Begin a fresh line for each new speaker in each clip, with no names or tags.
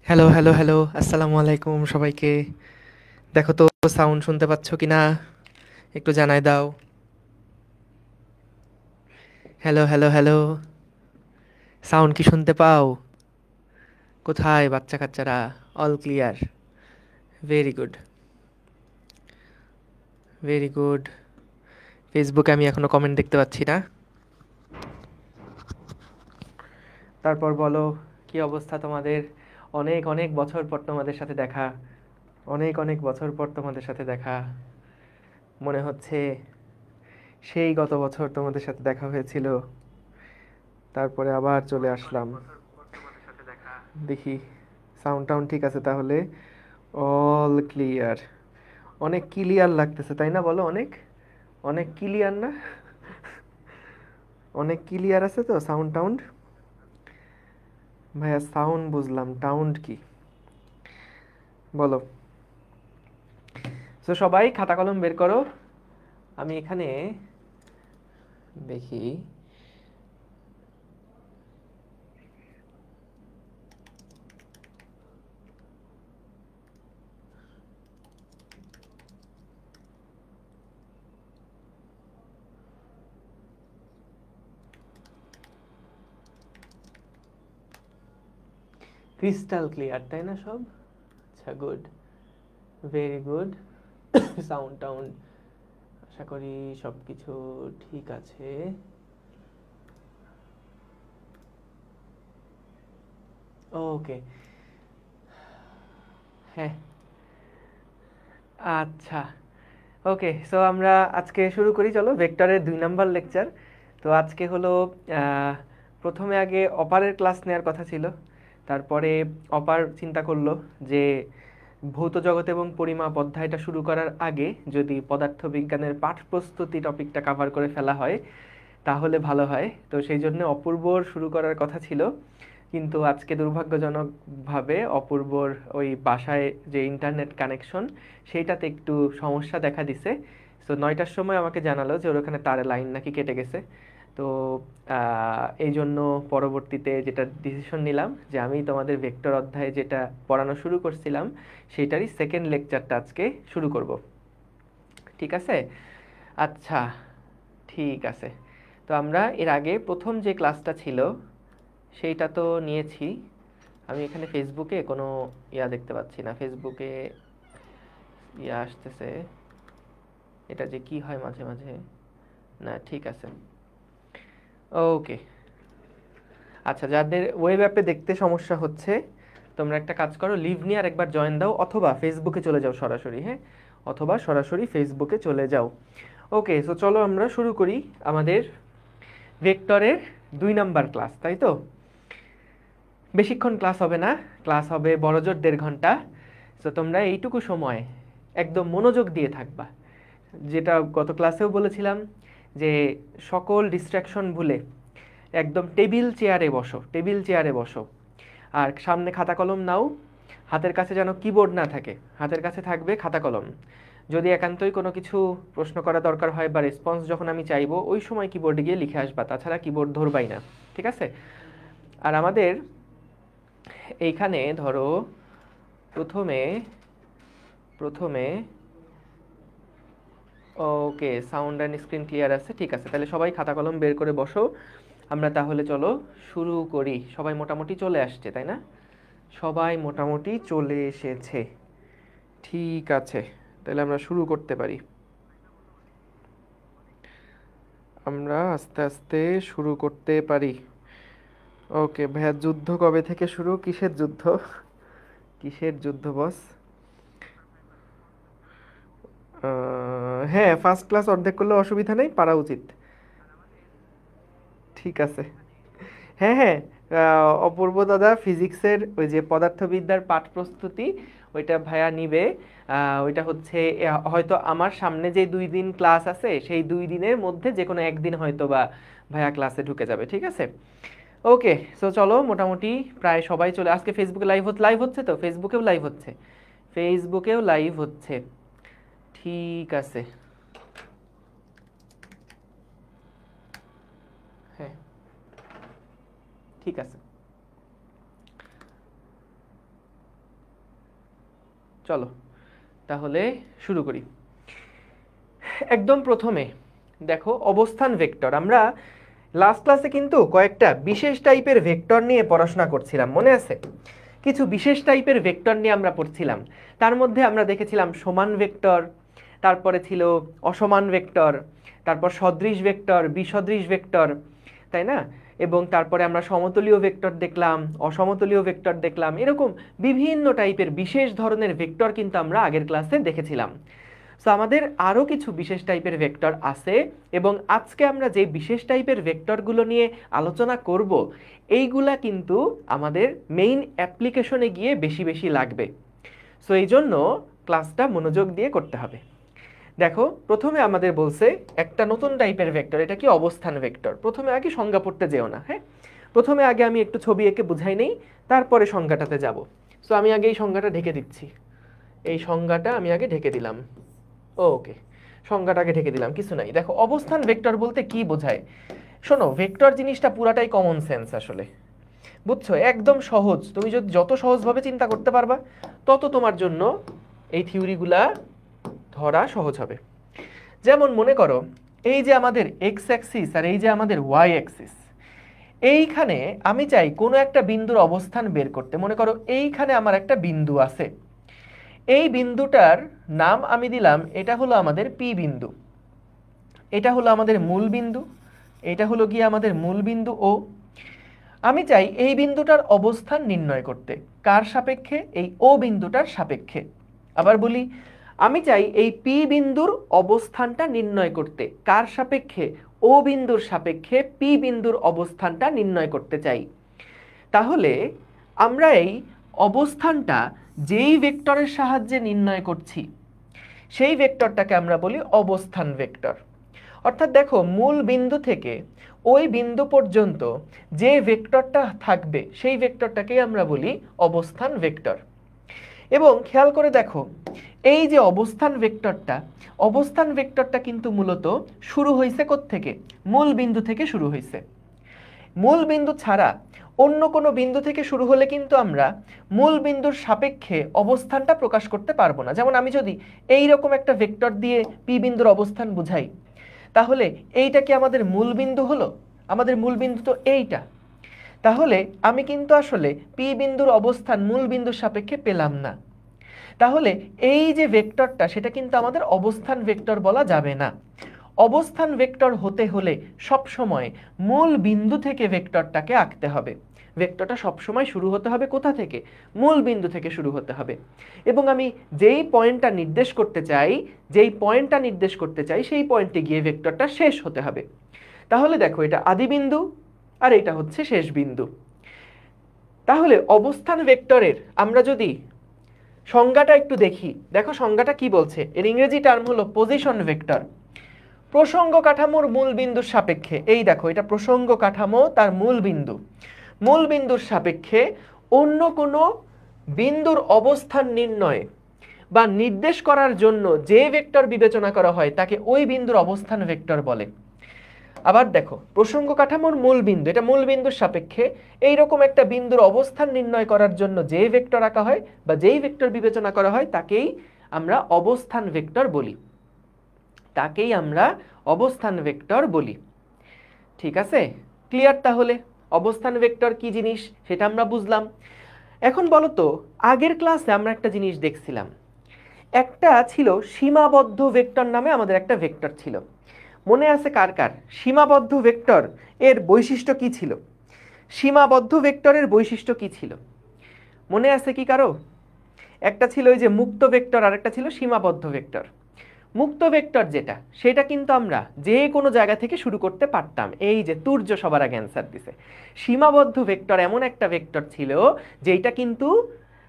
Hello, hello, hello. আসসালামু আলাইকুম সবাইকে। দেখো তো সাউন্ড শুনতে পাচ্ছ কিনা? একটু জানায় দাও। Hello, hello, hello. সাউন্ড কি শুনতে পাও? কোথায় বাচ্চা কাচ্চারা? All clear. Very good, very good. ফেসবুকে আমি এখনো কমেন্ট দেখতে পাচ্ছি না। তারপর বলো, কি অবস্থা তোমাদের? অনেক অনেক বছর পর তোমাদের সাথে দেখা। অনেক অনেক বছর পর তোমাদের সাথে দেখা। মনে হচ্ছে সেই গত বছর তোমাদের সাথে দেখা হয়েছিল। তারপরে আবার চলে আসলাম। দেখি সাউন্ড টাউন ঠিক আছে তাহলে। All clear. অনেক ক্লিয়ার লাগতেছে তাই না? বলো, অনেক অনেক ক্লিয়ার না? অনেক ক্লিয়ার আছে তো সাউন্ড টাউন্ড? ভাইয়া সাউন্ড বুঝলাম, টাউন্ড কি বলো? তো সবাই খাতা কলম বের করো। আমি এখানে দেখি। ক্রিস্টাল ক্লিয়ার তাই না সব? আচ্ছা, গুড, ভেরি গুড। সাউন্ড টাউন্ড আশা করি সব কিছু ঠিক আছে। ওকে। হ্যাঁ, আচ্ছা। ওকে, সো আমরা আজকে শুরু করি, চলো ভেক্টরের 2 নাম্বার লেকচার। তো আজকে হলো আহ, প্রথমে আগে অপারের ক্লাস নেওয়ার কথা ছিল। তারপরে অপার চিন্তা করলো যে ভৌত জগৎ এবং পরিমাপ অধ্যায়টা শুরু করার আগে যদি পদার্থবিজ্ঞানের পাঠ প্রস্তুতি টপিকটা কাভার করে ফেলা হয় তাহলে ভালো হয়। তো সেই জন্য অপূর্বর শুরু করার কথা ছিল, কিন্তু আজকে দুর্ভাগ্যজনকভাবে অপূর্বর ওই বাসায় যে ইন্টারনেট কানেকশন সেইটাতে একটু সমস্যা দেখা দিছে। তো 9টার সময় আমাকে জানালো যে ওর ওখানে তারে লাইন নাকি কেটে গেছে। তো এই জন্য পরবর্তীতে যেটা ডিসিশন নিলাম যে আমি তোমাদের ভেক্টর অধ্যায়ে যেটা পড়ানো শুরু করছিলাম সেইটারই সেকেন্ড লেকচারটা আজকে শুরু করব। ঠিক আছে? আচ্ছা, ঠিক আছে। তো আমরা এর আগে প্রথম যে ক্লাসটা ছিল সেইটা তো নিয়েছি। আমি এখানে ফেসবুকে কোনো দেখতে পাচ্ছি না। ফেসবুকে আসতেছে, এটা যে কি হয় মাঝে মাঝে। না, ঠিক আছে। ওকে। আচ্ছা, যাদের ওয়েব অ্যাপে দেখতে সমস্যা হচ্ছে তোমরা একটা কাজ করো, লিভ নিয়ে আর একবার জয়েন দাও অথবা ফেসবুকে চলে যাও সরাসরি। হ্যাঁ, অথবা সরাসরি ফেসবুকে চলে যাও। ওকে, সো চলো আমরা শুরু করি আমাদের ভেক্টরের 2 নাম্বার ক্লাস, তাই তো? বেশিক্ষণ ক্লাস হবে না, ক্লাস হবে বড়জোর 1.5 ঘন্টা। তো তোমরা এইটুকু সময় একদম মনোযোগ দিয়ে থাকবা। যেটা গত ক্লাসেও বলেছিলাম যে সকল ডিস্ট্র্যাকশন ভুলে একদম টেবিল চেয়ারে বসো, টেবিল চেয়ারে বসো। আর সামনে খাতা কলম নাও। হাতের কাছে যেন কিবোর্ড না থাকে, হাতের কাছে থাকবে খাতা কলম। যদি একান্তই কোনো কিছু প্রশ্ন করা দরকার হয় বা রেসপন্স যখন আমি চাইবো ওই সময় কিবোর্ডে গিয়ে লিখে আসবা, তাছাড়া কিবোর্ড ধরবাই না। ঠিক আছে? আর আমাদের এইখানে ধরো প্রথমে প্রথমে ওকে, সাউন্ড অ্যান্ড স্ক্রিন ক্লিয়ার আছে, ঠিক আছে। তাহলে সবাই খাতা কলম বের করে বসো। আমরা তাহলে চলো শুরু করি। সবাই মোটামুটি চলে আসছে তাই না? সবাই মোটামুটি চলে এসেছে। ঠিক আছে, তাহলে আমরা শুরু করতে পারি। আমরা আস্তে আস্তে শুরু করতে পারি। ওকে ভাইয়া, যুদ্ধ কবে থেকে শুরু? কিসের যুদ্ধ? কিসের যুদ্ধ বস? হ্যাঁ, ফার্স্ট ক্লাস অর্ধেক করলে অসুবিধা নেই, পারা উচিত। ঠিক আছে। হ্যাঁ, হ্যাঁ। অপূর্ব দাদা ফিজিক্সের ওই যে পদার্থবিদ্যার পাঠ প্রস্তুতি ওইটা ভাইয়া নিবে। ওইটা হচ্ছে হয়তো আমার সামনে যে 2 দিন ক্লাস আছে সেই 2 দিনের মধ্যে যে কোনো একদিন হয়তো বা ভাইয়া ক্লাসে ঢুকে যাবে। ঠিক আছে? ওকে, সো চলো মোটামুটি প্রায় সবাই চলে। আজকে ফেসবুকে লাইভ হচ্ছে, তো ফেসবুকেও লাইভ হচ্ছে। ফেসবুকেও লাইভ হচ্ছে। ঠিক আছে। হ্যাঁ, ঠিক আছে। চলো তাহলে শুরু করি। একদম প্রথমে দেখো অবস্থান ভেক্টর। আমরা লাস্ট ক্লাসে কিন্তু কয়েকটা বিশেষ টাইপের ভেক্টর নিয়ে পড়াশোনা করছিলাম, মনে আছে? কিছু বিশেষ টাইপের ভেক্টর নিয়ে আমরা পড়ছিলাম। তার মধ্যে আমরা দেখেছিলাম সমান ভেক্টর, তারপরে ছিল অসমান ভেক্টর, তারপর সদৃশ ভেক্টর, বিসদৃশ ভেক্টর, তাই না? এবং তারপরে আমরা সমতলীয় ভেক্টর দেখলাম, অসমতলীয় ভেক্টর দেখলাম। এরকম বিভিন্ন টাইপের বিশেষ ধরনের ভেক্টর কিন্তু আমরা আগের ক্লাসে দেখেছিলাম। সো আমাদের আরও কিছু বিশেষ টাইপের ভেক্টর আছে, এবং আজকে আমরা যে বিশেষ টাইপের ভেক্টরগুলো নিয়ে আলোচনা করব এইগুলা কিন্তু আমাদের মেইন অ্যাপ্লিকেশনে গিয়ে বেশি বেশি লাগবে। সো এই জন্য ক্লাসটা মনোযোগ দিয়ে করতে হবে। দেখো প্রথমে আমাদের বলছে একটা নতুন টাইপের ভেক্টর, এটা কি অবস্থান ভেক্টর। প্রথমে আগে সংজ্ঞা পড়তে যেও না, হ্যাঁ? প্রথমে আগে আমি একটু ছবি এঁকে বুঝাই নেই, তারপরে সংজ্ঞাটাতে যাব। সো আমি আগে এই সংজ্ঞাটা ঢেকে দিচ্ছি, এই সংজ্ঞাটা আমি আগে ঢেকে দিলাম। ওকে, সংজ্ঞাটাকে ঢেকে দিলাম, কিছু নাই। দেখো অবস্থান ভেক্টর বলতে কি বোঝায়। শোনো, ভেক্টর জিনিসটা পুরাটাই কমন সেন্স আসলে, বুঝছো? একদম সহজ। তুমি যদি যত সহজভাবে চিন্তা করতে পারবা তত তোমার জন্য এই থিওরিগুলা ধরা সহজ হবে। যেমন মনে করো এই যে আমাদের এক্স অ্যাক্সিস আর এই যে আমাদের ওয়াই অ্যাক্সিস, এইখানে আমি চাই কোনো একটা বিন্দুর অবস্থান বের করতে। মনে করো এইখানে আমার একটা বিন্দু আছে, এই বিন্দুটার নাম আমি দিলাম, এটা হলো আমাদের পি বিন্দু, এটা হলো আমাদের মূল বিন্দু, এটা হলো গিয়ে আমাদের মূল বিন্দু ও। আমি চাই এই বিন্দুটার অবস্থান নির্ণয় করতে, কার সাপেক্ষে? এই ও বিন্দুটার সাপেক্ষে। আবার বলি, আমি চাই এই পি বিন্দুর অবস্থানটা নির্ণয় করতে, কার সাপেক্ষে? ও বিন্দুর সাপেক্ষে পি বিন্দুর অবস্থানটা নির্ণয় করতে চাই। তাহলে আমরা এই অবস্থানটা যেই ভেক্টরের সাহায্যে নির্ণয় করছি সেই ভেক্টরটাকে আমরা বলি অবস্থান ভেক্টর। অর্থাৎ দেখো মূল বিন্দু থেকে ওই বিন্দু পর্যন্ত যে ভেক্টরটা থাকবে সেই ভেক্টরটাকেই আমরা বলি অবস্থান ভেক্টর। এবং খেয়াল করে দেখো এই যে অবস্থান ভেক্টরটা কিন্তু মূলত শুরু হয়েছে কোত্থেকে? মূল বিন্দু থেকে শুরু হয়েছে। মূল বিন্দু ছাড়া অন্য কোনো বিন্দু থেকে শুরু হলে কিন্তু আমরা মূল বিন্দুর সাপেক্ষে অবস্থানটা প্রকাশ করতে পারবো না। যেমন আমি যদি এই রকম একটা ভেক্টর দিয়ে পি বিন্দুর অবস্থান বুঝাই, তাহলে এইটা কি আমাদের মূল বিন্দু হলো? আমাদের মূল বিন্দু তো এইটা। তাহলে আমি কিন্তু আসলে পি বিন্দুর অবস্থান মূল বিন্দুর সাপেক্ষে পেলাম না। তাহলে এই যে ভেক্টরটা সেটা কিন্তু আমাদের অবস্থান ভেক্টর বলা যাবে না। অবস্থান ভেক্টর হতে হলে সবসময় মূল বিন্দু থেকে ভেক্টরটাকে আঁকতে হবে। ভেক্টরটা সবসময় শুরু হতে হবে কোথা থেকে? মূল বিন্দু থেকে শুরু হতে হবে। এবং আমি যেই পয়েন্টটা নির্দেশ করতে চাই সেই পয়েন্টে গিয়ে ভেক্টরটা শেষ হতে হবে। তাহলে দেখো এটা আদি বিন্দু আর এটা হচ্ছে শেষ বিন্দু। তাহলে অবস্থান ভেক্টরের আমরা যদি সংজ্ঞাটা একটু দেখি, দেখো সংজ্ঞাটা কি বলছে। এর ইংরেজি টার্ম হলো পজিশন ভেক্টর। প্রসঙ্গ কাঠামোর মূল বিন্দুর সাপেক্ষে, এই দেখো এটা প্রসঙ্গ কাঠামো, তার মূল বিন্দুর সাপেক্ষে অন্য কোনো বিন্দুর অবস্থান নির্ণয় বা নির্দেশ করার জন্য যে ভেক্টর বিবেচনা করা হয় তাকে ওই বিন্দুর অবস্থান ভেক্টর বলে। আবার দেখো প্রসঙ্গ কাঠামোর মূল বিন্দু, এটা মূল বিন্দুর সাপেক্ষে এইরকম একটা বিন্দুর অবস্থান নির্ণয় করার জন্য যে ভেক্টর আঁকা হয় বা যেই ভেক্টর বিবেচনা করা হয় তাকেই আমরা অবস্থান ভেক্টর বলি। ঠিক আছে, ক্লিয়ার? তাহলে অবস্থান ভেক্টর কি জিনিস সেটা আমরা বুঝলাম। এখন বলো তো, আগের ক্লাসে আমরা একটা জিনিস দেখছিলাম, একটা ছিল সীমাবদ্ধ ভেক্টর নামে আমাদের একটা ভেক্টর ছিল। মনে আছে কার কার? সীমাবদ্ধ ভেক্টর এর বৈশিষ্ট্য কি ছিল? সীমাবদ্ধ ভেক্টরের বৈশিষ্ট্য কি ছিল মনে আছে কি কারো? একটা ছিল ওই যে মুক্ত ভেক্টর আর একটা ছিল সীমাবদ্ধ ভেক্টর। মুক্ত ভেক্টর যেটা, সেটা কিন্তু আমরা যে কোনো জায়গা থেকে শুরু করতে পারতাম। এই যে তুর্য সবার আগে অ্যান্সার দিছে। সীমাবদ্ধ ভেক্টর এমন একটা ভেক্টর ছিল যেটা কিন্তু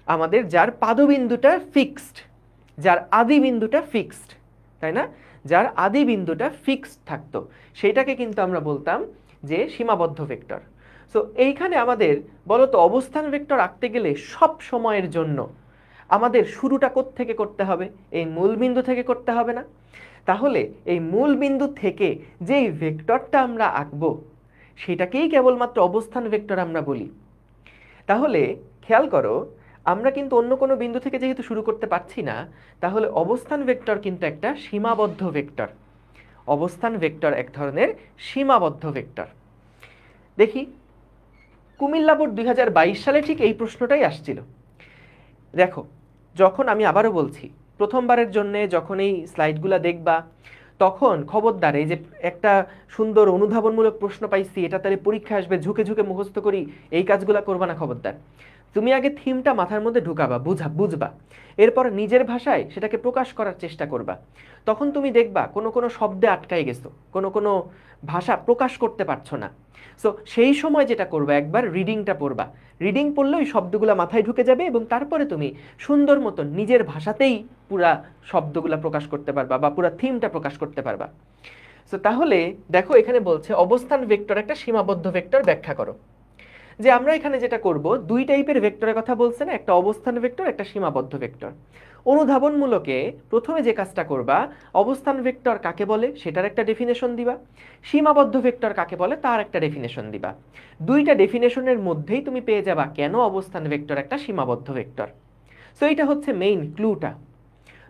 আমাদের যার পাদবিন্দুটা ফিক্সড, যার আদি বিন্দুটা ফিক্সড, তাই না? যার আদি বিন্দুটা ফিক্সড থাকতো সেটাকে কিন্তু আমরা বলতাম যে সীমাবদ্ধ ভেক্টর। সো এইখানে আমাদের বলতো অবস্থান ভেক্টর আঁকতে গেলে সব সময়ের জন্য আমাদের শুরুটা কোত্থেকে করতে হবে? এই মূল বিন্দু থেকে করতে হবে না? তাহলে এই মূল বিন্দু থেকে যেই ভেক্টরটা আমরা আঁকবো সেটাকেই কেবলমাত্র অবস্থান ভেক্টর আমরা বলি। তাহলে খেয়াল করো, আমরা কিন্তু অন্য কোনো বিন্দু থেকে যেহেতু শুরু করতে পারছি না, তাহলে অবস্থান ভেক্টর কিন্তু একটা সীমাবদ্ধ ভেক্টর। অবস্থান ভেক্টর এক ধরনের সীমাবদ্ধ ভেক্টর। দেখি কুমিল্লা বোর্ড 2022 সালে ঠিক এই প্রশ্নটাই আসছিল। দেখো, যখন আমি আবারও বলছি, প্রথমবারের জন্য যখন এই স্লাইডগুলো দেখবা, তখন খবরদার এই যে একটা সুন্দর অনুধাবনমূলক প্রশ্ন পাইছি, এটা তাহলে পরীক্ষা আসবে, ঝুঁকে ঝুঁকে মুখস্থ করি, এই কাজগুলো করবা না খবরদার। তুমি আগে থিমটা মাথার মধ্যে ঢুকাবা, বুঝবা, এরপর নিজের ভাষায় সেটাকে প্রকাশ করার চেষ্টা করবা। তখন তুমি দেখবা কোনো কোনো শব্দে আটকাই গেছো, কোনো কোনো ভাষা প্রকাশ করতে পারছো না। সো সেই সময় যেটা করবা, একবার রিডিংটা পড়বা। রিডিং পড়লে ওই শব্দগুলো মাথায় ঢুকে যাবে এবং তারপরে তুমি সুন্দর মতো নিজের ভাষাতেই পুরা শব্দগুলো প্রকাশ করতে পারবা বা পুরা থিমটা প্রকাশ করতে পারবা। সো তাহলে দেখো, এখানে বলছে অবস্থান ভেক্টর একটা সীমাবদ্ধ ভেক্টর ব্যাখ্যা করো। যে আমরা এখানে যেটা করব, দুই টাইপের ভেক্টরের কথা বলছে না, একটা অবস্থান ভেক্টর, একটা সীমাবদ্ধ ভেক্টর। অনুধাবনমূলকে প্রথমে যে কাজটা করবা, অবস্থান ভেক্টর কাকে বলে সেটার একটা ডেফিনেশন দিবা, সীমাবদ্ধ ভেক্টর কাকে বলে তার একটা ডেফিনেশন দিবা। দুইটা ডেফিনেশনের মধ্যেই তুমি পেয়ে যাবা কেন অবস্থান ভেক্টর একটা সীমাবদ্ধ ভেক্টর। সো এটা হচ্ছে মেইন ক্লুটা।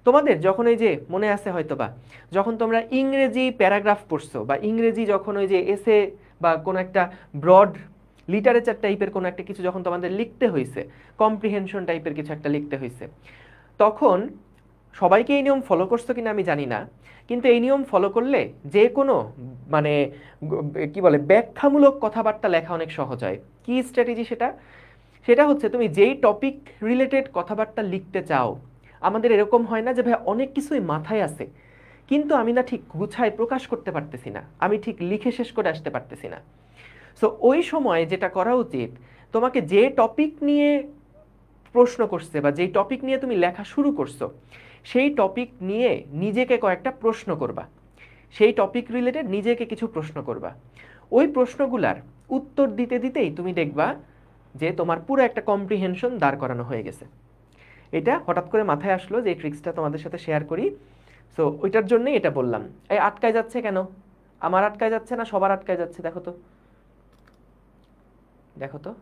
তোমাদের যখন এই যে মনে আছে হয়তোবা, যখন তোমরা ইংরেজি প্যারাগ্রাফ পড়ছো বা ইংরেজি যখন ওই যে এসে বা কোনো একটা ব্রড লিটারেচার টাইপের কোনো একটা কিছু যখন তোমাদের লিখতে হয়েছে, কম্প্রিহেনশন টাইপের কিছু একটা লিখতে হয়েছে, তখন সবাইকে এই নিয়ম ফলো করছো কিনা আমি জানি না, কিন্তু এই নিয়ম ফলো করলে যে কোনো মানে কি বলে ব্যাখ্যামূলক কথাবার্তা লেখা অনেক সহজ হয়। কি স্ট্র্যাটেজি সেটা? সেটা হচ্ছে তুমি যেই টপিক রিলেটেড কথাবার্তা লিখতে চাও, আমাদের এরকম হয় না যে ভাই অনেক কিছুই মাথায় আছে কিন্তু আমি না ঠিক গুছায় প্রকাশ করতে পারতেছি না, আমি ঠিক লিখে শেষ করে আসতে পারতেছি না। সো ওই সময় যেটা করা উচিত, তোমাকে যে টপিক নিয়ে প্রশ্ন করছে বা যেই টপিক নিয়ে তুমি লেখা শুরু করছো, সেই টপিক নিয়ে নিজেকে কয়েকটা প্রশ্ন করবা, সেই টপিক রিলেটেড নিজেকে কিছু প্রশ্ন করবা। ওই প্রশ্নগুলার উত্তর দিতে দিতেই তুমি দেখবা যে তোমার পুরো একটা কম্প্রিহেনশন দাঁড় করানো হয়ে গেছে। এটা হঠাৎ করে মাথায় আসলো যে এই ট্রিক্সটা তোমাদের সাথে শেয়ার করি। সো ওইটার জন্যই এটা বললাম। এই আটকায় যাচ্ছে কেন? আমার আটকায় যাচ্ছে না সবার আটকায় যাচ্ছে? দেখো তো, দেখো তো,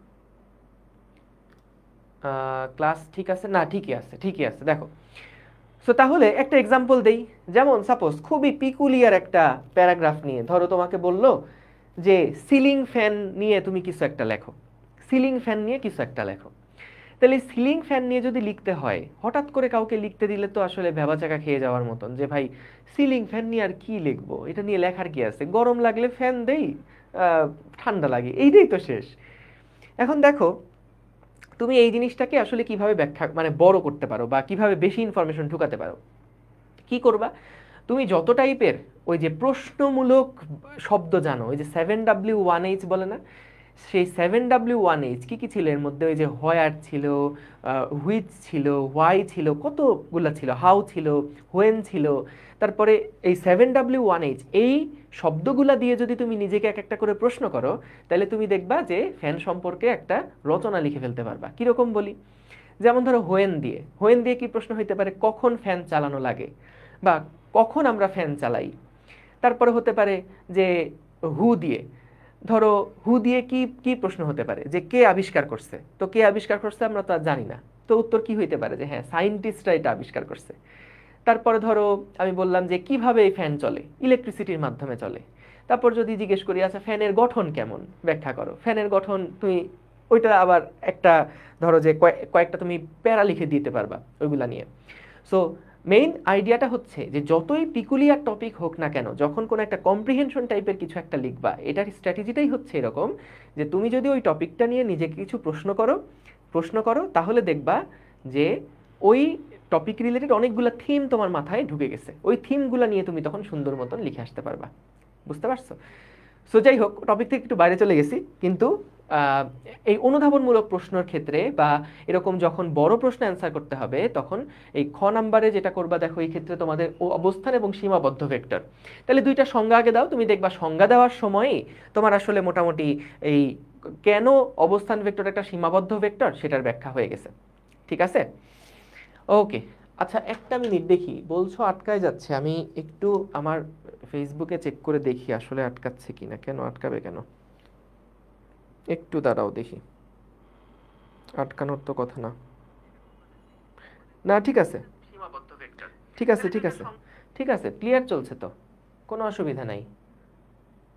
ক্লাস ঠিক আছে না? ঠিকই আছে, ঠিকই আছে, দেখো। সো তাহলে একটা এক্সাম্পল দেই। যেমন সাপোজ খুবই পিকুলিয়ার একটা প্যারাগ্রাফ নিয়ে ধরো তোমাকে বললো যে সিলিং ফ্যান নিয়ে তুমি কিছু একটা লেখো, সিলিং ফ্যান নিয়ে কিছু একটা লেখো। তাহলে সিলিং ফ্যান নিয়ে যদি লিখতে হয়, হঠাৎ করে কাউকে লিখতে দিলে তো আসলে ভ্যাবাচাকা খেয়ে যাওয়ার মতন, যে ভাই সিলিং ফ্যান নিয়ে আর কি লিখবো, এটা নিয়ে লেখার কি আছে, গরম লাগলে ফ্যান দেই, ঠান্ডা লাগে, এইটাই তো শেষ। এখন দেখো, তুমি এই জিনিসটাকে আসলে কিভাবে ব্যাখ্যা মানে বড় করতে পারো বা কিভাবে বেশি ইনফরমেশন ঢুকাতে পারো। কি করবা, তুমি যত টাইপের ওই যে প্রশ্নমূলক শব্দ জানো, ওই যে 7W1H বলে না, সেই 7W1H কি কি ছিল এর মধ্যে? ওই যে হোয়ার ছিল, হুইচ ছিল, হোয়াই ছিল, কতগুলা ছিল, হাউ ছিল, হোয়েন ছিল। তারপরে এই 7W1H এই শব্দগুলা দিয়ে যদি তুমি নিজেকে এক একটা করে প্রশ্ন করো, তাহলে তুমি দেখবা যে ফ্যান সম্পর্কে একটা রচনা লিখে ফেলতে পারবা। কিরকম বলি, যেমন ধরো হোয়েন দিয়ে, হোয়েন দিয়ে কি প্রশ্ন হইতে পারে? কখন ফ্যান চালানো লাগে বা কখন আমরা ফ্যান চালাই। তারপরে হতে পারে যে হু দিয়ে, ধরো হু দিয়ে কি কি প্রশ্ন হতে পারে? যে কে আবিষ্কার করছে, তো কে আবিষ্কার করছে আমরা তো আর জানি না, তো উত্তর কি হইতে পারে? যে হ্যাঁ, সায়েন্টিস্টরা এটা আবিষ্কার করছে। তারপরে ধরো আমি বললাম যে কিভাবে এই ফ্যান চলে, ইলেকট্রিসিটির মাধ্যমে চলে। তারপর যদি জিজ্ঞেস করি আচ্ছা ফ্যানের গঠন কেমন, ব্যাখ্যা করো। ফ্যানের গঠন তুমি ওইটা আবার একটা ধরো যে কয়েকটা তুমি প্যারা লিখে দিতে পারবা ওইগুলা নিয়ে। সো মেইন আইডিয়াটা হচ্ছে যে যতই পিকুলিয়ার টপিক হোক না কেন, যখন কোনো একটা কম্প্রিহেনশন টাইপের কিছু একটা লিখবা, এটার স্ট্র্যাটেজিটাই হচ্ছে এরকম যে তুমি যদি ওই টপিকটা নিয়ে নিজেকে কিছু প্রশ্ন করো তাহলে দেখবা যে ওই টপিক রিলেটেড অনেকগুলো থিম তোমার মাথায় ঢুকে গেছে, ওই থিমগুলো নিয়ে তুমি তখন সুন্দর মতন লিখে আসতে পারবা। বুঝতে পারছো? সো যাই হোক, টপিক থেকে একটু বাইরে চলে গেছি, কিন্তু এই অনুধাবনমূলক প্রশ্নের ক্ষেত্রে বা এরকম যখন বড় প্রশ্ন অ্যান্সার করতে হবে, তখন এই খ নাম্বারে যেটা করবা, দেখো এই ক্ষেত্রে তোমাদের অবস্থান এবং সীমাবদ্ধ ভেক্টর। তাহলে দুইটা সংজ্ঞা আগে দাও, তুমি দেখবা সংজ্ঞা দেওয়ার সময়ই তোমার আসলে মোটামুটি এই কেন অবস্থান ভেক্টর একটা সীমাবদ্ধ ভেক্টর সেটার ব্যাখ্যা হয়ে গেছে। ঠিক আছে, ওকে। আচ্ছা একটা মিনিট, দেখি বলছো আটকায় যাচ্ছে, আমি একটু আমার ফেসবুকে চেক করে দেখি আসলে আটকাচ্ছে কিনা। কেন আটকাবে কেন, একটু দাঁড়াও দেখি, আটকানোর তো কথা না। না ঠিক আছে, সীমাবদ্ধ ভেক্টর, ঠিক আছে ঠিক আছে ঠিক আছে, ক্লিয়ার চলছে তো, কোনো অসুবিধা নাই,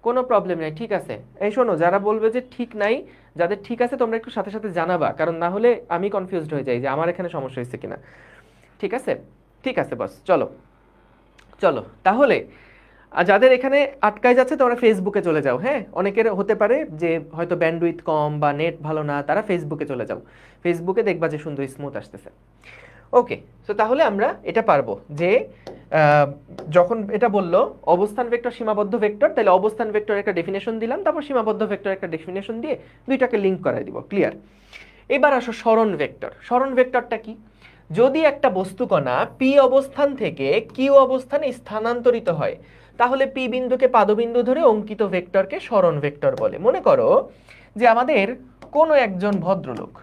কোনো প্রবলেম নাই, ঠিক আছে। এই শোনো, যারা বলবে যে ঠিক নাই, যাদের ঠিক আছে তোমরা একটু সাথে সাথে জানাবা, কারণ না হলে আমি কনফিউজড হয়ে যাই যে আমার এখানে সমস্যা হয়েছে কিনা। ঠিক আছে, ঠিক আছে বস, চলো চলো তাহলে। যাদের এখানে আটকায় যাচ্ছে তোমরা ফেসবুকে চলে যাও। হ্যাঁ, অনেকের হতে পারে যে হয়তো ব্যান্ডউইথ কম বা নেট ভালো না, তারা ফেসবুকে চলে যাও, ফেসবুকে দেখবা যে সুন্দর স্মুথ আসতেছে। ওকে, তো তাহলে আমরা এটা পারবো যে যখন এটা বললো অবস্থান ভেক্টর সীমাবদ্ধ ভেক্টর, তাহলে অবস্থান ভেক্টর একটা ডেফিনেশন দিলাম, তারপর সীমাবদ্ধ ভেক্টর একটা ডেফিনেশন দিয়ে দুইটাকে লিংক করাই দিব। ক্লিয়ার? এবার আসো সরণ ভেক্টর। সরণ ভেক্টরটা কি? যদি একটা বস্তুকণা পি অবস্থান থেকে কিউ অবস্থানে স্থানান্তরিত হয়, তাহলে পি বিন্দুকে পাদবিন্দু ধরে অঙ্কিত ভেক্টরকে সরণ ভেক্টর বলে। মনে করো যে আমাদের কোনো একজন ভদ্রলোক,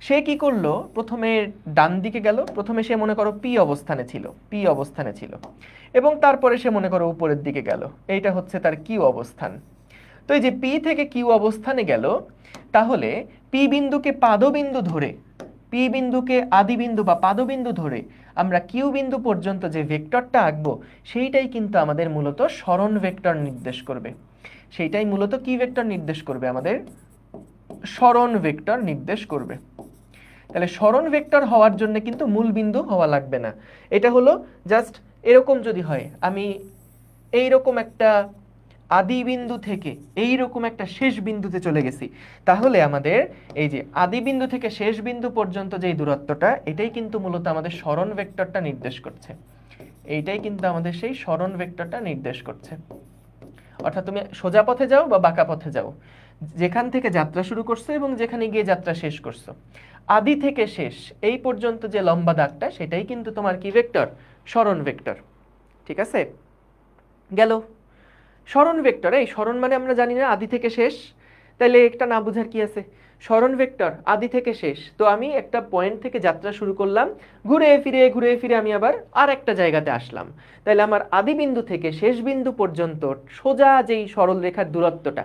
সে কি করলো, প্রথমে ডান দিকে গেল, প্রথমে সে মনে করো পি অবস্থানে ছিল, পি অবস্থানে ছিল, এবং তারপরে সে মনে করো উপরের দিকে গেল, এইটা হচ্ছে তার কিউ অবস্থান। তো এই যে পি থেকে কিউ অবস্থানে গেল, তাহলে পি বিন্দুকে পাদবিন্দু ধরে, পি বিন্দুকে আদিবিন্দু বা পাদবিন্দু ধরে আমরা কিউ বিন্দু পর্যন্ত যে ভেক্টরটা আঁকবো, সেইটাই কিন্তু আমাদের মূলত সরণ ভেক্টর নির্দেশ করবে। সেইটাই মূলত কি ভেক্টর নির্দেশ করবে? আমাদের সরণ ভেক্টর নির্দেশ করবে। তাহলে সরণ ভেক্টর হওয়ার জন্য কিন্তু মূল বিন্দু হওয়া লাগবে না। এটা হলো জাস্ট এরকম যদি হয়, আমি এইরকম একটা আদি বিন্দু থেকে এইরকম একটা শেষ বিন্দুতে চলে গেছি, তাহলে আমাদের এই যে আদি বিন্দু থেকে শেষ বিন্দু পর্যন্ত যে দূরত্বটা, এটাই কিন্তু মূলত আমাদের সরণ ভেক্টরটা নির্দেশ করছে। এইটাই কিন্তু আমাদের সেই সরণ ভেক্টরটা নির্দেশ করছে। অর্থাৎ তুমি সোজা পথে যাও বা বাঁকা পথে যাও, যেখান থেকে যাত্রা শুরু করছো এবং যেখানে গিয়ে যাত্রা শেষ করছো, আদি থেকে শেষ এই পর্যন্ত যে লম্বা দাগটা, সেটাই কিন্তু তোমার কি ভেক্টর? সরণ ভেক্টর। ঠিক আছে, গেল সরণ ভেক্টর। এই সরণ মানে আমরা জানি না আদি থেকে শেষ, তাহলে একটা না বুঝার কি আছে? সরণ ভেক্টর আদি থেকে শেষ, তো আমি একটা পয়েন্ট থেকে যাত্রা শুরু করলাম, ঘুরে ফিরে আমি আবার আর একটা জায়গাতে আসলাম, তাহলে আমার আদি বিন্দু থেকে শেষ বিন্দু পর্যন্ত সোজা যেই সরল রেখার দূরত্বটা,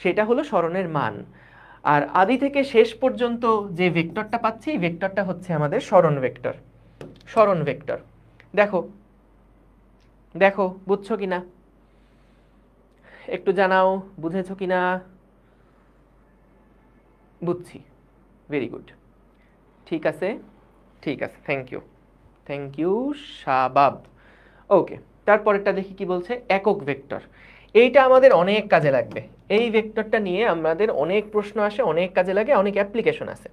সেটা হলো সরণের মান। আর আদি থেকে শেষ পর্যন্ত যে ভেক্টরটা পাচ্ছি, এই ভেক্টরটা হচ্ছে আমাদের সরণ ভেক্টর। সরণ ভেক্টর দেখো, দেখো বুঝছো কিনা, একটু জানাও বুঝেছো কিনা। বুঝছি, ভেরি গুড, ঠিক আছে ঠিক আছে, থ্যাংক ইউ শাবাব। ওকে, তারপরেরটা দেখি কি বলছে, একক ভেক্টর। এইটা আমাদের অনেক কাজে লাগবে, এই ভেক্টরটা নিয়ে আমাদের অনেক প্রশ্ন আসে, অনেক কাজে লাগে, অনেক অ্যাপ্লিকেশন আছে।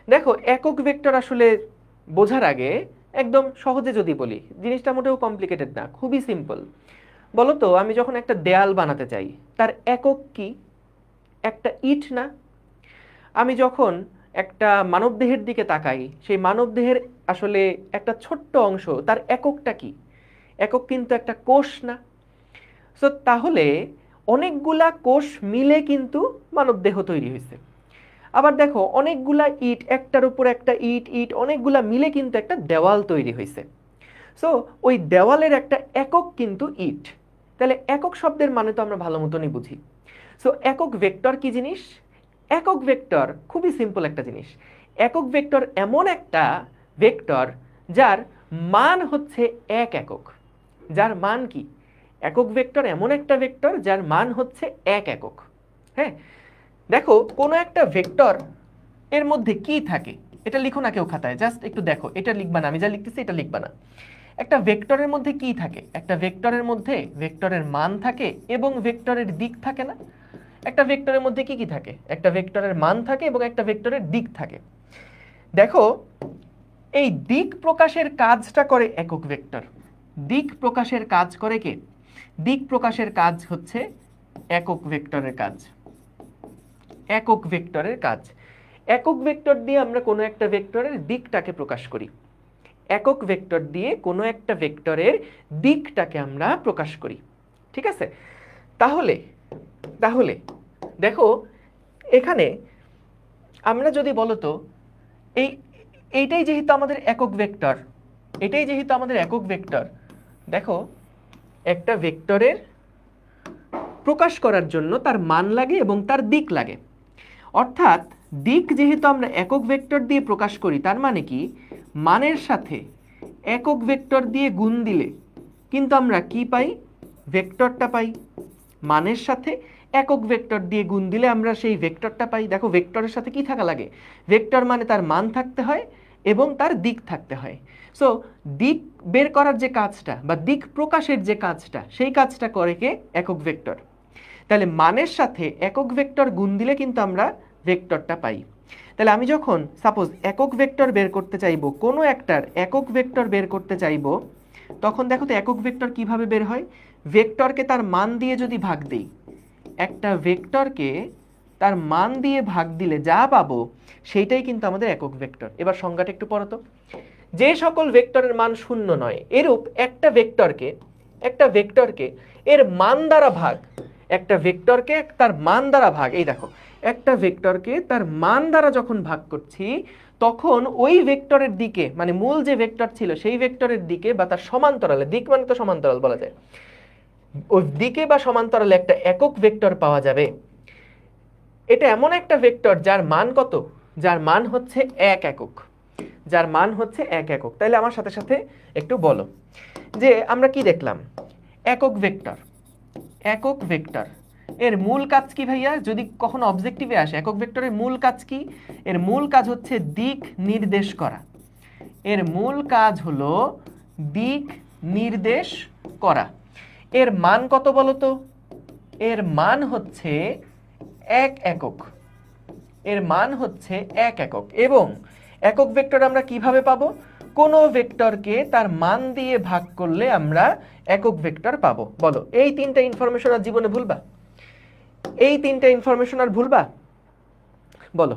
দেখো একক ভেক্টর আসলে বোঝার আগে একদম সহজে যদি বলি, জিনিসটা মোটেও কমপ্লিকেটেড না, খুবই সিম্পল। বলো তো, আমি যখন একটা দেয়াল বানাতে চাই, তার একক কি? একটা ইট না? আমি যখন একটা মানবদেহের দিকে তাকাই, সেই মানবদেহের আসলে একটা ছোট্ট অংশ, তার এককটা কি? একক কিন্তু একটা কোষ না? সো তাহলে অনেকগুলা কোষ মিলে কিন্তু মানবদেহ তৈরি হয়েছে। আবার দেখো অনেকগুলা ইট, একটার উপর একটা ইট ইট অনেকগুলা মিলে কিন্তু একটা দেওয়াল তৈরি হয়েছে। সো ওই দেওয়ালের একটা একক কিন্তু ইট। তাহলে একক শব্দের মানে তো আমরা ভালো মতনই বুঝি। সো একক ভেক্টর কি জিনিস? একক ভেক্টর খুবই সিম্পল একটা জিনিস। একক ভেক্টর এমন একটা ভেক্টর যার মান হচ্ছে এক একক। যার মান কি? একক ভেক্টর এমন একটা ভেক্টর যার মান হচ্ছে এক একক। হ্যাঁ, দেখো কোনো একটা ভেক্টর এর মধ্যে কি থাকে, এটা লিখো না কেউ খাতায়, জাস্ট একটু দেখো, এটা লিখবা না, আমি যা লিখতেছি এটা লিখবা না। একটা ভেক্টরের মধ্যে কি থাকে? একটা ভেক্টরের মধ্যে ভেক্টরের মান থাকে এবং ভেক্টরের দিক থাকে না? একটা ভেক্টরের মধ্যে কি কি থাকে? একটা ভেক্টরের মান থাকে এবং একটা ভেক্টরের দিক থাকে। দেখো এই দিক প্রকাশের কাজটা করে একক ভেক্টর। দিক প্রকাশের কাজ করে কে? দিক প্রকাশের কাজ হচ্ছে একক ভেক্টরের কাজ। একক ভেক্টরের কাজ। একক ভেক্টর দিয়ে আমরা কোনো একটা ভেক্টরের দিকটাকে প্রকাশ করি। একক ভেক্টর দিয়ে কোনো একটা ভেক্টরের দিকটাকে আমরা প্রকাশ করি। ঠিক আছে, তাহলে তাহলে দেখো এখানে আমরা যদি বলতো এইটাই যেহেতু আমাদের একক ভেক্টর, এটাই যেহেতু আমাদের একক ভেক্টর, দেখো একটা ভেক্টরের প্রকাশ করার জন্য তার মান লাগে এবং তার দিক লাগে। অর্থাৎ দিক যেহেতু আমরা একক ভেক্টর দিয়ে প্রকাশ করি, তার মানে কি মানের সাথে একক ভেক্টর দিয়ে গুণ দিলে কিন্তু আমরা কি পাই, ভেক্টরটা পাই। মানের সাথে একক ভেক্টর দিয়ে গুণ দিলে আমরা সেই ভেক্টরটা পাই। দেখো ভেক্টরের সাথে কি থাকা লাগে, ভেক্টর মানে তার মান থাকতে হয় এবং তার দিক থাকতে হয়। সো দিক বের করার যে কাজটা বা দিক প্রকাশের যে কাজটা, সেই কাজটা করে কে, একক ভেক্টর। তাহলে মানের সাথে একক ভেক্টর গুণ দিলে কিন্তু আমরা ভেক্টরটা পাই। তাহলে আমি যখন সাপোজ একক ভেক্টর বের করতে চাইবো, কোনো একটার একক ভেক্টর বের করতে চাইবো, তখন দেখো তো একক ভেক্টর কিভাবে বের হয়। ভেক্টরকে তার মান দিয়ে যদি ভাগ দিই, একটা ভেক্টরকে তার মান দিয়ে ভাগ দিলে যা পাবো সেইটাই কিন্তু আমাদের একক ভেক্টর। এবার সংজ্ঞাটা একটু পড়ো তো। যে সকল ভেক্টরের মান শূন্য নয়, এরূপ একটা ভেক্টরকে এর মান দ্বারা ভাগ, একটা ভেক্টরকে তার মান দ্বারা ভাগ, এই দেখো একটা ভেক্টরকে তার মান দ্বারা যখন ভাগ করছি, তখন ওই ভেক্টরের দিকে, মানে মূল যে ভেক্টর ছিল সেই ভেক্টরের দিকে বা তার সমান্তরালে, দিক মানে তো সমান্তরাল বলা যায়, ওই দিকে বা সমান্তরালে একটা একক ভেক্টর পাওয়া যাবে। এটা এমন একটা ভেক্টর যার মান কত, যার মান হচ্ছে 1 একক, যার মান হচ্ছে 1 একক। তাহলে আমার সাথে সাথে একটু বলো যে আমরা কি দেখলাম, একক ভেক্টর, একক ভেক্টর এর মূল কাজ কি ভাইয়া, যদি কখনো অবজেক্টিভে আসে একক ভেক্টরের মূল কাজ কি, এর মূল কাজ হচ্ছে দিক নির্দেশ করা। এর মূল কাজ হলো দিক নির্দেশ করা। এর মান কত বলো তো, এর মান হচ্ছে 1 একক, এর মান হচ্ছে 1 একক। এবং একক ভেক্টর আমরা কিভাবে পাবো, কোন ভেক্টরকে তার মান দিয়ে ভাগ করলে আমরা একক ভেক্টর পাবো। বলো এই তিনটা ইনফরমেশন আর জীবনে ভুলবা, এই তিনটা ইনফরমেশন আর ভুলবা, বলো।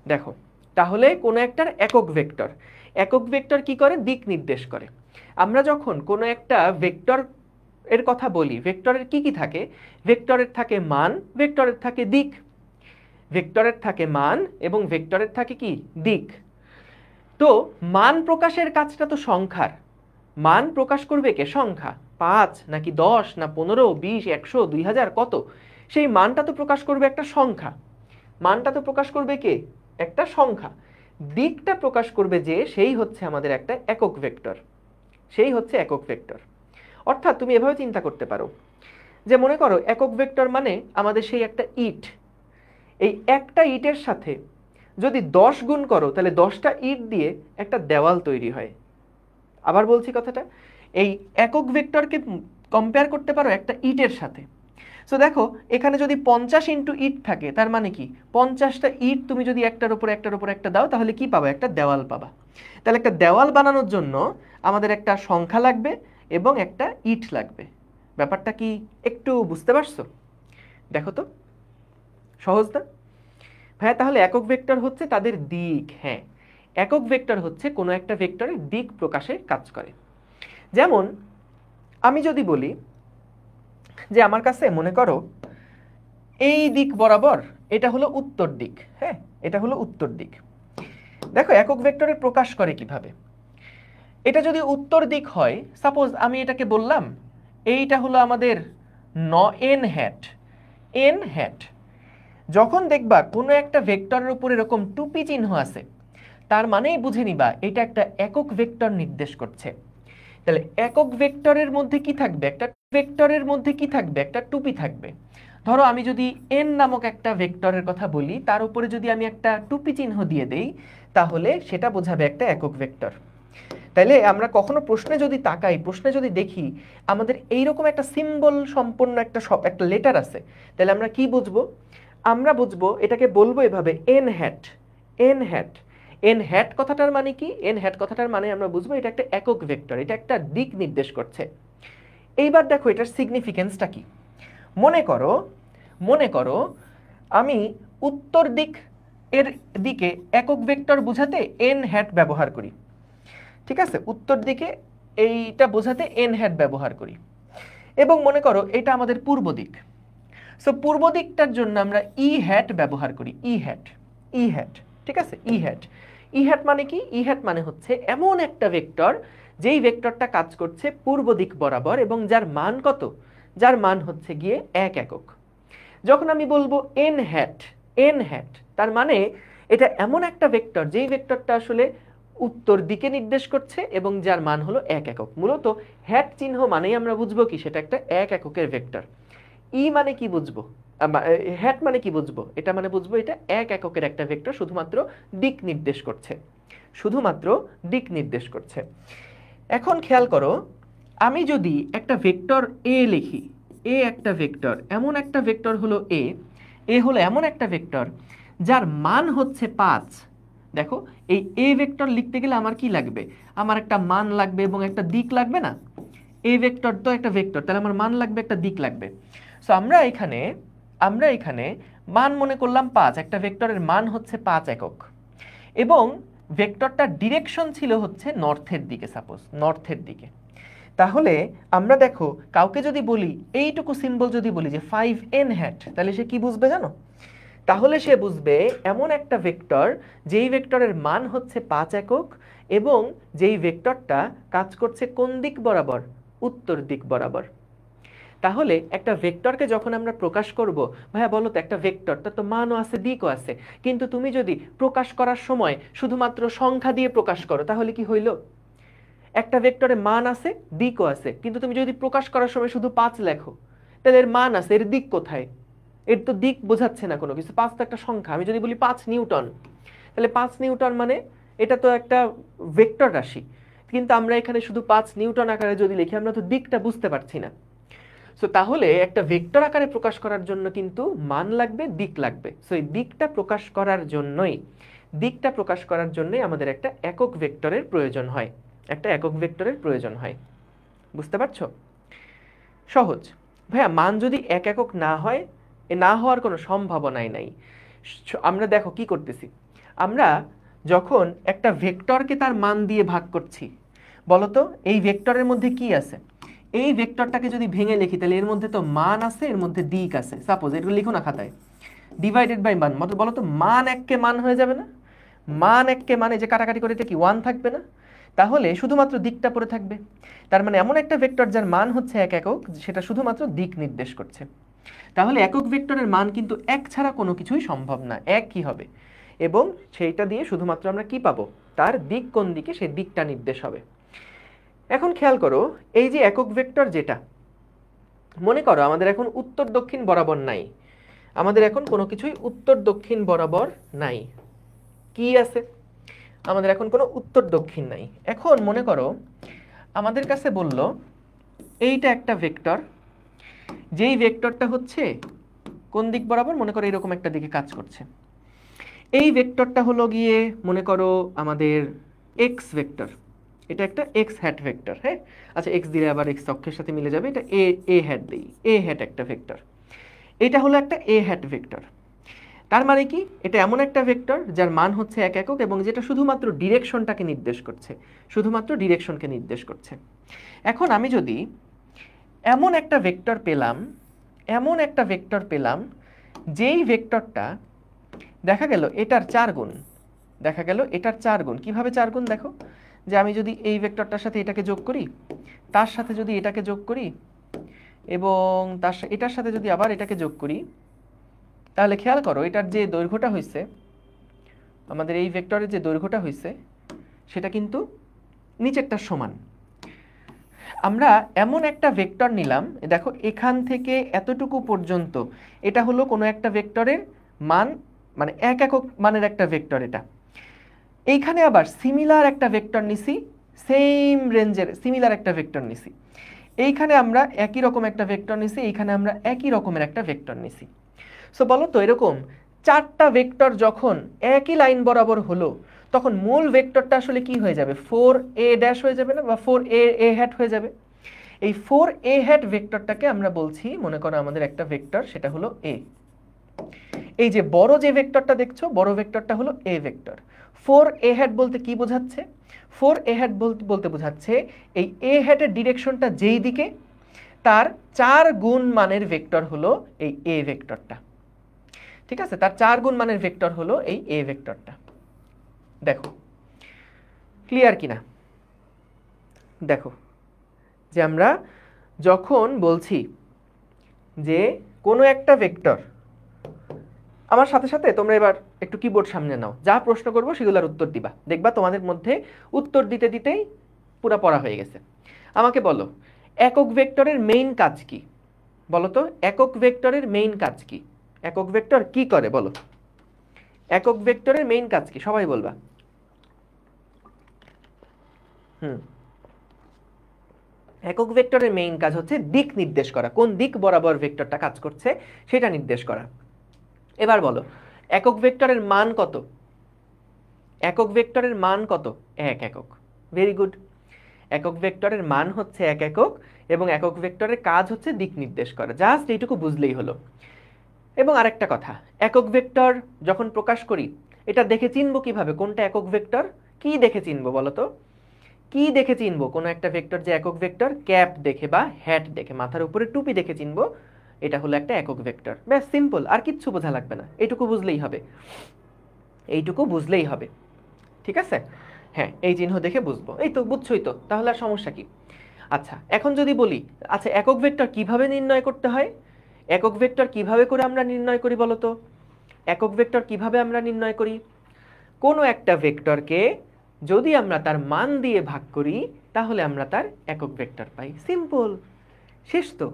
দেখো তাহলে কোন একটার একক ভেক্টর, একক ভেক্টর কি করে, দিক নির্দেশ করে। আমরা যখন কোনো একটা ভেক্টর এর কথা বলি, ভেক্টরের কি কি থাকে, ভেক্টরের থাকে মান, ভেক্টরের থাকে দিক, ভেক্টরের থাকে মান এবং ভেক্টরের থাকে কি, দিক। তো মান প্রকাশের কাজটা তো সংখ্যার, মান প্রকাশ করবে কে, সংখ্যা, 5 নাকি 10 না 15 20 100 2000 কত, সেই মানটা তো প্রকাশ করবে একটা সংখ্যা, মানটা তো প্রকাশ করবে কে, একটা সংখ্যা। দিকটা প্রকাশ করবে যে, সেই হচ্ছে আমাদের একটা একক ভেক্টর, সেই হচ্ছে একক ভেক্টর। অর্থাৎ তুমি এভাবে চিন্তা করতে পারো যে মনে করো একক ভেক্টর মানে আমাদের সেই একটা ইট, এই একটা ইটের সাথে যদি 10 গুণ করো তাহলে 10টা ইট দিয়ে একটা দেওয়াল তৈরি হয়। আবার বলছি কথাটা, এই একক ভেক্টরকে কম্পেয়ার করতে পারো একটা ইটের সাথে। সো দেখো এখানে যদি 50 ইন্টু ইট থাকে, তার মানে কি 50টা ইট তুমি যদি একটার উপর একটা দাও, তাহলে কি পাবা, একটা দেওয়াল পাবা। তাহলে একটা দেওয়াল বানানোর জন্য আমাদের একটা সংখ্যা লাগবে এবং একটা ইট লাগবে। ব্যাপারটা কি একটু বুঝতে পারছো? দেখো তো সহজ না ভাইয়া? তাহলে একক ভেক্টর হচ্ছে তাদের দিক। হ্যাঁ, একক ভেক্টর হচ্ছে কোনো একটা ভেক্টরের দিক প্রকাশে কাজ করে। যেমন আমি যদি বলি যে আমার কাছে মনে করো এই দিক বরাবর এটা হলো উত্তর দিক, হ্যাঁ এটা হলো উত্তর দিক। দেখো একক ভেক্টরের প্রকাশ করে কিভাবে, এটা যদি উত্তর দিক হয়, সাপোজ আমি এটাকে বললাম এইটা হলো আমাদের n হ্যাট, n হ্যাট। যখন দেখবা কোনো একটা ভেক্টরের উপর এরকম টুপি চিহ্ন আছে, তার মানেই বুঝে নিবা এটা একটা একক ভেক্টর নির্দেশ করছে। তাহলে একক ভেক্টরের মধ্যে কি থাকবে, একটা ভেক্টরের মধ্যে কি থাকবে, একটা টুপি থাকবে। ধরো আমি যদি n নামক একটা ভেক্টরের কথা বলি, তার উপরে যদি আমি একটা টুপি চিহ্ন দিয়ে দেই, তাহলে সেটা বোঝাবে একটা একক ভেক্টর। তাইলে আমরা কখনো প্রশ্নে যদি তাকাই, প্রশ্নে যদি দেখি আমাদের এইরকম একটা সিম্বল সম্পন্ন একটা লেটার আছে, তাহলে আমরা কি বুঝবো, আমরা বুঝবো এটাকে বলবো এভাবে n hat, n hat. n hat কথাটার মানে কি, n হ্যাট কথাটার মানে আমরা বুঝবো এটা একটা একক ভেক্টর, এটা একটা দিক নির্দেশ করছে। এইবার দেখো এটার সিগনিফিকেন্সটা কি। মনে করো আমি উত্তর দিক এর দিকে একক ভেক্টর বোঝাতে n হ্যাট ব্যবহার করি, ঠিক আছে, উত্তর দিকে এইটা বোঝাতে n হ্যাট ব্যবহার করি। এবং মনে করো এটা আমাদের পূর্ব দিক, সো পূর্ব দিকটার জন্য আমরা ই হ্যাট ব্যবহার করি, ই হ্যাট, ই হ্যাট, ঠিক আছে, ই হ্যাট। ই হ্যাট মানে কি, ই হ্যাট মানে হচ্ছে এমন একটা ভেক্টর যেই ভেক্টরটা কাজ করছে পূর্ব দিক বরাবর এবং যার মান কত, যার মান হচ্ছে গিয়ে 1 একক। যখন আমি বলবো n হ্যাট, n হ্যাট, তার মানে এটা এমন একটা ভেক্টর যেই ভেক্টরটা আসলে উত্তর দিকে নির্দেশ করছে এবং যার মান হলো 1 একক। মূলত হ্যাট চিহ্ন মানেই আমরা বুঝবো কি সেটা একটা 1 এককের ভেক্টর। ই মানে কি বুঝবো, হ্যাট মানে কি বুঝবো, এটা মানে বুঝবো এটা 1 এককের একটা ভেক্টর, শুধুমাত্র দিক নির্দেশ করছে, শুধুমাত্র দিক নির্দেশ করছে। এখন খেয়াল করো, আমি যদি একটা ভেক্টর এ লিখি, এ একটা ভেক্টর, এমন একটা ভেক্টর হলো এ, এ হলো এমন একটা ভেক্টর যার মান হচ্ছে 5। দেখো এই এ ভেক্টর লিখতে গেলে আমার কি লাগবে, আমার একটা মান লাগবে এবং একটা দিক লাগবে না। এ ভেক্টর তো একটা ভেক্টর, তাহলে আমার মান লাগবে, একটা দিক লাগবে। সো আমরা এখানে মান মনে করলাম 5, একটা ভেক্টরের মান হচ্ছে 5 একক এবং ভেক্টরটার ডিরেকশন ছিল হচ্ছে নর্থের দিকে, সাপোজ নর্থের দিকে। তাহলে আমরা দেখো কাউকে যদি বলি এইটুকু সিম্বল যদি বলি যে 5n হ্যাট, তাহলে সে কি বুঝবে জানো? তাহলে সে বুঝবে এমন একটা ভেক্টর যেই ভেক্টরের মান হচ্ছে 5 একক এবং যেই ভেক্টরটা কাজ করছে কোন দিক বরাবর, উত্তর দিক বরাবর। তাহলে একটা ভেক্টরকে যখন আমরা প্রকাশ করব, ভাইয়া বলো তো একটা ভেক্টর তার তো মানও আছে দিকও আছে, কিন্তু তুমি যদি প্রকাশ করার সময় শুধুমাত্র সংখ্যা দিয়ে প্রকাশ করো তাহলে কি হইল? একটা ভেক্টরে মান আছে দিকও আছে, কিন্তু তুমি যদি প্রকাশ করার সময় শুধু 5 লেখো, তাহলে এর মান আছে, এর দিক কোথায়? এর তো দিক বোঝাচ্ছে না কোনো কিছু। 5 তো একটা সংখ্যা। আমি যদি বলি 5 নিউটন, তাহলে 5 নিউটন মানে এটা তো একটা ভেক্টর রাশি, কিন্তু আমরা এখানে শুধু 5 নিউটন আকারে যদি লিখি আমরা তো দিকটা বুঝতে পারছি না। সো তাহলে একটা ভেক্টর আকারে প্রকাশ করার জন্য কিন্তু মান লাগবে, দিক লাগবে। সো এই দিকটা প্রকাশ করার জন্যই আমাদের একটা একক ভেক্টরের প্রয়োজন হয়, একটা একক ভেক্টরের প্রয়োজন হয়। বুঝতে পারছো? সহজ। ভাইয়া মান যদি 1 একক না হয়, না হওয়ার কোনো সম্ভাবনাই নাই। আমরা দেখো কি করতেছি, আমরা যখন একটা ভেক্টরকে তার মান দিয়ে ভাগ করছি, বলতো এই ভেক্টরের মধ্যে কি আছে? এই ভেক্টরটাকে যদি ভেঙে লিখি তাহলে এর মধ্যে তো মান আছে, এর মধ্যে দিক আছে। সাপোজ এটা লিখো না খাতায়, ডিভাইডেড বাই মান, মত বলতো মান 1 কে মান হয়ে যাবে না? মান 1 কে মানে যে কাটাকাটি করে এটা কি 1 থাকবে না? তাহলে শুধুমাত্র দিকটা পড়ে থাকবে। তার মানে এমন একটা ভেক্টর যার মান হচ্ছে 1 একক, সেটা শুধুমাত্র দিক নির্দেশ করছে। তাহলে একক ভেক্টরের মান কিন্তু 1 ছাড়া কোনো কিছুই সম্ভব না, 1 কি হবে, এবং সেইটা দিয়ে শুধুমাত্র আমরা কি পাবো, তার দিক কোন দিকে সেই দিকটা নির্দেশ হবে। এখন খেয়াল করো, এই যে একক ভেক্টর যেটা, মনে করো আমাদের এখন উত্তর দক্ষিণ বরাবর নাই, আমাদের এখন কোনো কিছুই উত্তর দক্ষিণ বরাবর নাই। কি আছে? আমাদের এখন কোনো উত্তর দক্ষিণ নাই। এখন মনে করো আমাদের কাছে বলল এইটা একটা ভেক্টর, যেই ভেক্টরটা হচ্ছে কোন দিক বরাবর, মনে করো এরকম একটা দিকে কাজ করছে। এই ভেক্টরটা হলো গিয়ে মনে করো আমাদের এক্স ভেক্টর, এটা একটা এক্স হ্যাট ভেক্টর। হ্যাঁ, আচ্ছা এক্স দিলে আবার এক্স অক্ষের সাথে মিলে যাবে, এটা এ হ্যাট দিই, এ হ্যাট একটা ভেক্টর। এটা হলো একটা এ হ্যাট ভেক্টর। তার মানে কি, এটা এমন একটা ভেক্টর যার মান হচ্ছে 1 একক এবং যেটা শুধুমাত্র ডিরেকশনটাকে নির্দেশ করছে, শুধুমাত্র ডিরেকশনকে নির্দেশ করছে। এখন আমি যদি এমন একটা ভেক্টর পেলাম, যেই ভেক্টরটা দেখা গেল এটার 4 গুণ, কিভাবে 4 গুণ? দেখো যে আমি যদি এই ভেক্টরটার সাথে এটাকে যোগ করি, তার সাথে যদি এটাকে যোগ করি এবং এটার সাথে যদি আবার এটাকে যোগ করি, তাহলে খেয়াল করো এটার যে দৈর্ঘ্যটা হয়েছে, আমাদের এই ভেক্টরের যে দৈর্ঘ্যটা হয়েছে সেটা কিন্তু নিচেরটার সমান। আমরা এমন একটা ভেক্টর নিলাম, দেখো এখান থেকে এতটুকু পর্যন্ত এটা হলো কোনো একটা ভেক্টরের মান, মানে 1 একক মানের একটা ভেক্টর। এটা এইখানে আবার সিমিলার একটা ভেক্টর নিছি, সেম রেঞ্জের সিমিলার একটা ভেক্টর নিছি। এইখানে আমরা একই রকম একটা ভেক্টর নিছি, এইখানে আমরা একই রকমের একটা ভেক্টর নিছি। সো বলো তো এরকম 4টা ভেক্টর যখন একই লাইন বরাবর হলো, তখন মূল ভেক্টরটা আসলে কি হয়ে যাবে? 4a ড্যাশ হয়ে যাবে না, বা 4a হ্যাট হয়ে যাবে। এই 4a হ্যাট ভেক্টরটাকে আমরা বলছি, মনে করো আমাদের একটা ভেক্টর, সেটা হলো a। এই যে বড় যে ভেক্টরটা দেখছো, বড় ভেক্টরটা হলো a ভেক্টর। 4a হ্যাট বলতে কি বোঝাচ্ছে? 4a হ্যাট বলতে বোঝাচ্ছে এই a হ্যাটের ডিরেকশনটা যেই দিকে, তার 4 গুণ মানের ভেক্টর হলো এই a ভেক্টরটা। ঠিক আছে, তার 4 গুণ মানের ভেক্টর হলো এই a ভেক্টরটা। দেখো ক্লিয়ার কিনা? দেখো যে আমরা যখন বলছি যে কোনো একটা ভেক্টর আমার সাথে সাথে তোমরা এবার একটু কিবোর্ড সামনে নাও, যা প্রশ্ন করবো সেগুলোর উত্তর দিবা, দেখবা তোমাদের মধ্যে উত্তর দিতে দিতেই পুরা পড়া হয়ে গেছে। আমাকে বলো একক ভেক্টরের মেইন কাজ কি? বলো তো একক ভেক্টরের মেইন কাজ কি? একক ভেক্টর কি করে বলো? একক ভেক্টরের মেইন কাজ কি সবাই বলবা? একক ভেক্টরের মেইন কাজ হচ্ছে দিক নির্দেশ করা, কোন দিক বরাবর ভেক্টরটা কাজ করছে সেটা নির্দেশ করা। এবার বলো একক ভেক্টরের মান কত? একক ভেক্টরের মান কত? 1 একক। Very good. একক ভেক্টরের মান হচ্ছে 1 একক এবং একক ভেক্টরের কাজ হচ্ছে দিক নির্দেশ করা। জাস্ট এইটুকু বুঝলেই হলো। এবং আরেকটা কথা, একক ভেক্টর যখন প্রকাশ করি এটা দেখে চিনবো কিভাবে কোনটা একক ভেক্টর? কি দেখে চিনবো বলো তো? কি দেখে চিনবো কোন একটা ভেক্টর যে একক ভেক্টর? ক্যাপ দেখে বা হ্যাট দেখে, মাথার উপরে টুপি দেখে চিনবো এটা হলো একটা একক ভেক্টর। ব্যাস সিম্পল, আর কিচ্ছু বোঝা লাগবে না, এইটুকু বুঝলেই হবে, এইটুকু বুঝলেই হবে। ঠিক আছে? হ্যাঁ, এই চিহ্ন দেখে বুঝবো, এই তো বুঝছোই তো, তাহলে আর সমস্যা কি? আচ্ছা এখন যদি বলি আচ্ছা একক ভেক্টর কিভাবে নির্ণয় করতে হয়? একক ভেক্টর কিভাবে করে আমরা নির্ণয় করি বলো তো? একক ভেক্টর কিভাবে আমরা নির্ণয় করি? কোনো একটা ভেক্টরকে যদি আমরা তার মান দিয়ে ভাগ করি তাহলে আমরা তার একক ভেক্টর পাই। সিম্পল, শেষ তো।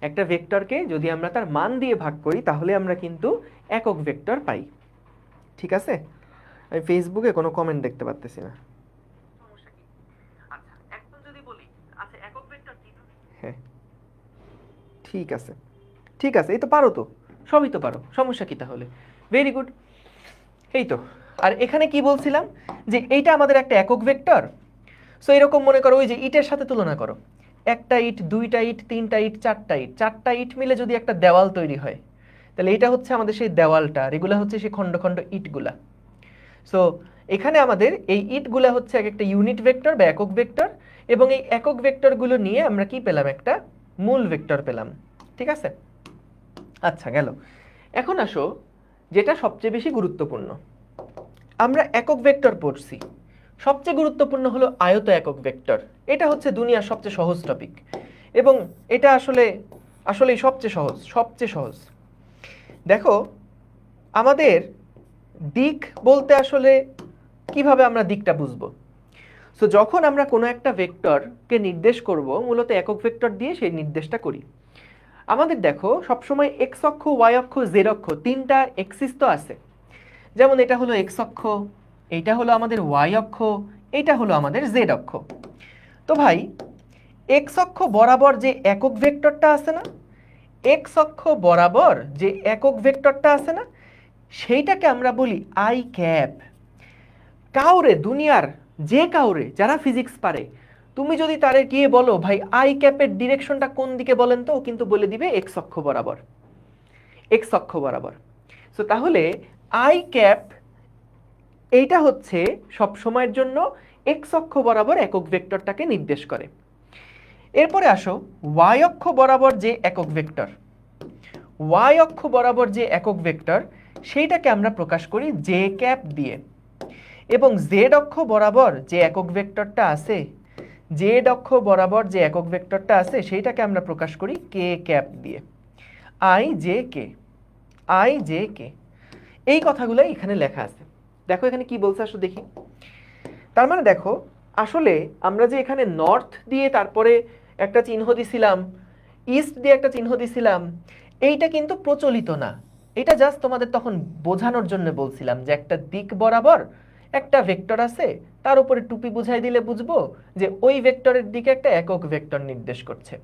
একটা ভেক্টরকে যদি আমরা তার মান দিয়ে ভাগ করি তাহলে আমরা কিন্তু একক ভেক্টর পাই। ঠিক আছে? আমি ফেসবুকে কোনো কমেন্ট দেখতে পাচ্তেছি না। আচ্ছা এখন যদি বলি আচ্ছা একক ভেক্টর কিভাবে? হ্যাঁ ঠিক আছে, ঠিক আছে, এই তো পারো তো, সবই তো পারো, সমস্যা কি তাহলে? Very good. এই তো, আর এখানে কি বলছিলাম যে এইটা আমাদের একটা একক ভেক্টর। সো এরকম মনে করো ওই যে ইটের সাথে তুলনা করো, একটা ইট, দুইটা ইট, তিনটা ইট, চারটা ইট, চারটা ইট মিলে যদি একটা দেওয়াল তৈরি হয় তাহলে এটা হচ্ছে আমাদের সেই দেওয়ালটা, আর এগুলা হচ্ছে সেই খণ্ড খণ্ড ইটগুলা। সো এখানে আমাদের এই ইটগুলা হচ্ছে এক একটা ইউনিট ভেক্টর বা একক ভেক্টর, এবং এই একক ভেক্টরগুলো নিয়ে আমরা কি পেলাম? একটা মূল ভেক্টর পেলাম। ঠিক আছে? আচ্ছা গেল। এখন আসো যেটা সবচেয়ে বেশি গুরুত্বপূর্ণ, আমরা একক ভেক্টর পড়ছি, সবচেয়ে গুরুত্বপূর্ণ হলো আয়ত একক ভেক্টর। এটা হচ্ছে দুনিয়ার সবচেয়ে সহজ টপিক এবং এটা আসলেই সবচেয়ে সহজ, সবচেয়ে সহজ। দেখো আমাদের দিক বলতে আসলে কিভাবে আমরা দিকটা বুঝবো? সো যখন আমরা কোনো একটা ভেক্টরকে নির্দেশ করব মূলত একক ভেক্টর দিয়ে সেই নির্দেশটা করি। আমাদের দেখো সবসময় এক্স অক্ষ, ওয়াই অক্ষ, জেড অক্ষ, তিনটা এক্সিস তো আছে। যেমন এটা হলো এক্স অক্ষ, এইটা হলো আমাদের ওয়াই অক্ষ, এইটা হলো আমাদের জেড অক্ষ। তো ভাই এক্স অক্ষ বরাবর যে একক ভেক্টরটা আছে না, এক্স অক্ষ বরাবর যে একক ভেক্টরটা আছে না, সেইটাকে আমরা বলি আই ক্যাপ। কাউরে দুনিয়ার যে কাউরে যারা ফিজিক্স পারে তুমি যদি তারে গিয়ে বলো ভাই আই ক্যাপের ডিরেকশনটা কোন দিকে বলেন তো, ও কিন্তু বলে দিবে এক্স অক্ষ বরাবর, এক্স অক্ষ বরাবর। সো তাহলে আই ক্যাপ এইটা হচ্ছে সব সময়ের জন্য এক্স অক্ষ বরাবর একক ভেক্টরটাকে নির্দেশ করে। এরপরে আসো ওয়াই অক্ষ বরাবর যে একক ভেক্টর, ওয়াই অক্ষ বরাবর যে একক ভেক্টর সেইটাকে আমরা প্রকাশ করি জে ক্যাপ দিয়ে, এবং জেড অক্ষ বরাবর যে একক ভেক্টরটা আছে, জেড অক্ষ বরাবর যে একক ভেক্টরটা আছে সেইটাকে আমরা প্রকাশ করি কে ক্যাপ দিয়ে, I J K, I J K. এই কথাগুলোই এখানে লেখা আছে। দেখো এখানে কি বলছে আসো দেখি। তার মানে দেখো আসলে আমরা যে এখানে নর্থ দিয়ে তারপরে একটা চিহ্ন দিছিলাম, ইস্ট দিয়ে একটা চিহ্ন দিছিলাম, এইটা কিন্তু প্রচলিত না। এটা জাস্ট তোমাদের তখন বোঝানোর জন্য বলছিলাম যে একটা দিক বরাবর একটা ভেক্টর আছে, তার উপরে টুপি বুঝাই দিলে বুঝবো যে ওই ভেক্টরের দিকে একটা একক ভেক্টর নির্দেশ করছে।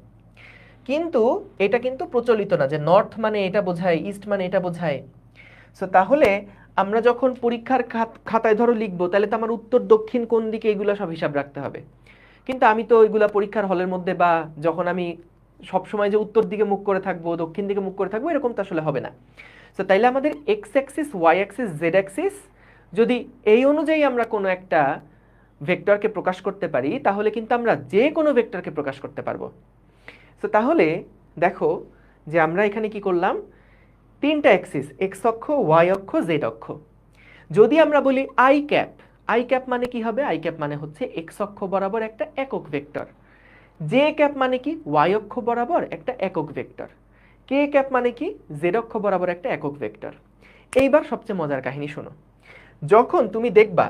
কিন্তু এটা কিন্তু প্রচলিত না যে নর্থ মানে এটা বোঝায়, ইস্ট মানে এটা বোঝায়। সো তাহলে আমরা যখন পরীক্ষার খাতায় ধরো লিখবো তাহলে তো আমার উত্তর দক্ষিণ কোন দিকে এগুলো সব হিসাব রাখতে হবে। কিন্তু আমি তো ওইগুলা পরীক্ষার হলের মধ্যে বা যখন আমি সবসময় যে উত্তর দিকে মুখ করে থাকবো, দক্ষিণ দিকে মুখ করে থাকবো, এরকম তো আসলে হবে না। সো তাইলে আমাদের x axis, y axis, z axis যদি এই অনুযায়ী আমরা কোনো একটা ভেক্টরকে প্রকাশ করতে পারি তাহলে কিন্তু আমরা যে কোনো ভেক্টরকে প্রকাশ করতে পারবো। সো তাহলে দেখো যে আমরা এখানে কি করলাম, তিনটা অ্যাক্সিস, এক্স অক্ষ, ওয়াই অক্ষ, জেড অক্ষ। যদি আমরা বলি আই ক্যাপ, আই ক্যাপ মানে কি হবে? আই ক্যাপ মানে হচ্ছে এক্স অক্ষ বরাবর একটা একক ভেক্টর। জে ক্যাপ মানে কি? ওয়াই অক্ষ বরাবর একটা একক ভেক্টর। কে ক্যাপ মানে কি? জেড অক্ষ বরাবর একটা একক ভেক্টর। এইবার সবচেয়ে মজার কাহিনী শোনো। যখন তুমি দেখবা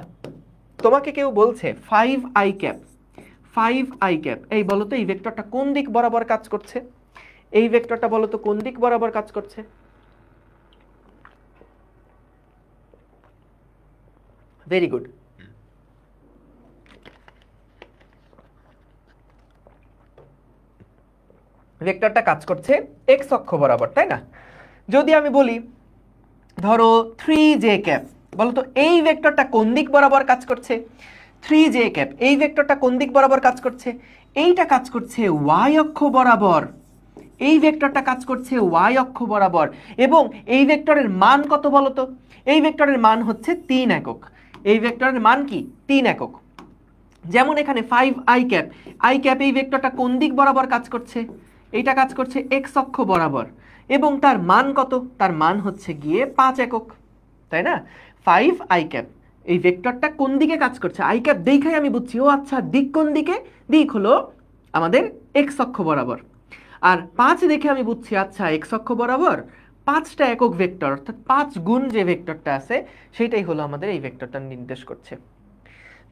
তোমাকে কেউ বলছে 5i ক্যাপ, 5i ক্যাপ, এই বলো তো এই ভেক্টরটা কোন দিক বরাবর কাজ করছে? এই ভেক্টরটা বলো তো কোন দিক বরাবর কাজ করছে? Very good. ভেক্টরটা কাজ করছে এক্স অক্ষ বরাবর, তাই না? যদি আমি বলি ধরো 3j ক্যাপ, বলো তো এই ভেক্টরটা কোন দিক বরাবর কাজ করছে? 3j ক্যাপ, এই ভেক্টরটা কোন দিক বরাবর কাজ করছে? এইটা কাজ করছে y অক্ষ বরাবর। এই ভেক্টরটা কাজ করছে y অক্ষ বরাবর, এবং এই ভেক্টরের মান কত বলো তো? এই ভেক্টরের মান হচ্ছে 3 একক। এই ভেক্টরের মান কি? 3 একক। যেমন এখানে 5i ক্যাপ, i ক্যাপ এই ভেক্টরটা কোন দিক বরাবর কাজ করছে? এইটা কাজ করছে x অক্ষ বরাবর, এবং তার মান কত? তার মান হচ্ছে গিয়ে 5 একক, তাই না? 5i ক্যাপ এই ভেক্টরটা কোন দিকে কাজ করছে? i ক্যাপ দেখাই আমি বুঝছি, ও আচ্ছা দিক কোন দিকে? দিক হলো আমাদের x অক্ষ বরাবর। আর 5 দেখে আমি বুঝছি আচ্ছা x অক্ষ বরাবর 5টা একক ভেক্টর, অর্থাৎ 5 গুণ যে ভেক্টরটা আছে সেটাই হলো আমাদের এই ভেক্টরটা নির্দেশ করছে।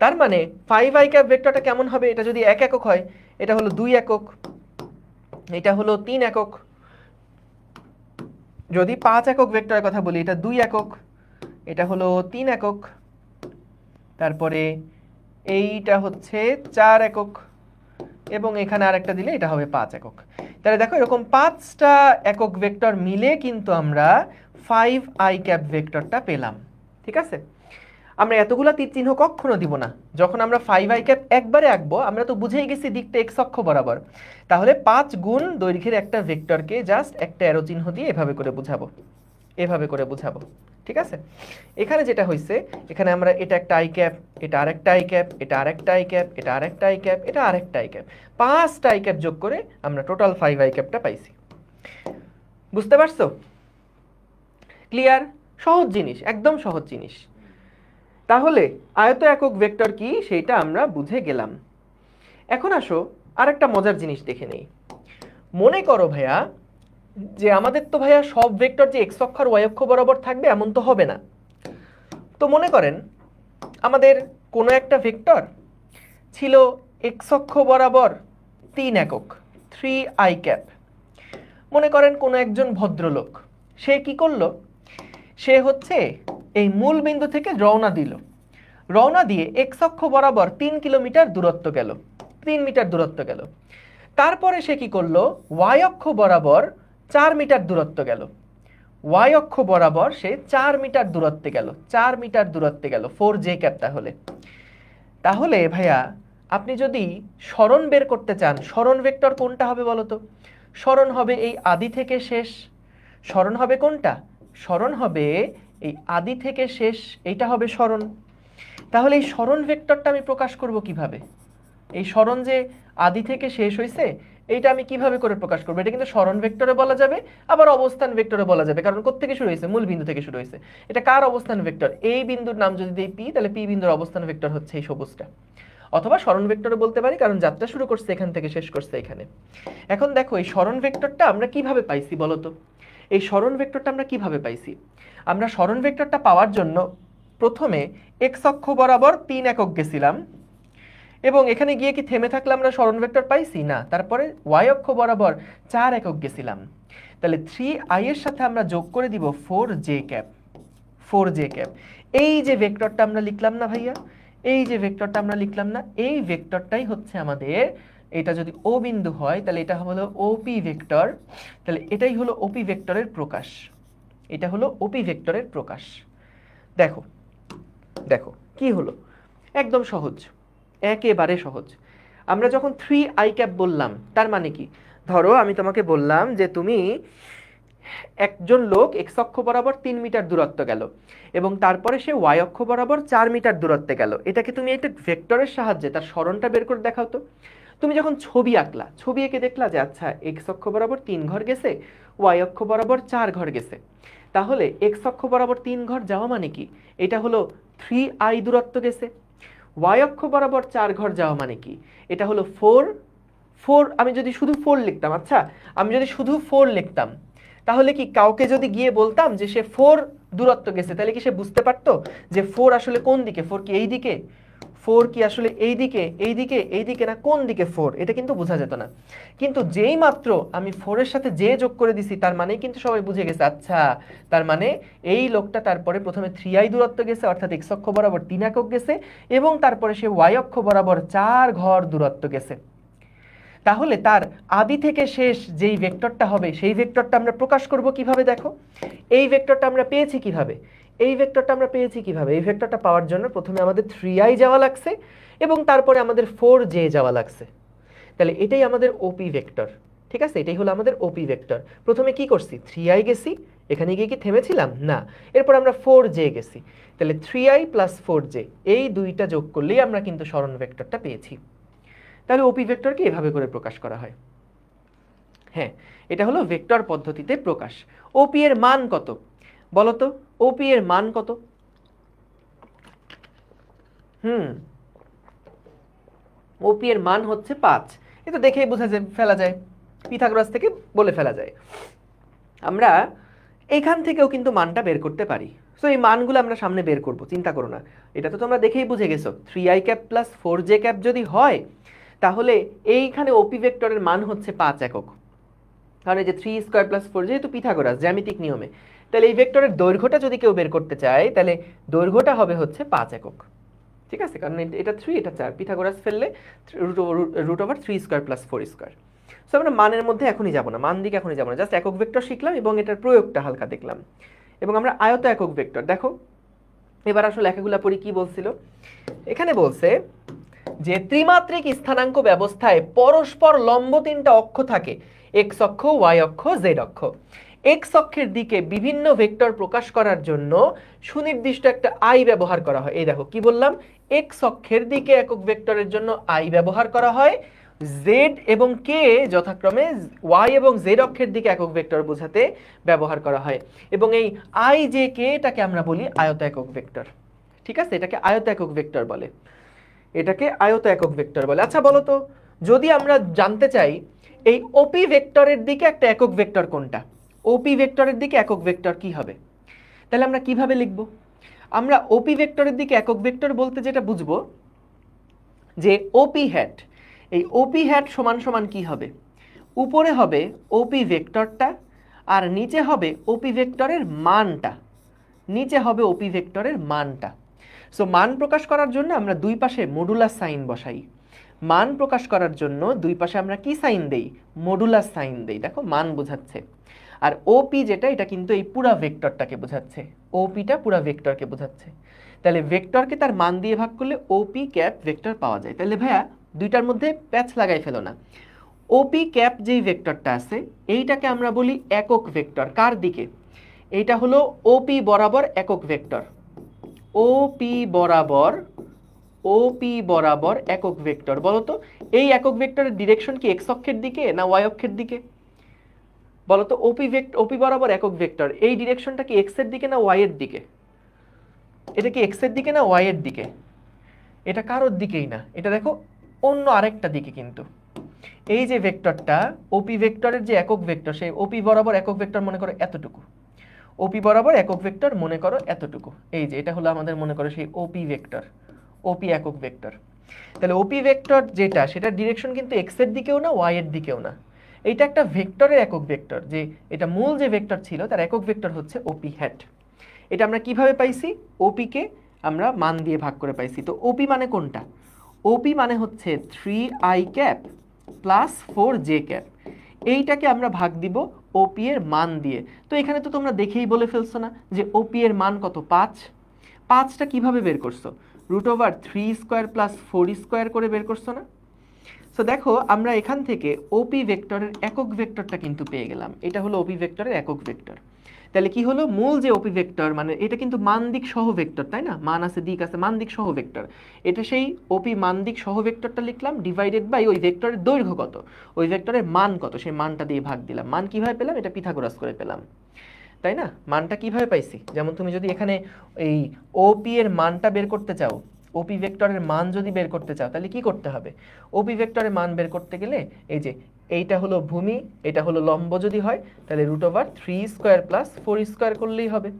তার মানে 5i ক্যাপ ভেক্টরটা কেমন হবে? এটা যদি 1 একক হয়, এটা হলো 2 একক, এটা হলো 3 একক। যদি 5 একক ভেক্টরের কথা বলি, এটা 2 একক, এটা হলো 3 একক, তারপরে এইটা হচ্ছে 4 একক, এবং এখানে আরেকটা দিলে এটা হবে 5 একক। তাহলে দেখো এরকম 5টা একক ভেক্টর মিলে কিন্তু আমরা 5i ক্যাপ ভেক্টরটা পেলাম। ঠিক আছে? আমরা এতগুলা তীর চিহ্ন কখনো দিব না। যখন আমরা 5i ক্যাপ একবারে আঁকবো, আমরা তো বুঝেই গেছি দিকটা x অক্ষ বরাবর, তাহলে 5 গুণ দৈর্ঘ্যের একটা ভেক্টরকে জাস্ট একটা অ্যারো চিহ্ন দিয়ে এভাবে করে বুঝাবো, এভাবে করে বুঝাবো। ঠিক আছে? এখানে যেটা হয়েছে, এখানে আমরা এটা একটা i ক্যাপ, এটা আরেকটা i ক্যাপ, এটা আরেকটা i ক্যাপ, এটা আরেকটা i ক্যাপ, এটা আরেকটা i ক্যাপ, 5টা i ক্যাপ যোগ করে আমরা টোটাল 5i ক্যাপটা পাইছি। বুঝতে পারছো? ক্লিয়ার? সহজ জিনিস, একদম সহজ জিনিস। তাহলে আয়ত একক ভেক্টর কি সেটা আমরা বুঝে গেলাম। এখন আসো আরেকটা মজার জিনিস দেখে নেই। মনে করো ভাইয়া যে আমাদের তো ভাইয়া সব ভেক্টর যে x অক্ষ আর y অক্ষ বরাবর থাকবে এমন তো হবে না। তো মনে করেন আমাদের কোনো একটা ভেক্টর ছিল x অক্ষ বরাবর 3 একক, 3i ক্যাপ। মনে করেন কোনো একজন ভদ্রলোক, সে কি করলো? সে হচ্ছে এই মূল বিন্দু থেকে রওনা দিল, রওনা দিয়ে x অক্ষ বরাবর 3 কিলোমিটার দূরত্ব গেল, 3 মিটার দূরত্ব গেল। তারপরে সে কি করলো? y অক্ষ বরাবর 4 মিটার দূরত্ব গেল, y অক্ষ বরাবর সে 4 মিটার দূরত্বে গেল, 4 মিটার দূরত্বে গেল 4j ক্যাপ। তাহলে ভাইয়া আপনি যদি সরণ বের করতে চান, সরণ ভেক্টর কোনটা হবে বলো তো? সরণ হবে এই আদি থেকে শেষ। সরণ হবে কোনটা? সরণ হবে এই আদি থেকে শেষ, এইটা হবে সরণ। তাহলে এই সরণ ভেক্টরটা আমি প্রকাশ করব কিভাবে? এই সরণ যে আদি থেকে শেষ হয়েছে, এইটা আমি কিভাবে করে প্রকাশ করব? এটা কিন্তু সরণ ভেক্টরে বলা যাবে, আবার অবস্থান ভেক্টরে বলা যাবে, কারণ কোত্থেকে শুরু হয়েছে? মূল বিন্দু থেকে শুরু হয়েছে। এটা কার অবস্থান ভেক্টর? এই বিন্দুর নাম যদি দেই পি, তাহলে পি বিন্দুর অবস্থান ভেক্টর হচ্ছে এই সবুজটা। অথবা সরণ ভেক্টরে বলতে পারি, কারণ যাত্রা শুরু করছে এখান থেকে, শেষ করছে এখানে। এখন দেখো এই সরণ ভেক্টরটা আমরা কিভাবে পাইছি বলো তো? এই সরণ ভেক্টরটা আমরা কিভাবে পাইছি? আমরা সরণ ভেক্টরটা পাওয়ার জন্য প্রথমে x অক্ষ বরাবর 3 একক গেছিলাম, এবং এখানে গিয়ে কি থেমে থাকলে আমরা সরণ ভেক্টর পাইছি না। তারপরে y অক্ষ বরাবর 4 একক গেছিলাম, তাহলে 3i এর সাথে আমরা যোগ করে দিব 4j ক্যাপ, 4j ক্যাপ। এই যে ভেক্টরটা আমরা লিখলাম না ভাইয়া, এই যে ভেক্টরটা আমরা লিখলাম না, এই ভেক্টরটাই হচ্ছে আমাদের, এটা যদি ও বিন্দু হয় তাহলে এটা হলো ওপি ভেক্টর, তাহলে এটাই হলো ওপি ভেক্টরের প্রকাশ, এটা হলো ওপি ভেক্টরের প্রকাশ। দেখো দেখো কি হলো, একদম সহজ, একেবারে সহজ। আমরা যখন 3i ক্যাপ বললাম তার মানে কি? ধরো আমি তোমাকে বললাম যে তুমি একজন লোক x অক্ষ বরাবর 3 মিটার দূরত্ব গেল, এবং তারপরে সে y অক্ষ বরাবর 4 মিটার দূরত্বে গেল। এটাকে তুমি একটা ভেক্টরের সাহায্যে তার সরণটা বের করে দেখাও তো। তুমি যখন ছবি আঁকলা, ছবি এঁকে দেখলা যে আচ্ছা x অক্ষ বরাবর 3 ঘর গেছে, y অক্ষ বরাবর 4 ঘর গেছে, তাহলে x অক্ষ বরাবর 3 ঘর যাওয়া মানে কি? এটা হলো 3i দূরত্ব গেছে। y অক্ষ বরাবর 4 ঘর যাওয়া মানে কি? এটা হলো 4। আমি যদি শুধু 4 লিখতাম, আচ্ছা আমি যদি শুধু 4 লিখতাম, তাহলে কি কাউকে যদি গিয়ে বলতাম যে সে 4 দূরত্ব গেছে, তাহলে কি সে বুঝতে পারতো যে 4 আসলে কোন দিকে? 4 কি এই দিকে? 4 কি আসলে এই দিকে, এই দিকে, এই দিকে, না কোন দিকে 4? এটা কিন্তু বোঝা যেত না। কিন্তু যেই মাত্র আমি 4 এর সাথে যে যোগ করে দিছি, তার মানে কিন্তু সবাই বুঝে গেছে, আচ্ছা তার মানে এই লোকটা তারপরে প্রথমে 3i দূরত্ব গেছে, অর্থাৎ x অক্ষ বরাবর 3 একক গেছে, এবং তারপরে সে y অক্ষ বরাবর 4 ঘর দূরত্ব গেছে। তাহলে তার আদি থেকে শেষ যেই ভেক্টরটা হবে, সেই ভেক্টরটা আমরা প্রকাশ করব কিভাবে? দেখো, এই ভেক্টরটা আমরা পেয়েছি কিভাবে? এই ভেক্টরটা আমরা পেয়েছি কিভাবে? এই ভেক্টরটা পাওয়ার জন্য প্রথমে আমাদের 3i যাওয়া লাগছে, এবং তারপরে আমাদের 4j যাওয়া লাগছে। তাহলে এটাই আমাদের ওপি ভেক্টর। ঠিক আছে, এটাই হলো আমাদের ওপি ভেক্টর। প্রথমে কি করছি? 3i গেছি, এখানে গিয়ে কি থেমেছিলাম? না, এরপর আমরা 4j গেছি। তাহলে 3i প্লাস 4j, এই দুইটা যোগ করলেই আমরা কিন্তু সরণ ভেক্টরটা পেয়েছি। তাহলে ওপি ভেক্টরকে এভাবে করে প্রকাশ করা হয়। হ্যাঁ, এটা হলো ভেক্টর পদ্ধতিতে প্রকাশ। ওপি এর মান কত বলো তো? ওপি এর মান কত? ওপি এর মান হচ্ছে 5। এটা দেখেই বোঝা যায়, ফেলা যায়, পিথাগোরাস থেকে বলে ফেলা যায়। আমরা এখান থেকেও কিন্তু মানটা বের করতে পারি। সো এই মানগুলো আমরা সামনে বের করব, চিন্তা করো না। এটা তো তোমরা দেখেই বুঝে গেছো, 3i cap plus 4j cap যদি হয়, তাহলে এইখানে ওপি ভেক্টরের মান হচ্ছে 5 একক। কারণ এই যে 3 স্কয়ার প্লাস 4 যেহেতু পিথাগোরাস জ্যামিতিক নিয়মে, তাহলে এই ভেক্টরের দৈর্ঘ্যটা যদি কেউ বের করতে চায়, তাহলে দৈর্ঘ্যটা হবে হচ্ছে 5 একক। ঠিক আছে, কারণ এটা 3, এটা 4, পিথাগোরাস ফেললে root over 3 square plus 4 square. So আমরা মানের মধ্যে এখনই যাব না, মান দিকে এখনই যাব না, জাস্ট একক ভেক্টর শিখলাম এবং এটার প্রয়োগটা হালকা দেখলাম। এবং আমরা আয়ত একক ভেক্টর, দেখো এবার আসলে লেখাগুলা পড়ি। কি বলছিল এখানে? বলছে যে ত্রিমাত্রিক স্থানাঙ্ক ব্যবস্থায় পরস্পর লম্ব 3টা অক্ষ থাকে, x অক্ষ, y অক্ষ, z অক্ষ। x অক্ষের দিকে বিভিন্ন ভেক্টর প্রকাশ করার জন্য সুনির্দিষ্ট একটা i ব্যবহার করা হয়। এই দেখো কি বললাম, x অক্ষের দিকে একক ভেক্টরের জন্য i ব্যবহার করা হয়, z এবং k যথাক্রমে y এবং z অক্ষের দিকে একক ভেক্টর বোঝাতে ব্যবহার করা হয়। এবং এই i j k এটাকে আমরা বলি আয়ত একক ভেক্টর। ঠিক আছে, এটাকে আয়ত একক ভেক্টর বলে, এটাকে আয়ত একক ভেক্টর বলে। আচ্ছা বলো তো, যদি আমরা জানতে চাই এই ওপি ভেক্টরের দিকে একটা একক ভেক্টর কোনটা, ওপি ভেক্টরের দিকে একক ভেক্টর কি হবে, তাহলে আমরা কিভাবে লিখব? আমরা ওপি ভেক্টরের দিকে একক ভেক্টর বলতে যেটা বুঝবো যে ওপি হ্যাট, এই ওপি হ্যাট সমান সমান কি হবে? উপরে হবে ওপি ভেক্টরটা, আর নিচে হবে ওপি ভেক্টরের মানটা, নিচে হবে ওপি ভেক্টরের মানটা। সো মান প্রকাশ করার জন্য আমরা দুই পাশে মডুলাস সাইন বসাই। মান প্রকাশ করার জন্য দুই পাশে আমরা কি সাইন দেই? মডুলাস সাইন দেই। দেখো মান বোঝাচ্ছে, আর ওপি যেটা, এটা কিন্তু এই পুরা ভেক্টরটাকে বোঝাচ্ছে, ওপিটা পুরা ভেক্টরকে বোঝাচ্ছে। তাহলে ভেক্টরকে তার মান দিয়ে ভাগ করলে ওপি ক্যাপ ভেক্টর পাওয়া যায়। তাহলে ভাইয়া দুইটার মধ্যে প্যাচ লাগাই ফেলো না। ওপি ক্যাপ যেই ভেক্টরটা আছে, এইটাকে আমরা বলি একক ভেক্টর। কার দিকে? এইটা হলো ওপি বরাবর একক ভেক্টর, ওপি বরাবর, ওপি বরাবর একক ভেক্টর। বলতো এই একক ভেক্টরের ডিরেকশন কি এক্স অক্ষের দিকে না ওয়াই অক্ষের দিকে? বলতো ওপি বরাবর একক ভেক্টর, এই ডিরেকশনটা কি এক্স এর দিকে না ওয়াই এর দিকে? এটা কি এক্স এর দিকে না ওয়াই এর দিকে? এটা কারোর দিকেই না, এটা দেখো অন্য আরেকটা দিকে। কিন্তু এই যে ভেক্টরটা ওপি ভেক্টরের যে একক ভেক্টর, সেই ওপি বরাবর একক ভেক্টর মনে করো এতটুকু, ওপি বরাবর একক ভেক্টর মনে করো এতটুকু। এই যে এটা হলো আমাদের মনে করো সেই ওপি ভেক্টর, ওপি একক ভেক্টর। তাহলে ওপি ভেক্টর যেটা, সেটার ডিরেকশন কিন্তু এক্স এর দিকেও না ওয়াই এর দিকেও না। এইটা একটা ভেক্টরের একক ভেক্টর, যে এটা মূল যে ভেক্টর ছিল তার একক ভেক্টর হচ্ছে ওপি হ্যাট। এটা আমরা কিভাবে পাইছি? ওপি কে আমরা মান দিয়ে ভাগ করে পাইছি। তো ওপি মানে কোনটা? ওপি মানে হচ্ছে 3i cap plus 4j cap. এইটাকে আমরা ভাগ দিব ওপি এর মান দিয়ে। তো এখানে তো তোমরা দেখেই বলে ফেলছো না যে ওপি এর মান কত? 5। 5টা কিভাবে বের করছো? Root over 3 square plus 4 square করে বের করছো না? সো দেখো আমরা এখান থেকে ওপি ভেক্টরের একক ভেক্টরটা কিন্তু পেয়ে গেলাম। এটা হলো ওপি ভেক্টরের একক ভেক্টর। তাহলে কি হলো? মূল যে ওপি ভেক্টর, মানে এটা কিন্তু মান দিক সহ ভেক্টর, তাই না? মান আছে, দিক আছে, মান দিক সহ ভেক্টর। এটা সেই ওপি মান দিক সহ ভেক্টরটা লিখলাম, ডিভাইডেড বাই ওই ভেক্টরের দৈর্ঘ্য কত, ওই ভেক্টরের মান কত, সেই মানটা দিয়ে ভাগ দিলাম। মান কিভাবে পেলাম? এটা পিথাগোরাস করে পেলাম, তাই না? মানটা কিভাবে পাইছি? যেমন তুমি যদি এখানে এই ওপি এর মানটা বের করতে চাও, ওপি ভেক্টরের মান যদি বের করতে চাও, তাহলে কি করতে হবে? ওপি ভেক্টরের মান বের করতে গেলে এই যে এইটা হলো ভূমি, এটা হলো লম্ব যদি হয় তাহলে √3 স্কয়ার প্লাস 4 স্কয়ার করলেই হবে,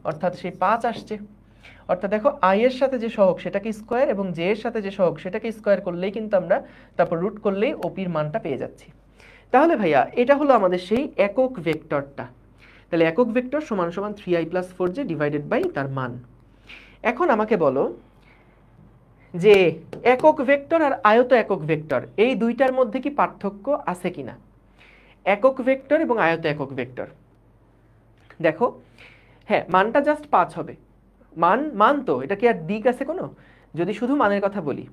অর্থাৎ সেই 5 আসছে। অর্থাৎ দেখো আই এর সাথে যে সহগ সেটাকে স্কয়ার এবং জে এর সাথে যে সহগ সেটাকে স্কয়ার করলেই কিন্তু আমরা তারপর রুট করলেই ওপির মানটা পেয়ে যাচ্ছি। তাহলে ভাইয়া এটা হলো আমাদের সেই একক ভেক্টরটা। তাহলে একক ভেক্টর সমান সমান 3i + 4j ডিভাইডেড বাই তার মান। এখন আমাকে বলো যে একক ভেক্টর আর আয়ত একক ভেক্টর এই দুইটার মধ্যে কি পার্থক্য আছে কিনা, একক ভেক্টর এবং আয়ত একক ভেক্টর। দেখো হ্যাঁ, মানটা জাস্ট 5 হবে। মান তো এটা কি আর দিক আছে কোনো? যদি শুধু মানের কথা বলি,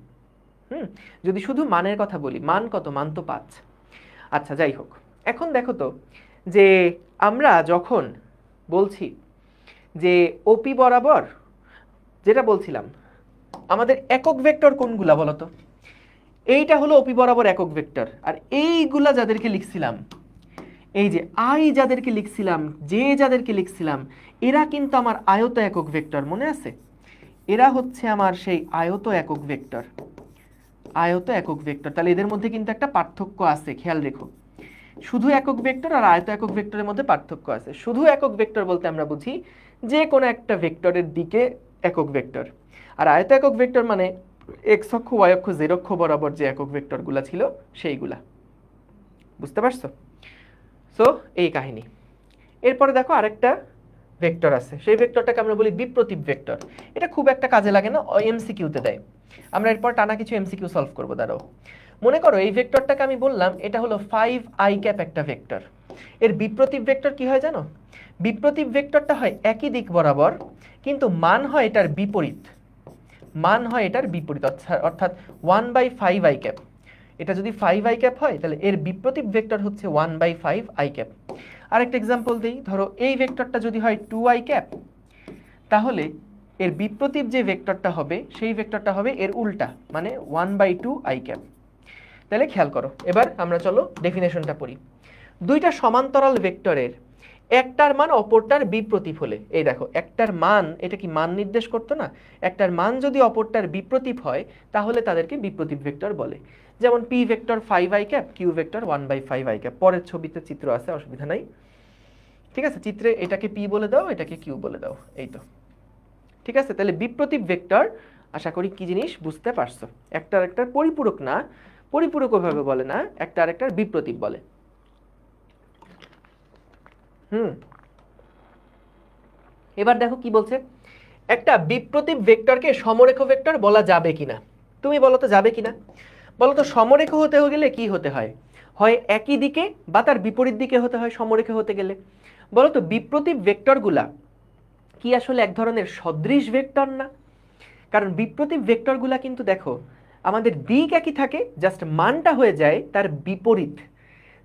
যদি শুধু মানের কথা বলি, মান কত? মান তো 5। আচ্ছা যাই হোক, এখন দেখো তো যে আমরা যখন বলছি যে ওপি বরাবর, যেটা বলছিলাম আমাদের একক ভেক্টর কোনগুলা বলো তো? এইটা হলো ওপি বরাবর একক ভেক্টর, আর এইগুলা যাদেরকে লিখছিলাম, এই যে আই যাদেরকে লিখছিলাম, জে যাদেরকে লিখছিলাম, এরা কিন্তু আমার আয়ত একক ভেক্টর, মনে আছে? এরা হচ্ছে আমার সেই আয়ত একক ভেক্টর, আয়ত একক ভেক্টর। তাহলে এদের মধ্যে কিন্তু একটা পার্থক্য আছে, খেয়াল রেখো। শুধু একক ভেক্টর আর আয়ত একক ভেক্টরের মধ্যে পার্থক্য আছে। শুধু একক ভেক্টর বলতে আমরা বুঝি যে কোনো একটা ভেক্টরের দিকে একক ভেক্টর, আর আয়ত একক ভেক্টর মানে এক্স অক্ষ, ওয়াই অক্ষ, জেড অক্ষ বরাবর যে একক ভেক্টরগুলা ছিল সেইগুলা। বুঝতে পারছো? সো এই কাহিনী। এরপরে দেখো আরেকটা ভেক্টর আছে, সেই ভেক্টরটাকে আমরা বলি বিপ্রতীপ ভেক্টর। এটা খুব একটা কাজে লাগে না, এমসিকিউতে দেয়। আমরা এরপর টানা কিছু এমসিকিউ সলভ করবো। দাঁড়াও, মনে করো এই ভেক্টরটাকে আমি বললাম এটা হলো 5i ক্যাপ একটা ভেক্টর। এর বিপ্রতীপ ভেক্টর কি হয় জানো? বিপ্রতীপ ভেক্টরটা হয় একই দিক বরাবর, কিন্তু মান হয় এটার বিপরীত। মান হয় এটার বিপরীত, অর্থাৎ 1/5i ক্যাপ। এটা যদি 5i ক্যাপ হয় তাহলে এর বিপ্রতীপ ভেক্টর হচ্ছে 1/5i ক্যাপ। আরেকটা এক্সাম্পল দিই, ধরো এই ভেক্টরটা যদি হয় 2i ক্যাপ, তাহলে এর বিপ্রতীপ যে ভেক্টরটা হবে সেই ভেক্টরটা হবে এর উল্টা, মানে 1/2i ক্যাপ। তাহলে খেয়াল করো, এবার আমরা চলো ডেফিনেশনটা পড়ি। দুইটা সমান্তরাল ভেক্টরের একটার মান অপরটার বিপ্রতীপ হলে, এই দেখো একটার মান, এটা কি মান নির্দেশ করতো না? একটার মান যদি অপরটার বিপ্রতীপ হয় তাহলে তাদেরকে বিপ্রতীপ ভেক্টর বলে। যেমন P vector 5i cap, Q vector 1/5i cap. পরের ছবিতে চিত্র আছে, অসুবিধা নাই, ঠিক আছে? চিত্রে এটাকে পি বলে দাও, এটাকে কিউ বলে দাও, এই তো ঠিক আছে। তাহলে বিপ্রতীপ ভেক্টর আশা করি কি জিনিস বুঝতে পারছো। একটা আরেকটার পরিপূরক না, পরিপূরক ওইভাবে বলে না, একটা আরেকটার বিপ্রতীপ বলে। এবার দেখো কি বলছে, একটা বিপ্রতীপ ভেক্টরকে সমরেখ ভেক্টর বলা যাবে কিনা? তুমি বলো তো যাবে কিনা? বলো তো সমরেখ হতে গেলে কি হতে হয়? হয় একই দিকে বা তার বিপরীত দিকে হতে হয় সমরেখ হতে গেলে। বলো তো বিপ্রতীপ ভেক্টরগুলা কি আসলে এক ধরনের সদৃশ ভেক্টর না? কারণ বিপ্রতীপ ভেক্টরগুলা কিন্তু দেখো আমাদের দিক একই থাকে, জাস্ট মানটা হয়ে যায় তার বিপরীত।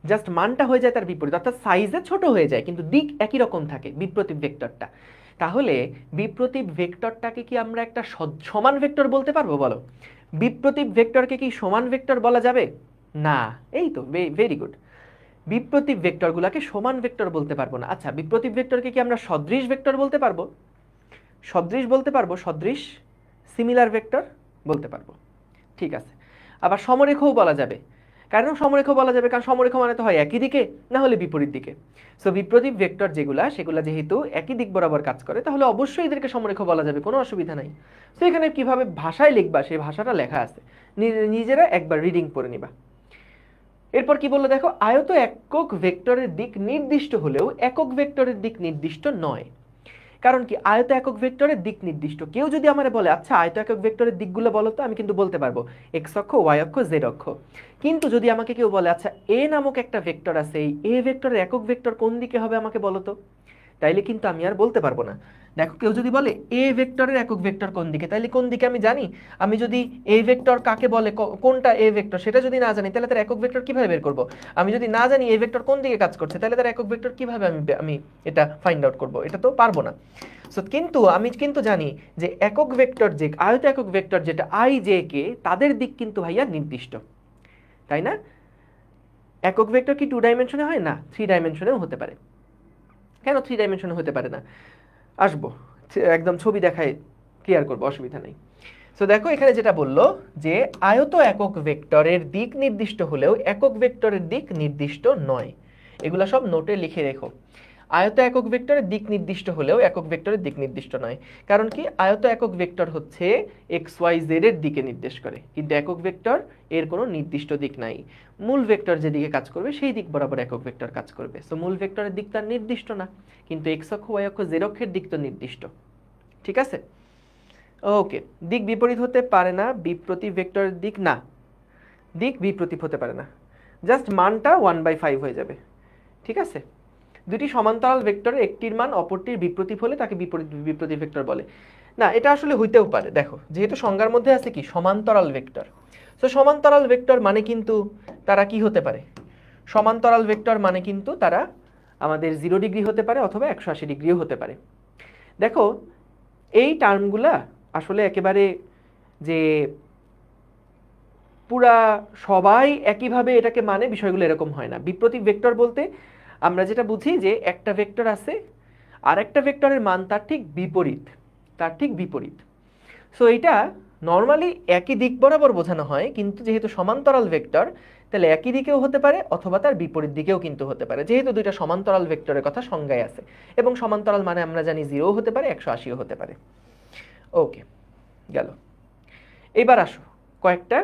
জাস্ট মানটা হয়ে যায় তার বিপরীত, অর্থাৎ সাইজে ছোট হয়ে যায় কিন্তু দিক একই রকম থাকে বিপ্রতীপ ভেক্টরটা। তাহলে বিপ্রতীপ ভেক্টরটাকে কি আমরা একটা সমান ভেক্টর বলতে পারবো? বলো, বিপ্রতীপ ভেক্টরকে কি সমান ভেক্টর বলা যাবে? না। এই তো ভেরি গুড, বিপ্রতীপ ভেক্টরগুলোকে সমান ভেক্টর বলতে পারবো না। আচ্ছা, বিপ্রতীপ ভেক্টরকে কি আমরা সদৃশ ভেক্টর বলতে পারবো? সদৃশ বলতে পারবো, সদৃশ সিমিলার ভেক্টর বলতে পারবো, ঠিক আছে। আবার সমরেখও বলা যাবে, কারণ সমরেখ বলা যাবে কারণ সমরেখ মানে তো হয় একই দিকে না হলে বিপরীত দিকে। সো বিপ্রতীপ ভেক্টর সেগুলা যেহেতু একই দিক বরাবর কাজ করে তাহলে অবশ্যই এদেরকে সমরেখ বলা যাবে, কোনো অসুবিধা নাই। তো এখানে কিভাবে ভাষায় লিখবা সেই ভাষাটা লেখা আছে, নিজেরা একবার রিডিং করে নিবা। এরপর কি বললো দেখো, আয়ত একক ভেক্টরের দিক নির্দিষ্ট হলেও একক ভেক্টরের দিক নির্দিষ্ট নয়। কারণ কি আয়ত একক ভেক্টরের দিক নির্দিষ্ট। কেউ যদি আমারে বলে আচ্ছা আয়ত একক ভেক্টরের দিকগুলো বলো তো, আমি কিন্তু বলতে পারবো এক্স অক্ষ, ওয়াই অক্ষ, জেড অক্ষ। কিন্তু যদি আমাকে কেউ বলে আচ্ছা এ নামক একটা ভেক্টর আছে, এই এ ভেক্টরের একক ভেক্টর কোন দিকে হবে আমাকে বলো তো, তাইলে কিন্তু আমি আর বলতে পারবো না। দেখো কেউ যদি বলে এ ভেক্টরের একক ভেক্টর কোন দিকে, তাইলে কোন দিকে আমি জানি? আমি যদি এ ভেক্টর কাকে বলে, কোনটা এ ভেক্টর সেটা যদি না জানি তাহলে তার একক ভেক্টর কিভাবে বের করব? আমি যদি না জানি এ ভেক্টর কোন দিকে কাজ করছে তাহলে তার একক ভেক্টর কিভাবে আমি এটা ফাইন্ড আউট করব? এটা তো পারবো না। সো কিন্তু আমি কিন্তু জানি যে একক ভেক্টর যে আয়ত একক ভেক্টর যেটা আই জে কে, তাদের দিক কিন্তু ভাইয়া নির্দিষ্ট, তাই না? একক ভেক্টর কি 2 ডাইমেনশনে হয় না, 3 ডাইমেনশনেও হতে পারে। কেন 3 ডাইমেনশনে হতে পারে না? আসবো, একদম ছবি দেখায় ক্লিয়ার করবো, অসুবিধা নেই। সো দেখো এখানে যেটা বললো যে আয়ত একক ভেক্টরের দিক নির্দিষ্ট হলেও একক ভেক্টরের দিক নির্দিষ্ট নয়। এগুলা সব নোটে লিখে রেখো। আয়ত একক ভেক্টরের দিক নির্দিষ্ট হলেও একক ভেক্টরের দিক নির্দিষ্ট নয়। কারণ কি, আয়ত একক ভেক্টর হচ্ছে এক্স ওয়াই জেড এর দিকে নির্দেশ করে, কিন্তু একক ভেক্টর এর কোনো নির্দিষ্ট দিক নাই। মূল ভেক্টর যেদিকে কাজ করবে সেই দিক বরাবর একক ভেক্টর কাজ করবে। সো মূল ভেক্টরের দিক তার নির্দিষ্ট না, কিন্তু এক্স অক্ষ ওয়াই অক্ষ জেড অক্ষের দিক তো নির্দিষ্ট। ঠিক আছে, ওকে। দিক বিপরীত হতে পারে না, বিপ্রতীপ ভেক্টরের দিক না, দিক বিপ্রতীপ হতে পারে না, জাস্ট মানটা 1/5 হয়ে যাবে। ঠিক আছে, দুটি সমান্তরাল ভেক্টরের একটির মান অপরটির বিপ্রতীপ হলে তাকে বিপ্রতীপ ভেক্টর বলে। না, এটা আসলে হইতেও পারে। দেখো, যেহেতু সংজ্ঞার মধ্যে আছে কি সমান্তরাল ভেক্টর, তো সমান্তরাল ভেক্টর মানে কিন্তু তারা কি হতে পারে, সমান্তরাল ভেক্টর মানে কিন্তু তারা আমাদের 0 ডিগ্রি হতে পারে অথবা 180 ডিগ্রিও হতে পারে। দেখো এই টার্মগুলা আসলে একেবারে যে পুরা সবাই একইভাবে এটাকে মানে, বিষয়গুলো এরকম হয় না। বিপ্রতীপ ভেক্টর বলতে আমরা যেটা বুঝি যে একটা ভেক্টর আছে আর একটা ভেক্টরের মান তার ঠিক বিপরীত, তার ঠিক বিপরীত। সো এটা নর্মালি একই দিক বরাবর বোঝানো হয়, কিন্তু যেহেতু সমান্তরাল ভেক্টর তাহলে একই দিকেও হতে পারে অথবা তার বিপরীত দিকেও কিন্তু হতে পারে, যেহেতু দুইটা সমান্তরাল ভেক্টরের কথা সংজ্ঞায় আছে। এবং সমান্তরাল মানে আমরা জানি 0ও হতে পারে 180ও হতে পারে। ওকে, গেল। এবার আসো কয়েকটা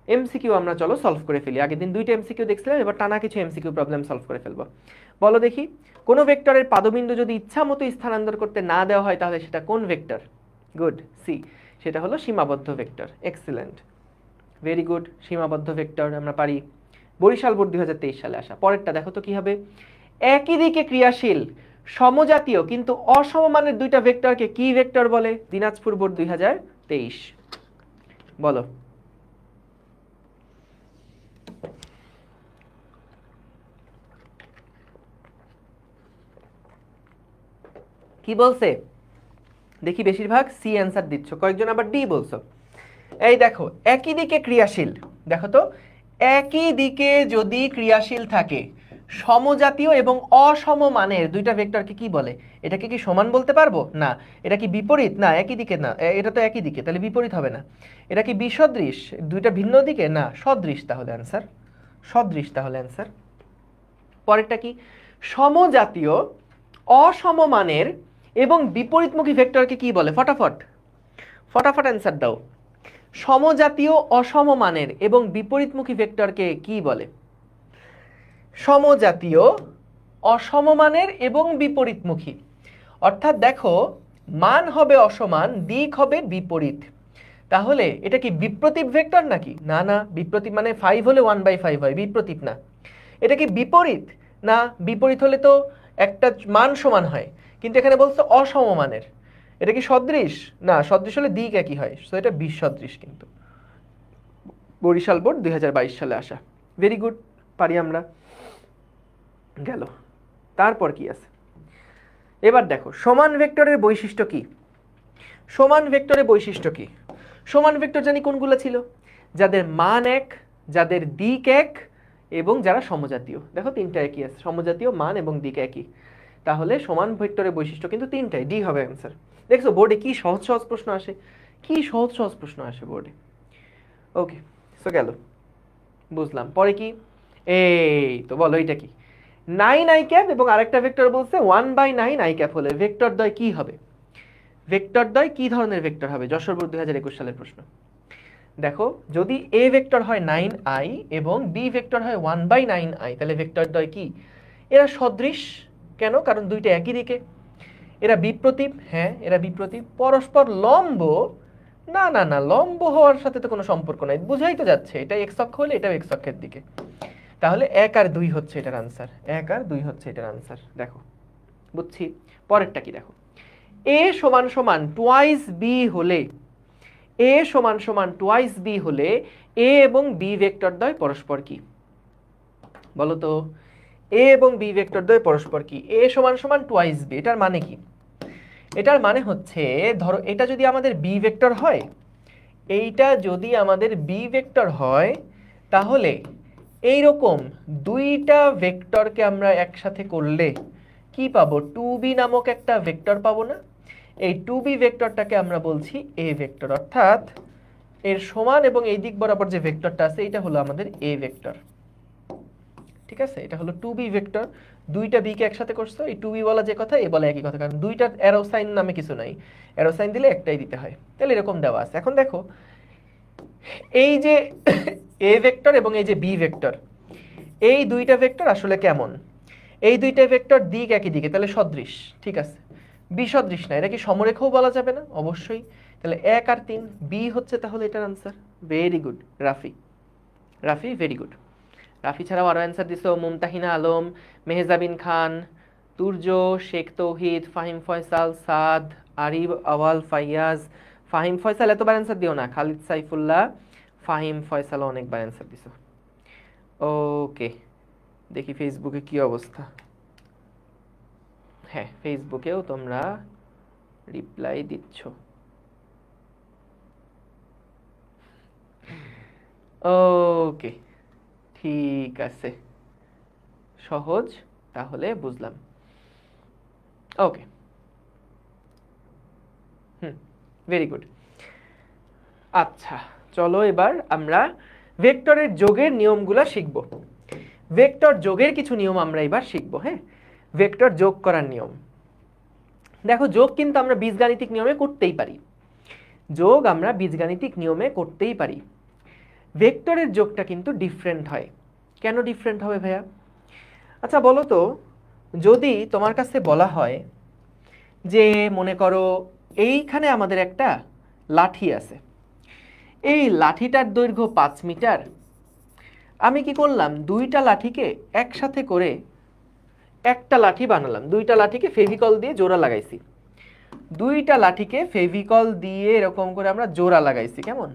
এমসিকিউ আমরা চলো সলভ করে ফেলি। আগের দিন 2টা এমসিকিউ দেখছিলাম, এবার টানা কিছু এমসিকিউ প্রবলেম সলভ করে ফেলবো। বলো দেখি, কোনো ভেক্টরের পাদবিন্দু যদি ইচ্ছা মতো স্থানান্তর করতে না দেওয়া হয় তাহলে সেটা কোন ভেক্টর? গুড, সি, সেটা হলো সীমাবদ্ধ ভেক্টর। এক্সিলেন্ট, ভেরি গুড, সীমাবদ্ধ ভেক্টর আমরা পারি। বরিশাল বোর্ড 2023 সালে আসা। পরেরটা দেখো তো কি হবে। একই দিকে ক্রিয়াশীল সমজাতীয় কিন্তু অসমমানের দুইটা ভেক্টরকে কি ভেক্টর বলে? দিনাজপুর বোর্ড 2023। বলো। কি বলছে দেখি? বেশিরভাগ সি অ্যান্সার দিচ্ছ, কয়েকজন আবার ডি বলছো। এই দেখো, একই দিকে ক্রিয়াশীল, দেখো তো একই দিকে যদি ক্রিয়াশীল থাকে সমজাতীয় এবং অসমমানের দুইটা ভেক্টরকে কি বলে? এটাকে কি সমান বলতে পারবো? না। এটা কি বিপরীত? না, একই দিকে না, এটা তো একই দিকে, তাহলে বিপরীত হবে না। এটা কি বিসদৃশ? দুইটা ভিন্ন দিকে? না, সদৃশ, তাহলে অ্যান্সার সদৃশ, তাহলে অ্যান্সার। পরেরটা কি? সমজাতীয় অসমমানের এবং বিপরীতমুখী ভেক্টরকে কি বলে? ফটাফট ফটাফট অ্যান্সার দাও। সমজাতীয় অসমমানের এবং বিপরীতমুখী ভেক্টরকে কি বলে? সমজাতীয় অসমমানের এবং বিপরীতমুখী, অর্থাৎ দেখো মান হবে অসমান, দিক হবে বিপরীত। তাহলে এটা কি বিপ্রতীপ ভেক্টর নাকি? না না, বিপ্রতীপ মানে 5 হলে 1/5 হয়, বিপ্রতীপ না। এটা কি বিপরীত? না, বিপরীত হলে তো একটা মান সমান হয়, কিন্তু এখানে বলছে অসমমানের। এটা কি সদৃশ? না, সদৃশ হলে দিক একই হয়, সো এটা বিসদৃশ। কিন্তু বরিশাল বোর্ড 2022 সালে আসা। ভেরি গুড, পারি আমরা। গেল। তারপর কি আছে? এবার দেখো সমান ভেক্টরের বৈশিষ্ট্য কি? সমান ভেক্টরের বৈশিষ্ট্য কি? সমান ভেক্টর জানি কোনগুলো ছিল? যাদের মান এক, যাদের দিক এক, এবং যারা সমজাতীয়। দেখো তিনটা একই আছে, সমজাতীয়, মান এবং দিক একই। তাহলে সমান ভেক্টরের বৈশিষ্ট্য কিন্তু তিনটাই, ডি হবে অ্যান্সার। দেখছো বোর্ডে কি সহজ সহজ প্রশ্ন আসে, কি সহজ সহজ প্রশ্ন আসে বোর্ডে। ওকে, সো গেল, বুঝলাম। পরে কি? এই তো বলো এটা কি? 9 i ক্যাপ এবং আরেকটা ভেক্টর বলছে 1/9 i ক্যাপ হলে ভেক্টর দ্বয় কি হবে? ভেক্টর দ্বয় কি ধরনের ভেক্টর হবে? যশোর বোর্ড 2021 সালের প্রশ্ন। দেখো, যদি এ ভেক্টর হয় 9i এবং বি ভেক্টর হয় 1/9i, তাহলে ভেক্টর দ্বয় কি? এরা সদৃশ। কেন? কারণ দুইটা একই দিকে। এরা বিপ্রতীপ। হ্যাঁ, এরা বিপ্রতীপ। পরস্পর লম্ব? না না না, লম্ব হওয়ার সাথে তো কোনো সম্পর্ক নাই, বুঝাই তো যাচ্ছে এটা এক্স অক্ষ হলে এটাও এক্স অক্ষের দিকে। তাহলে 1 আর 2 হচ্ছে এটার আনসার, 1 আর 2 হচ্ছে এটার আনসার। দেখো বুঝছি। পরেরটা কি দেখো, a সমান সমান টুয়াইস বি হলে, a সমান সমান টুয়াইস বি হলে a এবং b ভেক্টর দ্বয় পরস্পর কি? বলো তো, a এবং b ভেক্টর দ্বয় পরস্পর কি? a সমান সমান টুয়াইস b, এটার মানে কি? এটার মানে হচ্ছে, ধরো এটা যদি আমাদের b ভেক্টর হয়, এইটা যদি আমাদের b ভেক্টর হয়, তাহলে এইরকম দুইটা ভেক্টরকে আমরা একসাথে করলে কি পাবো? 2b নামক একটা ভেক্টর পাবো না? এই 2b ভেক্টরটাকে আমরা বলছি a ভেক্টর, অর্থাৎ এর সমান এবং এই দিক বরাবর যে ভেক্টরটা আছে এটা হলো আমাদের a ভেক্টর। ঠিক আছে, এটা হলো 2b ভেক্টর। দুইটা b কে একসাথে করছো, এই 2b বলা যে কথা, a বলা একই কথা, কারণ দুইটার অ্যারো সাইন নামে কিছু নাই, অ্যারো সাইন দিলে একটাই দিতে হয়। তাহলে এরকম দেওয়া আছে। এখন দেখো এই যে a ভেক্টর এবং এই যে b ভেক্টর, এই দুইটা ভেক্টর আসলে কেমন? এই দুইটা ভেক্টর দিক একই দিকে, তাহলে সদৃশ। ঠিক আছে, বিসদৃশ না, এটা কি সমরেখাও বলা যাবে না? অবশ্যই। তাহলে 1 আর 3 বি হচ্ছে তাহলে এটার answer. Very good Rafi, Rafi very good. Rafi ছাড়াও আরো অ্যান্সার দিছো মুমতাহিনা আলম, মেহজাবিন খান, তুর্য, শেখ তৌহিদ, ফাহিম ফয়সাল, সাদ, আরিব, আওয়াল, ফাইয়াজ। ফাহিম ফয়সাল এতবার অ্যান্সার দিও না, খালিদ সাইফুল্লাহ, ফাহিম ফয়সাল অনেকবার অ্যান্সার দিছো। ওকে, দেখি ফেসবুকে কি অবস্থা। হ্যাঁ, ফেসবুকেও তোমরা রিপ্লাই দিচ্ছ। ওকে, ঠিক আছে, সহজ, তাহলে বুঝলাম। ওকে, ভেরি গুড। আচ্ছা, চলো এবার আমরা ভেক্টরের যোগের নিয়মগুলো শিখব। ভেক্টর যোগের কিছু নিয়ম আমরা এবার শিখব। হ্যাঁ, ভেক্টর যোগ করার নিয়ম। দেখো, যোগ কিন্তু আমরা বীজগাণিতিক নিয়মে করতেই পারি, যোগ আমরা বীজগাণিতিক নিয়মে করতেই পারি। ভেক্টরের যোগটা কিন্তু ডিফারেন্ট হয়। কেন ডিফারেন্ট হবে ভাইয়া? আচ্ছা বলো তো, যদি তোমার কাছে বলা হয় যে মনে করো এইখানে আমাদের একটা লাঠি আছে, এই লাঠিটার দৈর্ঘ্য 5 মিটার, আমি কি করলাম, দুইটা লাঠিকে একসাথে করে একটা লাঠি বানালাম, দুইটা লাঠিকে ফেভিকল দিয়ে জোড়া লাগাইছি, দুইটা লাঠিকে ফেভিকল দিয়ে এরকম করে আমরা জোড়া লাগাইছি। কেমন?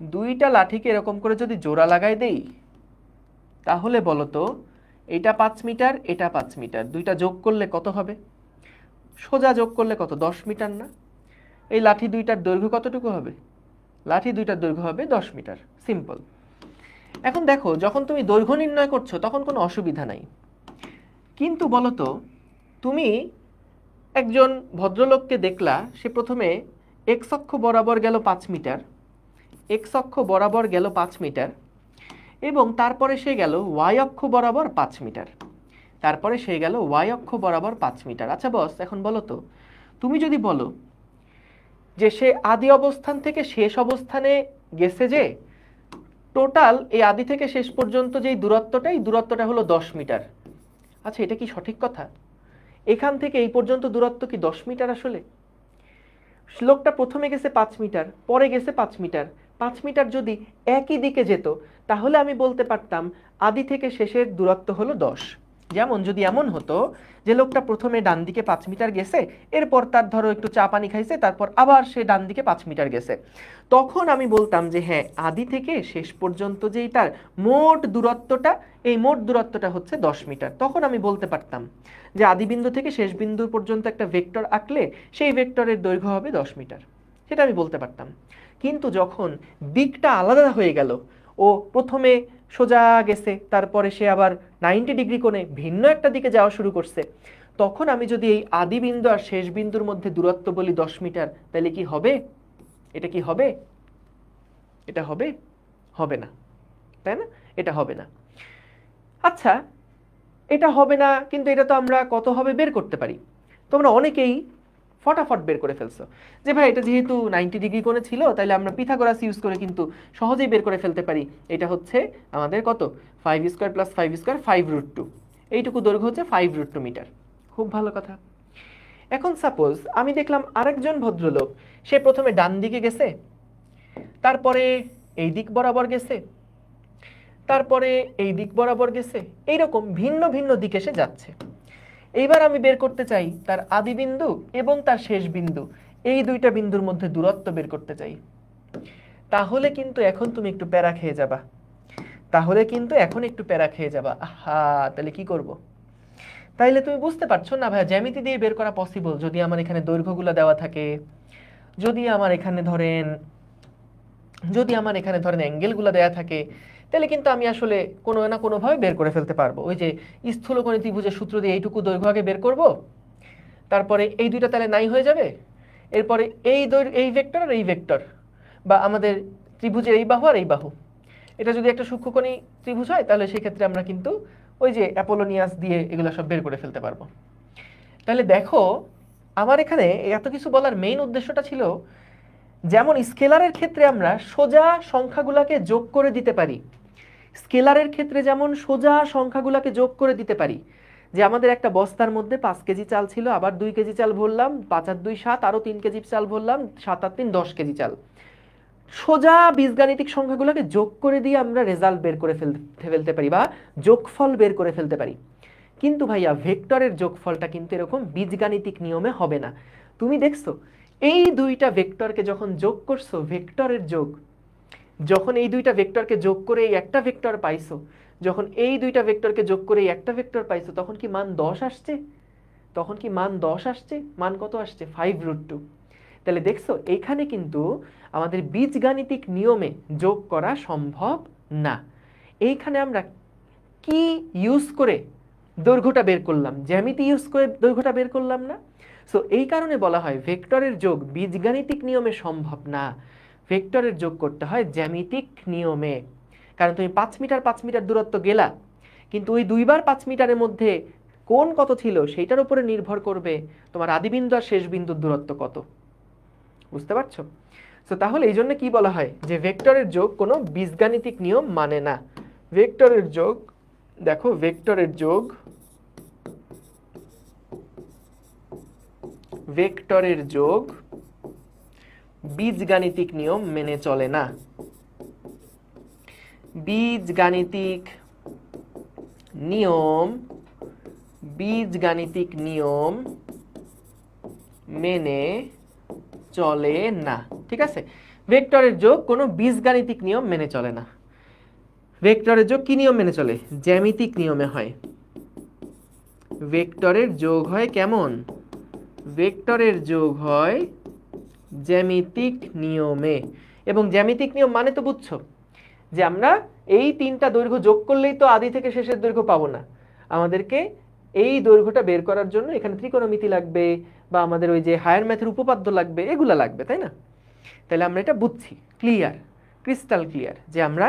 দুইটা লাঠিকে এরকম করে যদি জোড়া লাগাই দেই, তাহলে বলো তো এটা 5 মিটার, এটা 5 মিটার, দুইটা যোগ করলে কত হবে? সোজা যোগ করলে কত? 10 মিটার না? এই লাঠি দুইটার দৈর্ঘ্য কতটুকু হবে? লাঠি দুইটার দৈর্ঘ্য হবে 10 মিটার। সিম্পল। এখন দেখো, যখন তুমি দৈর্ঘ্য নির্ণয় করছো তখন কোনো অসুবিধা নাই, কিন্তু বলো তো, তুমি একজন ভদ্রলোককে দেখলা, সে প্রথমে এক্স অক্ষ বরাবর গেল 5 মিটার, এক্স অক্ষ বরাবর গেল 5 মিটার, এবং তারপরে সে গেল ওয়াই অক্ষ বরাবর 5 মিটার, তারপরে সে গেল ওয়াই অক্ষ বরাবর 5 মিটার। আচ্ছা বস, এখন বলো তো, তুমি যদি বলো যে সে আদি অবস্থান থেকে শেষ অবস্থানে গেছে, যে টোটাল এই আদি থেকে শেষ পর্যন্ত যেই দূরত্বটা, এই দূরত্বটা হলো 10 মিটার। আচ্ছা, এটা কি সঠিক কথা? এখান থেকে এই পর্যন্ত দূরত্ব কি 10 মিটার? আসলে লোকটা প্রথমে গেছে 5 মিটার, পরে গেছে 5 মিটার, 5 মিটার যদি একই দিকে যেত, তাহলে আমি বলতে পারতাম আদি থেকে শেষের দূরত্ব হলো 10। যেমন যদি এমন হতো যে লোকটা প্রথমে ডান দিকে 5 মিটার গেছে, এরপর তার ধরো একটু চা পানি খাইছে, তারপর আবার সে ডান দিকে 5 মিটার গেছে, তখন আমি বলতাম যে হ্যাঁ, আদি থেকে শেষ পর্যন্ত যেই তার মোট দূরত্বটা, এই মোট দূরত্বটা হচ্ছে 10 মিটার। তখন আমি বলতে পারতাম যে আদি বিন্দু থেকে শেষ বিন্দু পর্যন্ত একটা ভেক্টর আঁকলে সেই ভেক্টরের দৈর্ঘ্য হবে 10 মিটার, সেটা আমি বলতে পারতাম। কিন্তু যখন দিকটা আলাদা হয়ে গেল, ও প্রথমে সোজা গেছে, তারপরে সে আবার 90 ডিগ্রি কোণে ভিন্ন একটা দিকে যাওয়া শুরু করছে, তখন আমি যদি এই আদি বিন্দু আর শেষ বিন্দুর মধ্যে দূরত্ব বলি 10 মিটার, তাহলে কি হবে? এটা কি হবে? এটা হবে? হবে না, তাই না? এটা হবে না। আচ্ছা, এটা হবে না, কিন্তু এটা তো আমরা কত হবে বের করতে পারি। তোমরা অনেকেই ফটাফট বের করে ফেলছো যে ভাই এটা যেহেতু 90 ডিগ্রি কোণে ছিল, তাহলে আমরা পিথাগোরাস ইউজ করে কিন্তু সহজেই বের করে ফেলতে পারি। এটা হচ্ছে আমাদের কত? 5 স্কয়ার প্লাস 5 স্কয়ার 5√2, এইটুকু দৈর্ঘ্য হচ্ছে 5√2 মিটার। খুব ভালো কথা। এখন সাপোজ আমি দেখলাম আরেকজন ভদ্রলোক, সে প্রথমে ডান দিকে গেছে, তারপরে এই দিক বরাবর গেছে, তারপরে এই দিক বরাবর গেছে, এইরকম ভিন্ন ভিন্ন দিকে সে যাচ্ছে। এইবার আমি বের করতে চাই তার আদি বিন্দু এবং তার শেষ বিন্দু, এই দুইটা বিন্দুর মধ্যে দূরত্ব বের করতে চাই। তাহলে কিন্তু এখন তুমি একটু প্যারা খেয়ে যাবা, তাহলে কিন্তু এখন একটু প্যারা খেয়ে যাবা। আহা, তাহলে কি করব? তাইলে তুমি বুঝতে পারছো না ভাই, জ্যামিতি দিয়ে বের করা পসিবল যদি আমার এখানে দৈর্ঘ্যগুলো দেওয়া থাকে, যদি আমার এখানে ধরেন অ্যাঙ্গেলগুলো দেওয়া থাকে, তাহলে কিন্তু আমি আসলে কোনো না কোনোভাবে বের করে ফেলতে পারবো। ওই যে স্থূলকোণী ত্রিভুজের সূত্র দিয়ে এইটুকু দৈর্ঘ্য আগে বের করব, তারপরে এই দুইটা তাহলে নাই হয়ে যাবে, এরপরে এই ভেক্টর আর এই ভেক্টর, বা আমাদের ত্রিভুজের এই বাহু আর এই বাহু, এটা যদি একটা সূক্ষ্মকোণী ত্রিভুজ হয় তাহলে সেই ক্ষেত্রে আমরা কিন্তু ওই যে অ্যাপোলোনিয়াস দিয়ে এগুলো সব বের করে ফেলতে পারবো। তাহলে দেখো আমার এখানে এত কিছু বলার মেইন উদ্দেশ্যটা ছিল, যেমন স্কেলারের ক্ষেত্রে আমরা সোজা সংখ্যাগুলোকে যোগ করে দিতে পারি, স্কেলারের ক্ষেত্রে যেমন সোজা সংখ্যাগুলোকে যোগ করে দিতে পারি, যে আমাদের একটা বস্তার মধ্যে 5 কেজি চাল ছিল, আবার 2 কেজি চাল ভরলাম, 5 আর 2 7, আরও 3 কেজি চাল ভরলাম, 7 আর 3 10 কেজি চাল, সোজা বীজগাণিতিক সংখ্যাগুলোকে যোগ করে দিয়ে আমরা রেজাল্ট বের করে ফেলতে পারি বা যোগফল বের করে ফেলতে পারি। কিন্তু ভাইয়া ভেক্টরের যোগফলটা কিন্তু এরকম বীজগাণিতিক নিয়মে হবে না। তুমি দেখছো এই দুইটা ভেক্টরকে যখন যোগ করছো, ভেক্টরের যোগ, যখন এই দুইটা ভেক্টরকে যোগ করে এই একটা ভেক্টর পাইছো, যখন এই দুইটা ভেক্টরকে যোগ করে এই একটা ভেক্টর পাইছো, তখন কি মান 10 আসছে? তখন কি মান 10 আসছে? মান কত আসছে? 5√2। তাহলে দেখছো এইখানে কিন্তু আমাদের বীজগাণিতিক নিয়মে যোগ করা সম্ভব না। এইখানে আমরা কি ইউজ করে দৈর্ঘ্যটা বের করলাম? জ্যামিতি ইউজ করে দৈর্ঘ্যটা বের করলাম না? সো এই কারণে বলা হয় ভেক্টরের যোগ বীজগাণিতিক নিয়মে সম্ভব না, ভেক্টরের যোগ করতে হয় জ্যামিতিক নিয়মে। কারণ তুমি 5 মিটার 5 মিটার দূরত্ব গেলা, কিন্তু ওই 2 বার 5 মিটারের মধ্যে কোণ কত ছিল সেইটার উপরে নির্ভর করবে তোমার আদিবিন্দু আর শেষ বিন্দুর দূরত্ব কত। বুঝতে পারছো? সো তাহলে এই জন্য কি বলা হয় যে ভেক্টরের যোগ কোনো বীজগাণিতিক নিয়ম মানে না। ভেক্টরের যোগ, দেখো ভেক্টরের যোগ, ভেক্টরের যোগ বীজগাণিতিক নিয়ম মেনে চলে না। বীজগাণিতিক নিয়ম, বীজগাণিতিক নিয়ম মেনে চলে না। ঠিক আছে, ভেক্টরের যোগ কোনো বীজগাণিতিক নিয়ম মেনে চলে না। ভেক্টরের যোগ কি নিয়ম মেনে চলে? জ্যামিতিক নিয়মে হয়। ভেক্টরের যোগ হয় কেমন? ভেক্টরের যোগ হয় জ্যামিতিক নিয়মে। এবং জ্যামিতিক নিয়ম মানে তো বুঝছো যে আমরা এই তিনটা দৈর্ঘ্য যোগ করলেই তো আদি থেকে শেষের দৈর্ঘ্য পাবো না, আমাদেরকে এই দৈর্ঘ্যটা বের করার জন্য এখানে ত্রিকোণমিতি লাগবে, বা আমাদের ওই যে হায়ার ম্যাথের উপপাদ্য লাগবে, এগুলা লাগবে, তাই না? তাহলে আমরা এটা বুঝছি, ক্লিয়ার, ক্রিস্টাল ক্লিয়ার, যে আমরা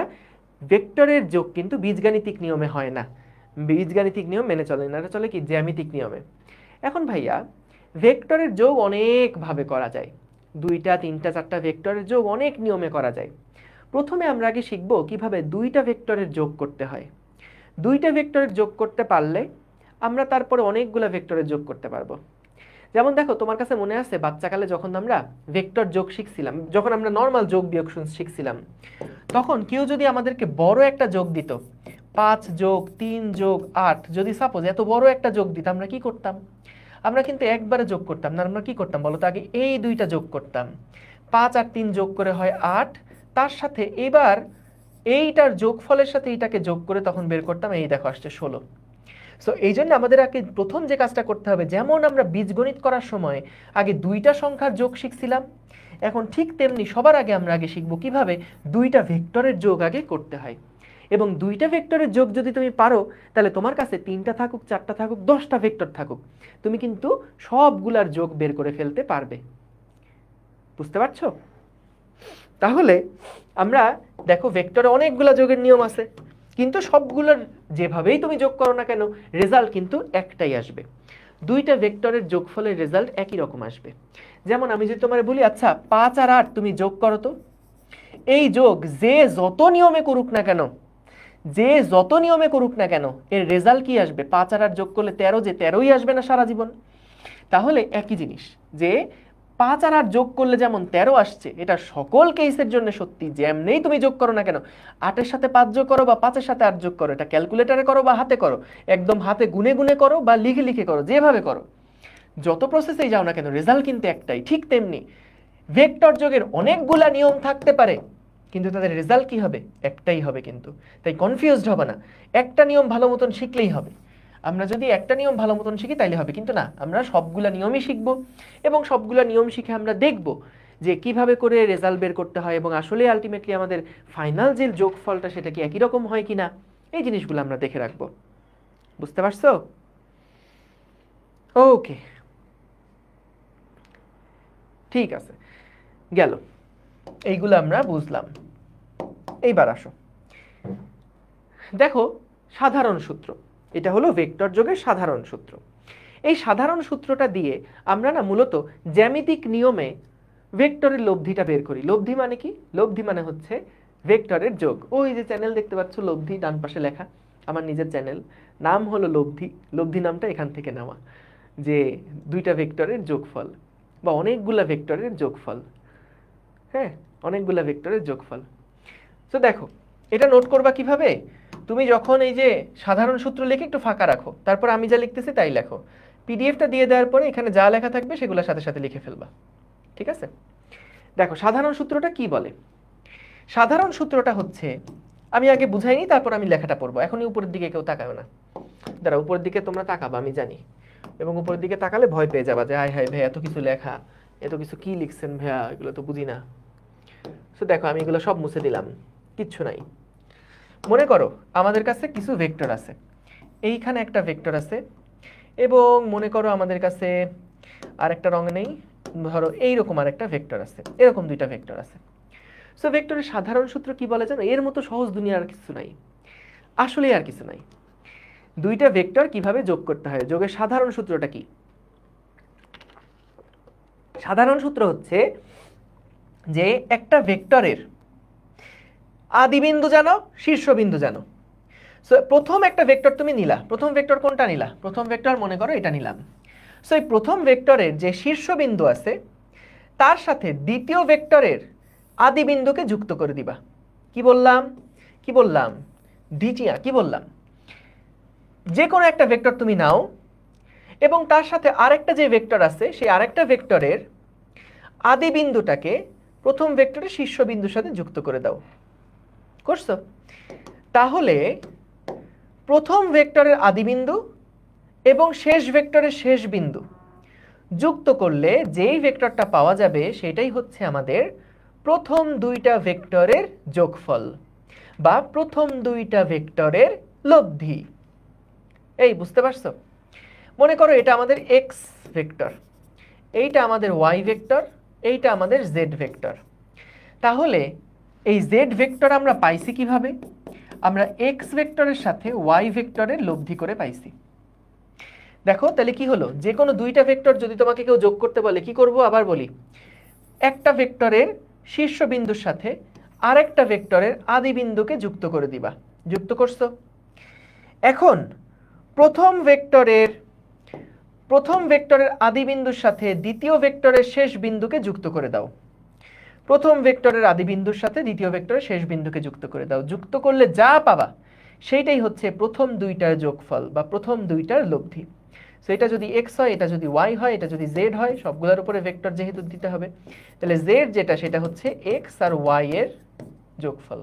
ভেক্টরের যোগ কিন্তু বীজগাণিতিক নিয়মে হয় না, বীজগাণিতিক নিয়ম মেনে চলে না, এটা চলে কি জ্যামিতিক নিয়মে। এখন ভাইয়া ভেক্টরের যোগ অনেক ভাবে করা যায়, 2টা 3টা 4টা ভেক্টরের যোগ অনেক নিয়মে করা যায়। প্রথমে আমরা আগে শিখব কিভাবে 2টা ভেক্টরের যোগ করতে হয়। 2টা ভেক্টরের যোগ করতে পারলে আমরা তারপরে অনেকগুলো ভেক্টরের যোগ করতে পারবো। যেমন দেখো তোমার কাছে মনে আছে বাচ্চাকালে যখন আমরা ভেক্টর যোগ শিখছিলাম, যখন আমরা নর্মাল যোগ বিয়োগ শিখছিলাম, তখন কেউ যদি আমাদেরকে বড় একটা যোগ দিত, 5 যোগ 3 যোগ 8, যদি সাপোজ এত বড় একটা যোগ দিত, আমরা কি করতাম? আমরা কিন্তু একবারে যোগ করতাম না, আমরা কি করতাম বলো তো? আগে এই দুইটা যোগ করতাম, 5 আর 3 যোগ করে হয় 8, তার সাথে এবার এইটার যোগফলের সাথে এইটাকে যোগ করে তখন বের করতাম, এই দেখো আসছে 16। সো এই জন্য আমাদের আগে প্রথম যে কাজটা করতে হবে, যেমন আমরা বীজগণিত করার সময় আগে 2টা সংখ্যার যোগ শিখছিলাম, এখন ঠিক তেমনি সবার আগে আমরা আগে শিখবো কিভাবে 2টা ভেক্টরের যোগ আগে করতে হয়। এবং 2টা ভেক্টরের যোগ যদি তুমি পারো, তাহলে তোমার কাছে 3টা থাকুক 4টা থাকুক 10টা ভেক্টর থাকুক, তুমি কিন্তু সবগুলার যোগ বের করে ফেলতে পারবে। বুঝতে পারছো? তাহলে আমরা দেখো ভেক্টরে অনেকগুলা যোগের নিয়ম আছে, কিন্তু সবগুলোর যেভাবেই তুমি যোগ করো না কেন রেজাল্ট কিন্তু একটাই আসবে, 2টা ভেক্টরের যোগফলের রেজাল্ট একই রকম আসবে। যেমন আমি যদি তোমার বলি আচ্ছা 5 আর 8 তুমি যোগ করো তো, এই যোগ যে যত নিয়মে করুক না কেন, যে যত নিয়মে করুক না কেন, এর রেজাল্ট কি আসবে? 5 আর 8 যোগ করলে 13, যে 13ই আসবে না সারা জীবন? তাহলে একই জিনিস, যে 5 আর 8 যোগ করলে যেমন 13 আসছে, এটা সকল কেসের জন্য সত্যি, যেমনেই তুমি যোগ করো না কেন, 8 এর সাথে 5 যোগ করো বা 5 এর সাথে 8 যোগ করো, এটা ক্যালকুলেটরে করো বা হাতে করো, একদম হাতে গুনে গুনে করো বা লিখে লিখে করো, যেভাবে করো, যত প্রসেসেই যাও না কেন রেজাল্ট কিন্তু একটাই। ঠিক তেমনি ভেক্টর যোগের অনেকগুলা নিয়ম থাকতে পারে, কিন্তু তাদের রেজাল্ট কি হবে? একটাই হবে কিন্তু। তাই কনফিউজড হবে না, একটা নিয়ম ভালো মতন শিখলেই হবে। আমরা যদি একটা নিয়ম ভালো মতন শিখি তাইলে হবে, কিন্তু না, আমরা সবগুলা নিয়মই শিখব এবং সবগুলা নিয়ম শিখে আমরা দেখব যে কিভাবে করে রেজাল্ট বের করতে হয়, এবং আসলে আলটিমেটলি আমাদের ফাইনাল যে যোগফলটা সেটা কি একই রকম হয় কিনা, এই জিনিসগুলো আমরা দেখে রাখবো। বুঝতে পারছো? ওকে, ঠিক আছে, গেল, এইগুলো আমরা বুঝলাম। এইবার আসো, দেখো সাধারণ সূত্র, এটা হলো ভেক্টর যোগের সাধারণ সূত্র। এই সাধারণ সূত্রটা দিয়ে আমরা না মূলত জ্যামিতিক নিয়মে ভেক্টরের লব্ধিটা বের করি। লব্ধি মানে কি? লব্ধি মানে হচ্ছে ভেক্টরের যোগ। ওই যে চ্যানেল দেখতে পাচ্ছ লব্ধি, ডান পাশে লেখা, আমার নিজের চ্যানেল, নাম হলো লব্ধি। লব্ধি নামটা এখান থেকে নেওয়া, যে দুইটা ভেক্টরের যোগফল বা অনেকগুলা ভেক্টরের যোগফল। হ্যাঁ, অনেকগুলা ভেক্টরের যোগফল। তো দেখো এটা নোট করবা কিভাবে? তুমি যখন এই যে সাধারণ সূত্র লিখে একটু ফাঁকা রাখো, তারপর আমি যা লিখতেছি তাই লেখো। পিডিএফটা দিয়ে দেওয়ার পরে এখানে যা লেখা থাকবে সেগুলোর সাথে সাথে লিখে ফেলবা, ঠিক আছে? দেখো সাধারণ সূত্রটা কি বলে। সাধারণ সূত্রটা হচ্ছে, আমি আগে বুঝাইনি তারপর আমি লেখাটা পড়বো। এখনই উপরের দিকে কেউ তাকাবে না, দাঁড়া, উপরের দিকে তোমরা তাকাবা আমি জানি, এবং উপরের দিকে তাকালে ভয় পেয়ে যাবা যে হায় হায় ভাই এত কিছু লেখা, এত কিছু কি লিখছেন ভাইয়া, এগুলো তো বুঝি না। তো দেখো আমি এগুলো সব মুছে দিলাম, কিচ্ছু নাই। মনে করো আমাদের কাছে কিছু ভেক্টর আছে, এইখানে একটা ভেক্টর আছে, এবং মনে করো আমাদের কাছে আরেকটা রঙ নেই, ধরো এইরকম আরেকটা ভেক্টর আছে, এরকম দুইটা ভেক্টর আছে। সো ভেক্টরের সাধারণ সূত্র কি বলে জানো? এর মতো সহজ দুনিয়া আর কিছু নাই, আসলে আর কিছু নাই। দুইটা ভেক্টর কিভাবে যোগ করতে হয়, যোগের সাধারণ সূত্রটা কি? সাধারণ সূত্র হচ্ছে যে একটা ভেক্টরের আদিবিন্দু জানো, শীর্ষবিন্দু জানো। সো প্রথম একটা ভেক্টর তুমি নিলা, প্রথম ভেক্টর কোনটা নিলা? প্রথম ভেক্টর মনে করো এটা নিলাম। সো এই প্রথম ভেক্টরের যে শীর্ষবিন্দু আছে তার সাথে দ্বিতীয় ভেক্টরের আদিবিন্দুকে যুক্ত করে দিবা। কি বললাম? কি বললাম? দ্বিতীয় কি বললাম? যে কোনো একটা ভেক্টর তুমি নাও এবং তার সাথে আরেকটা যে ভেক্টর আছে সেই আরেকটা ভেক্টরের আদিবিন্দুটাকে প্রথম ভেক্টরের শীর্ষবিন্দুর সাথে যুক্ত করে দাও। করছো? তাহলে প্রথম ভেক্টরের আদিবিন্দু এবং শেষ ভেক্টরের শেষ বিন্দু যুক্ত করলে যেই ভেক্টরটা পাওয়া যাবে সেটাই হচ্ছে আমাদের প্রথম দুইটা ভেক্টরের যোগফল বা প্রথম দুইটা ভেক্টরের লব্ধি। এই বুঝতে পারছো? মনে করো এটা আমাদের এক্স ভেক্টর, এইটা আমাদের ওয়াই ভেক্টর, এইটা আমাদের জেড ভেক্টর। তাহলে এই জেড ভেক্টর আমরা পাইছি কিভাবে? আমরা এক্স ভেক্টরের সাথে ওয়াই ভেক্টরের লব্ধি করে পাইছি। দেখো তাহলে কি হলো, যে কোনো দুইটা ভেক্টর যদি তোমাকে কেউ যোগ করতে বলে কি করব? আবার বলি, একটা ভেক্টরের শীর্ষবিন্দুর সাথে আরেকটা ভেক্টরের আদিবিন্দুকে যুক্ত করে দিবা। যুক্ত করছো? এখন প্রথম ভেক্টরের আদিবিন্দুর সাথে দ্বিতীয় ভেক্টরের শেষ বিন্দুকে যুক্ত করে দাও। প্রথম ভেক্টরের আদিবিন্দুর সাথে দ্বিতীয় ভেক্টরের শেষ বিন্দুকে যুক্ত করে দাও। যুক্ত করলে যা পাবা সেইটাই হচ্ছে প্রথম দুইটার যোগফল বা প্রথম দুইটার লব্ধি। সো এটা যদি এক্স হয়, এটা যদি ওয়াই হয়, এটা যদি জেড হয়, সবগুলোর উপরে ভেক্টর যেহেতু দিতে হবে, তাহলে জেড যেটা সেটা হচ্ছে এক্স আর ওয়াই এর যোগফল।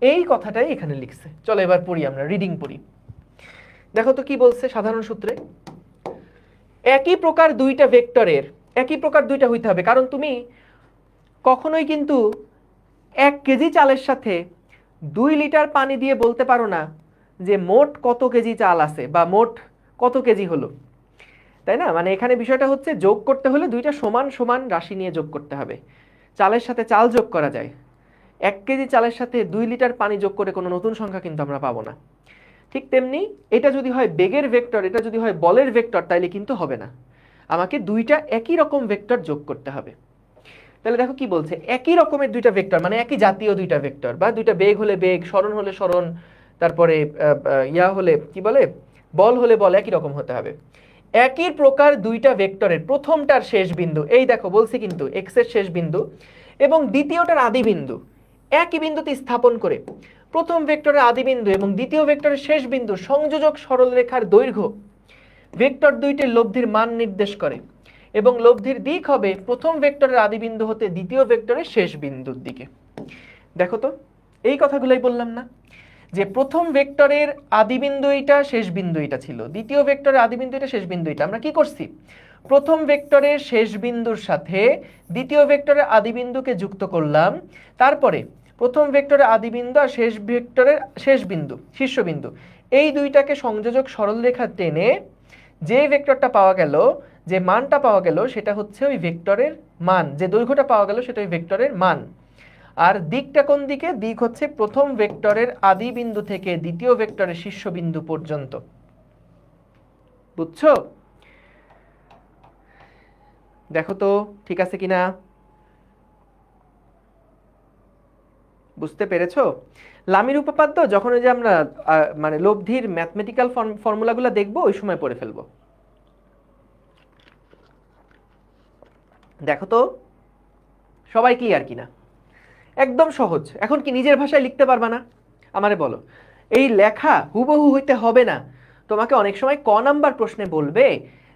এই কথাটাই এখানে লিখছে। চলো এবার পড়ি, আমরা রিডিং পড়ি। দেখো তো কি বলছে সাধারণ সূত্রে। একই প্রকার দুইটা ভেক্টরের, একই প্রকার দুইটা হইতে হবে, কারণ তুমি কখনোই কিন্তু 1 কেজি চালের সাথে 2 লিটার পানি দিয়ে বলতে পারো না যে মোট কত কেজি চাল আছে বা মোট কত কেজি হলো, তাই না? মানে এখানে বিষয়টা হচ্ছে যোগ করতে হলে দুইটা সমান সমান রাশি নিয়ে যোগ করতে হবে। চালের সাথে চাল যোগ করা যায়, 1 কেজি চালের সাথে 2 লিটার পানি যোগ করে কোনো নতুন সংখ্যা কিন্তু আমরা পাবো না। ঠিক তেমনি এটা যদি হয় বেগের ভেক্টর, এটা যদি হয় বলের ভেক্টর, তাইলে কিন্তু হবে না। আমাকে দুইটা একই রকম ভেক্টর যোগ করতে হবে। তাহলে দেখো কি বলছে, একই রকমের দুইটা ভেক্টর মানে একই জাতীয় দুইটা ভেক্টর, বা দুইটা বেগ হলে বেগ, সরণ হলে সরণ, তারপরে ইয়া হলে কি বলে, বল হলে বল, একই রকম হতে হবে। একই প্রকার দুইটা ভেক্টরের প্রথমটার শেষ বিন্দু, এই দেখো বলছি কিন্তু এক্স এর শেষ বিন্দু, এবং দ্বিতীয়টার আদি বিন্দু একই বিন্দুতে স্থাপন করে প্রথম ভেক্টরের আদি বিন্দু এবং দ্বিতীয় ভেক্টরের শেষ বিন্দু সংযোজক সরলরেখার দৈর্ঘ্য ভেক্টর দুইটির লব্ধির মান নির্দেশ করে, এবং লব্ধির দিক হবে প্রথম ভেক্টরের আদি বিন্দু হতে দ্বিতীয় ভেক্টরের শেষ বিন্দুর দিকে। দেখো তো এই কথাগুলোই বললাম না, যে প্রথম ভেক্টরের আদি বিন্দু এইটা, শেষ বিন্দু এইটা ছিল, দ্বিতীয় ভেক্টরের আদি বিন্দু এটা, শেষ বিন্দু এটা। আমরা কি করছি, প্রথম ভেক্টরের শেষ বিন্দুর সাথে দ্বিতীয় ভেক্টরের আদি বিন্দুকে যুক্ত করলাম, তারপরে প্রথম ভেক্টরের আদি বিন্দু আর শেষ ভেক্টরের শেষ বিন্দু, শীর্ষবিন্দু, এই দুইটাকে সংযোজক সরলরেখা টেনে যে ভেক্টরটা পাওয়া গেল, যে মানটা পাওয়া গেল সেটা হচ্ছে ওই ভেক্টরের মান, যে দৈর্ঘ্যটা পাওয়া গেল সেটা ওই ভেক্টরের মান। আর দিকটা কোন দিকে? দিক হচ্ছে প্রথম ভেক্টরের আদি বিন্দু থেকে দ্বিতীয় ভেক্টরের শীর্ষবিন্দু পর্যন্ত। বুঝছো? দেখো তো ঠিক আছে কিনা, বুঝতে পেরেছো? লামির উপপাদ্য যখন ওই যে আমরা মানে লব্ধির ম্যাথমেটিক্যাল ফর্মুলাগুলো দেখবো ওই সময় পড়ে ফেলবো। দেখো তো সবাই ক্লিয়ার কিনা? একদম সহজ। এখন কি নিজের ভাষায় লিখতে পারবা না? আমারে বলো। এই লেখা হুবহু হইতে হবে না। তোমাকে অনেক সময় ক নাম্বার প্রশ্নে বলবে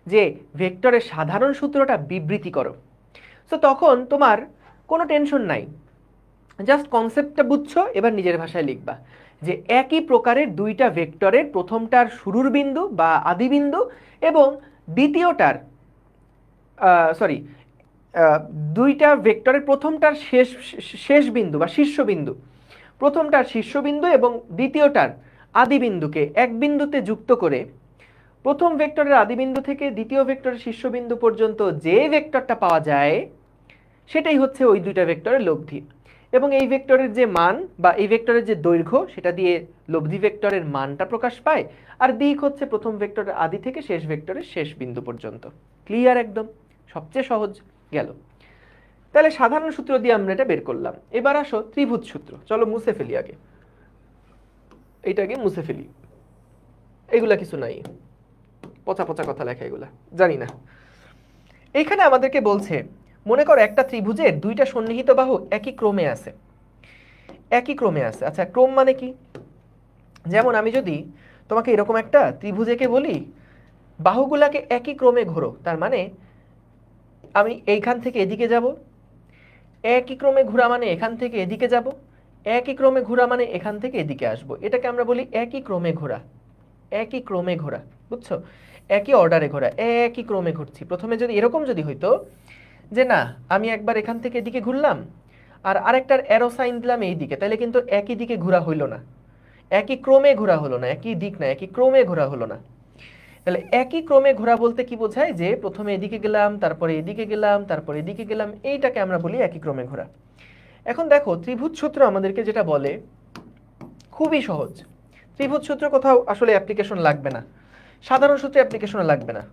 যে ভেক্টরের সাধারণ সূত্রটা বিবৃতি করো। সো তখন তোমার কোনো টেনশন নাই, জাস্ট কনসেপ্টটা বুঝছো, এবার নিজের ভাষায় লিখবা যে একই প্রকারের দুইটা ভেক্টরের প্রথমটার শুরুর বিন্দু বা আদি বিন্দু এবং দ্বিতীয়টার দুইটা ভেক্টরের প্রথমটার শেষ বিন্দু বা শীর্ষবিন্দু, প্রথমটার শীর্ষবিন্দু এবং দ্বিতীয়টার আদি বিন্দুকে এক বিন্দুতে যুক্ত করে প্রথম ভেক্টরের আদি বিন্দু থেকে দ্বিতীয় ভেক্টরের শীর্ষবিন্দু পর্যন্ত যে ভেক্টরটা পাওয়া যায় সেটাই হচ্ছে ওই দুইটা ভেক্টরের লব্ধি। এবং এই ভেক্টরের যে মান বা এই ভেক্টরের যে দৈর্ঘ্য সেটা দিয়ে লব্ধি ভেক্টরের মানটা প্রকাশ পায়। আর দিক হচ্ছে প্রথম ভেক্টরের আদি থেকে শেষ ভেক্টরের শেষ বিন্দু পর্যন্ত। ক্লিয়ার? একদম সবচেয়ে সহজ গেল। তাহলে সাধারণ সূত্র দিয়ে আমরা এটা বের করলাম। এবার আসো ত্রিভুজ সূত্র। চলো মুছে ফেলি আগে, এইটাকে মুছে ফেলি। এগুলা কিছু নাই, পচা পচা কথা লেখা, এগুলা জানি না। এইখানে আমাদেরকে বলছে মনে করো একটা ত্রিভুজের দুইটা সন্নিহিত বাহু একই ক্রমে আছে। একই ক্রমে আছে। আচ্ছা ক্রম মানে কি? যেমন আমি যদি তোমাকে এরকম একটা ত্রিভুজেকে বলি বাহুগুলাকে একই ক্রমে ঘোরো, তার মানে আমি এইখান থেকে এদিকে যাব, একই ক্রমে ঘোরা মানে এখান থেকে এদিকে যাব, একই ক্রমে ঘোরা মানে এখান থেকে এদিকে আসব। এটাকে আমরা বলি একই ক্রমে ঘোরা। একই ক্রমে ঘোরা, বুঝছো? একই অর্ডারে ঘোরা, একই ক্রমে ঘুরছি। প্রথমে যদি এরকম যদি হইতো যে না আমি একবার এখান থেকে এদিকে ঘুরলাম আর আরেকটার অ্যারো সাইন দিলাম এই দিকে, তাহলে কিন্তু একই দিকে ঘোরা হইল না, একই ক্রমে ঘোরা হলো না, একই দিক না, একই ক্রমে ঘোরা হলো না। তাহলে একই ক্রমে ঘোরা বলতে কি বোঝায়? যে প্রথমে এদিকে গেলাম, তারপরে এদিকে গেলাম, তারপরে এদিকে গেলাম, এইটাকে আমরা বলি একই ক্রমে ঘোরা। এখন দেখো ত্রিভুজ সূত্র আমাদেরকে যেটা বলে খুবই সহজ। ত্রিভুজ সূত্র কোথাও আসলে অ্যাপ্লিকেশন লাগবে না, সাধারণ সূত্রে অ্যাপ্লিকেশনে লাগবে না,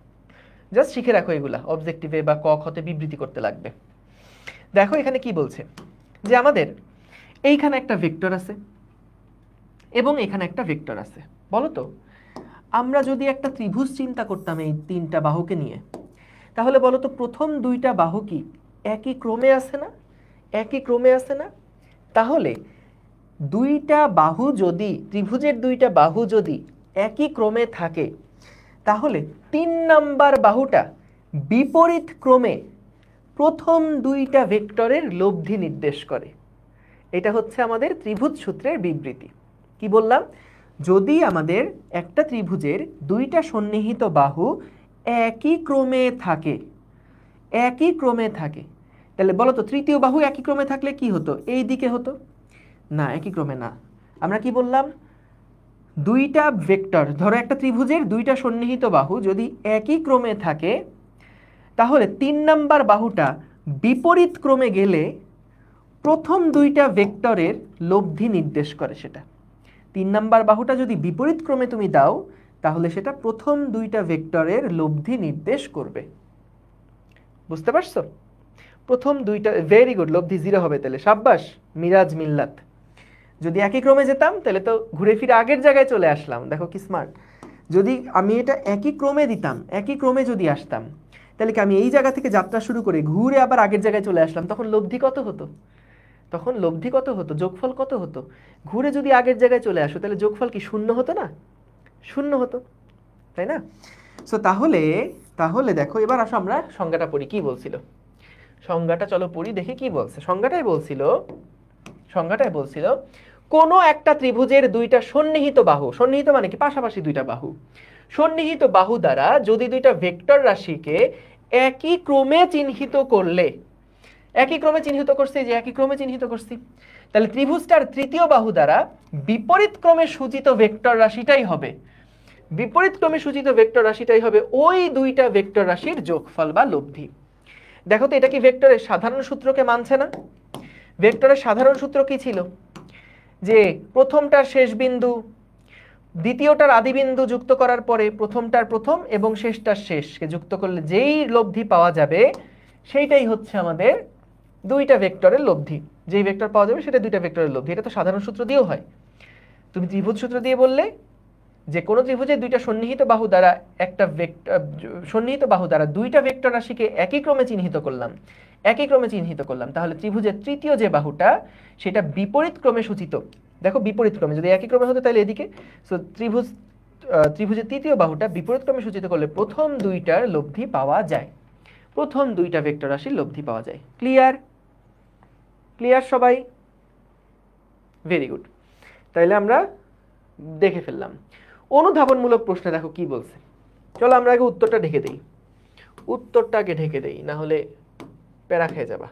জাস্ট শিখে রাখো এগুলা, অবজেক্টিভে বা ক খতে বিবৃতি করতে লাগবে। দেখো এখানে কি বলছে যে আমাদের এইখানে একটা ভেক্টর আছে এবং এখানে একটা ভেক্টর আছে। বলো তো আমরা যদি একটা ত্রিভুজ চিন্তা করতাম এই তিনটা বাহুকে নিয়ে, তাহলে বলো তো প্রথম দুইটা বাহু কি একই ক্রমে আছে না? একই ক্রমে আছে না? তাহলে দুইটা বাহু যদি, ত্রিভুজের দুইটা বাহু যদি একই ক্রমে থাকে, তাহলে 3 নাম্বার বাহুটা বিপরীত ক্রমে প্রথম দুইটা ভেক্টরের লব্ধি নির্দেশ করে। এটা হচ্ছে আমাদের ত্রিভুজ সূত্রের বিবৃতি। কি বললাম? যদি আমাদের একটা ত্রিভুজের দুইটা সন্নিহিত বাহু একই ক্রমে থাকে, একই ক্রমে থাকে, তাহলে বলো তো তৃতীয় বাহু একই ক্রমে থাকলে কি হতো? এই দিকে হতো না, একই ক্রমে না। আমরা কি বললাম? দুইটা ভেক্টর, ধরো একটা ত্রিভুজের দুইটা সন্নিহিত বাহু যদি একই ক্রমে থাকে, তাহলে 3 নাম্বার বাহুটা বিপরীত ক্রমে গেলে প্রথম দুইটা ভেক্টরের লব্ধি নির্দেশ করে। সেটা 3 নাম্বার বাহুটা যদি বিপরীত ক্রমে তুমি দাও, তাহলে সেটা প্রথম দুইটা ভেক্টরের লব্ধি নির্দেশ করবে। বুঝতে পারছো? প্রথম দুইটা, ভেরি গুড, লব্ধি 0 হবে। তাহলে সাব্বাস, মিরাজ মিল্লাত। যদি একই ক্রমে যেতাম তাহলে তো ঘুরে ফিরে আগের জায়গায় চলে আসলাম। দেখো কি স্মার্ট। যদি আমি এটা একই ক্রমে দিতাম, একই ক্রমে যদি আসতাম, তাহলে কি আমি এই জায়গা থেকে যাত্রা শুরু করে ঘুরে আবার আগের জায়গায় চলে আসলাম, তখন লব্ধি কত হতো? তখন লব্ধি কত হতো? যোগফল কত হতো? ঘুরে যদি আগের জায়গায় চলে আসো তাহলে যোগফল কি শূন্য হতো না? শূন্য হতো, তাই না? সো তাহলে দেখো এবার আসো আমরা সংজ্ঞাটা পড়ি। কি বলছিল সংজ্ঞাটা? চলো পড়ি, দেখি কি বলছে। সংজ্ঞাটাই বলছিল কোনো একটা ত্রিভুজের দুইটা সন্নিহিত বাহু, সন্নিহিত মানে কি? পাশাপাশি দুইটা বাহু, সন্নিহিত বাহু দ্বারা যদি দুইটা ভেক্টর রাশিকে একই ক্রমে চিহ্নিত করলে, একই ক্রমে চিহ্নিত করছি, যে একই ক্রমে চিহ্নিত করছি, তাহলে ত্রিভুজটার তৃতীয় বাহু দ্বারা বিপরীত ক্রমে সূচিত ভেক্টর রাশিটাই হবে বিপরীত ক্রমে সূচিত ভেক্টর রাশিটাই হবে ওই দুইটা ভেক্টর রাশির যোগফল বা লব্ধি। দেখো তো এটা কি ভেক্টরের সাধারণ সূত্রকে মানছে না? ভেক্টরের সাধারণ সূত্র কি ছিল? যে প্রথমটার শেষ বিন্দু দ্বিতীয়টার আদি বিন্দু যুক্ত করার পরে প্রথমটার প্রথম এবং শেষটার শেষকে যুক্ত করলে যেই লব্ধি পাওয়া যাবে সেইটাই হচ্ছে আমাদের দুইটা ভেক্টরের লব্ধি। যেই ভেক্টর পাওয়া যাবে সেটা দুইটা ভেক্টরের লব্ধি। এটা তো সাধারণ সূত্র দিয়েও হয়। তুমি ত্রিভুজ সূত্র দিয়ে বললে যে কোনো ত্রিভুজের দুইটা সন্নিহিত বাহু দ্বারা দুইটা ভেক্টর রাশিকে একই ক্রমে চিহ্নিত করলাম, তাহলে ত্রিভুজের তৃতীয় যে বাহুটা সেটা বিপরীত ক্রমে সূচিত। দেখো বিপরীত ক্রমে, যদি একই ক্রমে হতো তাহলে এদিকে। সো ত্রিভুজের তৃতীয় বাহুটা বিপরীত ক্রমে সূচিত করলে প্রথম দুইটার লব্ধি পাওয়া যায়, প্রথম দুইটা ভেক্টর রাশির লব্ধি পাওয়া যায়। ক্লিয়ার? ক্লিয়ার সবাই? Very good. তাইলে আমরা দেখে ফেললাম। অনুধাবনমূলক প্রশ্নে দেখো কি বলছে। চলো আমরা আগে উত্তরটা ঢেকে দেই, উত্তরটাকে ঢেকে দেই, না হলে প্যারা খেয়ে যাবা।